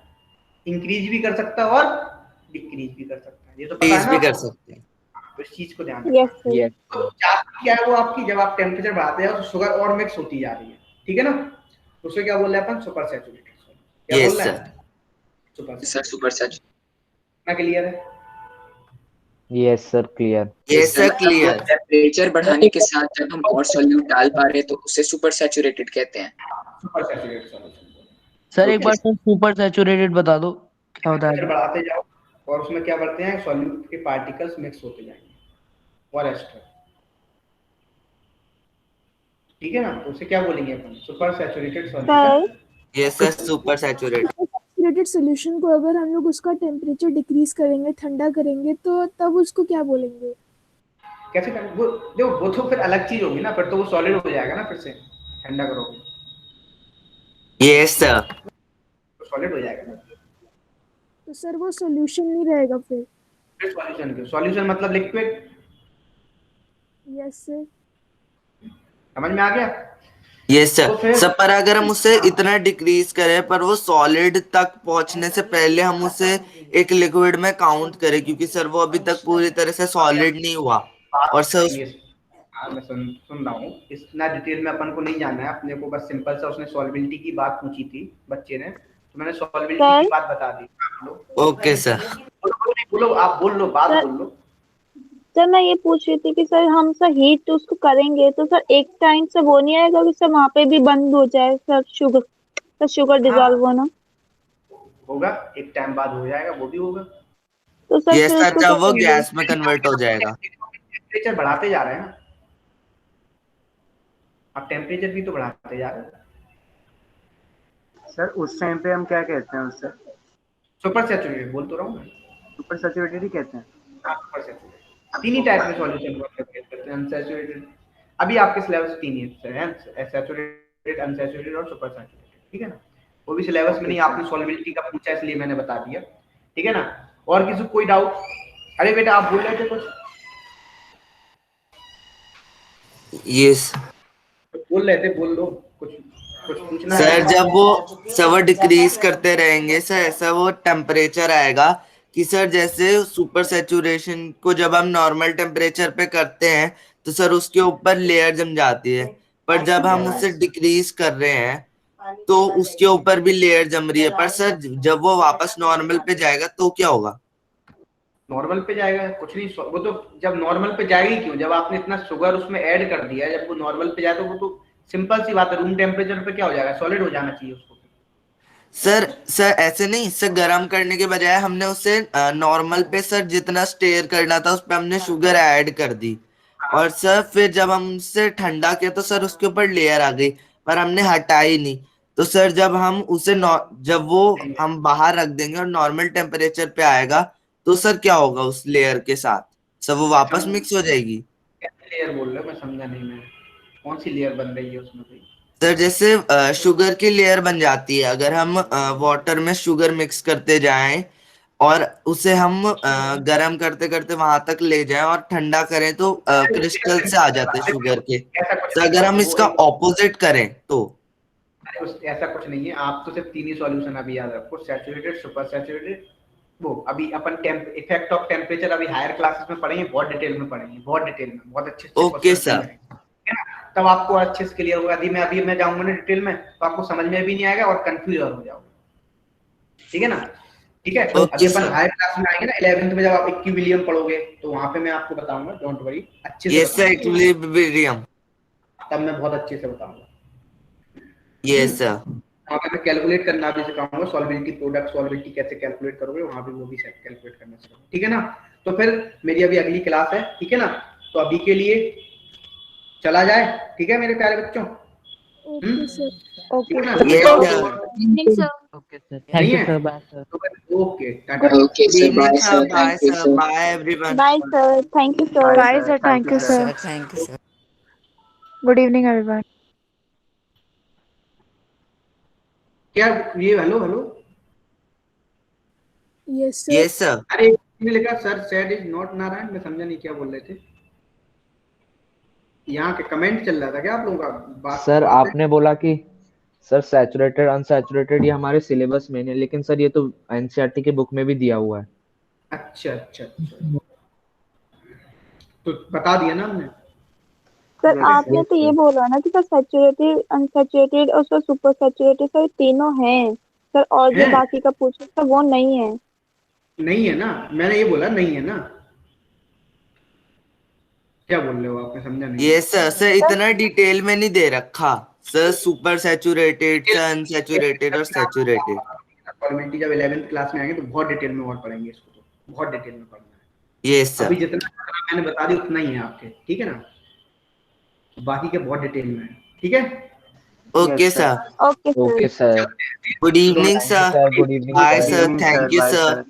[SPEAKER 1] इंक्रीज भी कर सकता है और डिक्रीज भी कर सकता है, ये तो पता है ना,
[SPEAKER 7] कर सकते हैं।
[SPEAKER 1] इस चीज को ध्यान रखना। तो क्या है वो आपकी, जब आप टेम्परेचर बढ़ाते हैं तो शुगर और मिक्स होती जा रही है, ठीक है ना, तो उसे क्या बोल रहे हैं अपन, सुपर सैचुरेटेड। क्या बोल रहे हैं,
[SPEAKER 6] सुपर सैचुरेटेड।
[SPEAKER 1] क्लियर है?
[SPEAKER 11] Yes sir clear.
[SPEAKER 7] Yes sir clear.
[SPEAKER 6] Temperature बढ़ाने के साथ जब हम और सॉल्यूट डाल पा रहे हैं तो उसे सुपर सैचुरेटेड कहते हैं।
[SPEAKER 1] Super saturated solution.
[SPEAKER 8] सर एक बार सुपर सैचुरेटेड बता दो क्या होता है।
[SPEAKER 1] बढ़ाते जाओ और उसमें क्या बढ़ते हैं, सॉल्यूट के पार्टिकल्स मिक्स होते जाएंगे और एस्टर, ठीक है ना, तो उसे क्या बोलेंगे अपन, super saturated solution.
[SPEAKER 7] Yes sir super saturated.
[SPEAKER 13] Saturated solution को अगर हम लोग उसका टेम्परेचर डिक्रीज करेंगे, ठंडा करेंगे, तो तब उसको क्या बोलेंगे,
[SPEAKER 1] कैसे करें वो, देखो वो तो फिर अलग चीज होगी ना, फिर तो वो सॉलिड हो जाएगा ना, फिर से ठंडा करोगे।
[SPEAKER 7] यस सर,
[SPEAKER 1] सॉलिड हो जाएगा ना,
[SPEAKER 13] तो सर वो सॉल्यूशन नहीं रहेगा फिर
[SPEAKER 1] सॉल्यूशन क्यों, सॉल्यूशन मतलब लिक्विड।
[SPEAKER 13] यस सर,
[SPEAKER 1] समझ में आ गया।
[SPEAKER 7] Yes sir. सब पर अगर हम उसे इतना डिक्रीज करें पर वो सॉलिड तक पहुंचने से पहले हम उसे एक लिक्विड में काउंट करें, क्योंकि सर वो अभी तक पूरी तरह से सॉलिड नहीं हुआ। और सर
[SPEAKER 1] मैं सुन रहा हूँ, इतना डिटेल में अपन को नहीं जाना है, अपने को बस सिंपल सा उसने सॉल्युबिलिटी की बात पूछी थी बच्चे ने, तो मैंने सॉल्युबिलिटी की बात बता दी।
[SPEAKER 7] Okay sir.
[SPEAKER 1] बोलो आप, बोल लो, बात बोल लो।
[SPEAKER 9] सर मैं ये पूछ रही थी कि सर हम सर हीट उसको करेंगे तो सर एक टाइम से वो नहीं आएगा कि सर वहाँ पे भी बंद हो जाए सर, शुगर डिजॉल्व होना
[SPEAKER 1] होगा, एक टाइम बाद हो जाएगा, वो भी होगा।
[SPEAKER 9] तो सर
[SPEAKER 7] ये सर जब वो गैस में कन्वर्ट हो जाएगा।
[SPEAKER 1] टेम्परेचर बढ़ाते जा रहे हैं ना, आप टेम्परेचर भी तो बढ़ाते जा रहे हैं।
[SPEAKER 4] सर उस टाइम पे हम क्या कहते हैं उससे?
[SPEAKER 1] सुपर सैचुरेटेड बोल तो रहा हूँ मैं।
[SPEAKER 4] सुपर सैचुरेटेड ही कहते हैं।
[SPEAKER 1] हाँ, सुपर सैचुरेटेड। तीन ही टाइप में सॉल्यूशन वर्क करते हैं, अनसैचुरेटेड। अभी आपके सिलेबस तीन ही है, सैचुरेटेड, अनसैचुरेटेड और सुपर सैचुरेटेड, ठीक है ना। वो भी सिलेबस में नहीं, आपने सॉल्युबिलिटी का पूछा इसलिए मैंने बता दिया, ठीक है ना। और किसी को कोई डाउट? अरे बेटा आप बोल रहे थे कुछ?
[SPEAKER 7] यस
[SPEAKER 1] बोल रहे थे, बोल लो कुछ, कुछ पूछना
[SPEAKER 7] सर।
[SPEAKER 1] है?
[SPEAKER 7] जब वो डिक्रीज करते रहेंगे सर, ऐसा वो टेम्परेचर आएगा कि सर जैसे सुपर सैचुरेशन को जब हम नॉर्मल टेम्परेचर पे करते हैं तो सर उसके ऊपर लेयर जम जाती है, पर जब हम उसे डिक्रीज कर रहे हैं तो उसके ऊपर भी लेयर जम रही है। पर सर जब वो वापस नॉर्मल पे जाएगा तो क्या होगा?
[SPEAKER 1] नॉर्मल पे जाएगा, कुछ नहीं। वो तो जब नॉर्मल पे जाएगी क्यों, जब आपने इतना शुगर उसमें ऐड कर दिया, जब वो नॉर्मल पे जाए तो वो तो सिंपल सी बात है, रूम टेम्परेचर पे क्या हो जाएगा, सॉलिड हो जाना चाहिए उसको।
[SPEAKER 7] सर ऐसे नहीं सर, गर्म करने के बजाय हमने उसे नॉर्मल पे सर जितना स्टेयर करना था उस पे हमने शुगर ऐड कर दी, और सर फिर जब हम उसे ठंडा किया तो सर उसके ऊपर लेयर आ गई, पर हमने हटाई नहीं। तो सर जब हम उसे जब वो हम बाहर रख देंगे और नॉर्मल टेम्परेचर पे आएगा तो सर क्या होगा उस लेयर के साथ? सर वो वापस मिक्स हो जाएगी।
[SPEAKER 1] कैसी लेयर बोल रहे हो, मैं समझा नहीं। मैं कौन सी लेयर बन रही है उसमें कोई?
[SPEAKER 7] सर जैसे शुगर की लेयर बन जाती है अगर हम वाटर में शुगर मिक्स करते जाएं और उसे हम गर्म करते करते वहां तक ले जाएं और ठंडा करें तो क्रिस्टल से आ जाते हैं शुगर के। तो अगर हम इसका ऑपोजिट करें तो?
[SPEAKER 1] ऐसा कुछ नहीं है, आप तो सिर्फ तीन ही सॉल्यूशन अभी याद रखो, सैचुरेटेड, सुपर सैचुरेटेड। वो अभी अपन इफेक्ट ऑफ टेम्परेचर अभी हायर क्लासेस में पढ़ेंगे, बहुत डिटेल में पढ़ेंगे, बहुत डिटेल में, बहुत अच्छे से।
[SPEAKER 7] Okay sir.
[SPEAKER 1] तब आपको अच्छे से क्लियर होगा। अभी मैं जाऊंगा ना डिटेल में तो आपको समझ में भी नहीं आएगा और कंफ्यूज हो जाओगे, ठीक है ना। ठीक है, अभी अपन हायर क्लास में आएंगे ना 11th में, जब आप इक्विलिब्रियम पढ़ोगे तो वहां पे मैं आपको बताऊंगा, डोंट वरी, अच्छे से
[SPEAKER 7] यस सर, इक्विलिब्रियम।
[SPEAKER 1] तब मैं बहुत अच्छे से बताऊंगा।
[SPEAKER 7] Yes sir.
[SPEAKER 1] वहां पे मैं कैलकुलेट करना भी सिखाऊंगा, सॉल्युबिलिटी, प्रोडक्ट सॉल्युबिलिटी कैसे कैलकुलेट करोगे, वहां पे वो भी कैलकुलेट करना सिखाऊंगा, ठीक है ना। तो फिर मेरी अभी अगली क्लास है, ठीक है ना। तो अभी के लिए चला जाए, ठीक है मेरे प्यारे बच्चों।
[SPEAKER 13] Okay sir.
[SPEAKER 12] Okay.
[SPEAKER 2] Evening, sir.
[SPEAKER 11] Okay, sir. Thank you, sir. Bye, sir.
[SPEAKER 1] Okay, tata.
[SPEAKER 6] Okay, sir. Bye, sir.
[SPEAKER 7] Bye
[SPEAKER 6] Thank you,
[SPEAKER 7] sir,
[SPEAKER 6] sir.
[SPEAKER 7] Bye everyone.
[SPEAKER 9] Bye, sir. Thank you, sir.
[SPEAKER 12] Bye, sir. Thank you, sir.
[SPEAKER 10] Thank you, sir.
[SPEAKER 12] Good evening, everyone.
[SPEAKER 1] क्या ये, hello hello.
[SPEAKER 13] Yes sir.
[SPEAKER 7] Yes sir.
[SPEAKER 1] अरे इसमें लिखा sir said is not Narayan, मैं समझा नहीं क्या बोल रहे थे। यहाँ के कमेंट चल रहा था क्या आप लोगों का? बात
[SPEAKER 11] सर
[SPEAKER 1] बात है?
[SPEAKER 11] आपने बोला कि सर सैचुरेटेड अनसैचुरेटेड ये हमारे सिलेबस में नहीं है, लेकिन सर ये तो एनसीईआरटी के बुक में भी दिया हुआ है।
[SPEAKER 1] अच्छा अच्छा अच्छा, तो बता दिया ना हमने।
[SPEAKER 9] सर आपने तो ये बोला ना कि सर सैचुरेटेड, अनसैचुरेटेड और सर सुपर सैचुरेटेड, सर तीनों हैं सर, और जो
[SPEAKER 1] हैं?
[SPEAKER 9] बाकी का पूछा सर वो नहीं है।
[SPEAKER 1] नहीं है ना, मैंने ये बोला नहीं है ना। क्या बोल रहे हो आप, मैं समझा नहीं।
[SPEAKER 7] Yes sir. सर इतना डिटेल में नहीं दे रखा sir, super saturated, sir unsaturated और सैचुरेटेड।
[SPEAKER 1] सॉल्युबिलिटी जब 11th क्लास में आएंगे तो बहुत डिटेल में और पढ़ेंगे इसको, तो बहुत डिटेल में पढ़ना है।
[SPEAKER 7] यस
[SPEAKER 1] अभी
[SPEAKER 7] सर।
[SPEAKER 1] जितना मैंने बता दिया उतना ही है आपके, ठीक है ना। बाकी के बहुत डिटेल में है, ठीक है।
[SPEAKER 7] Okay sir.
[SPEAKER 9] Okay
[SPEAKER 11] okay
[SPEAKER 9] sir.
[SPEAKER 11] Sir.
[SPEAKER 7] Good evening sir.
[SPEAKER 11] Good evening
[SPEAKER 7] bye
[SPEAKER 11] sir.
[SPEAKER 7] Sir, thank you sir.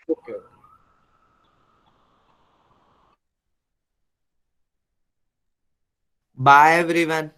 [SPEAKER 1] Okay.
[SPEAKER 7] Bye everyone.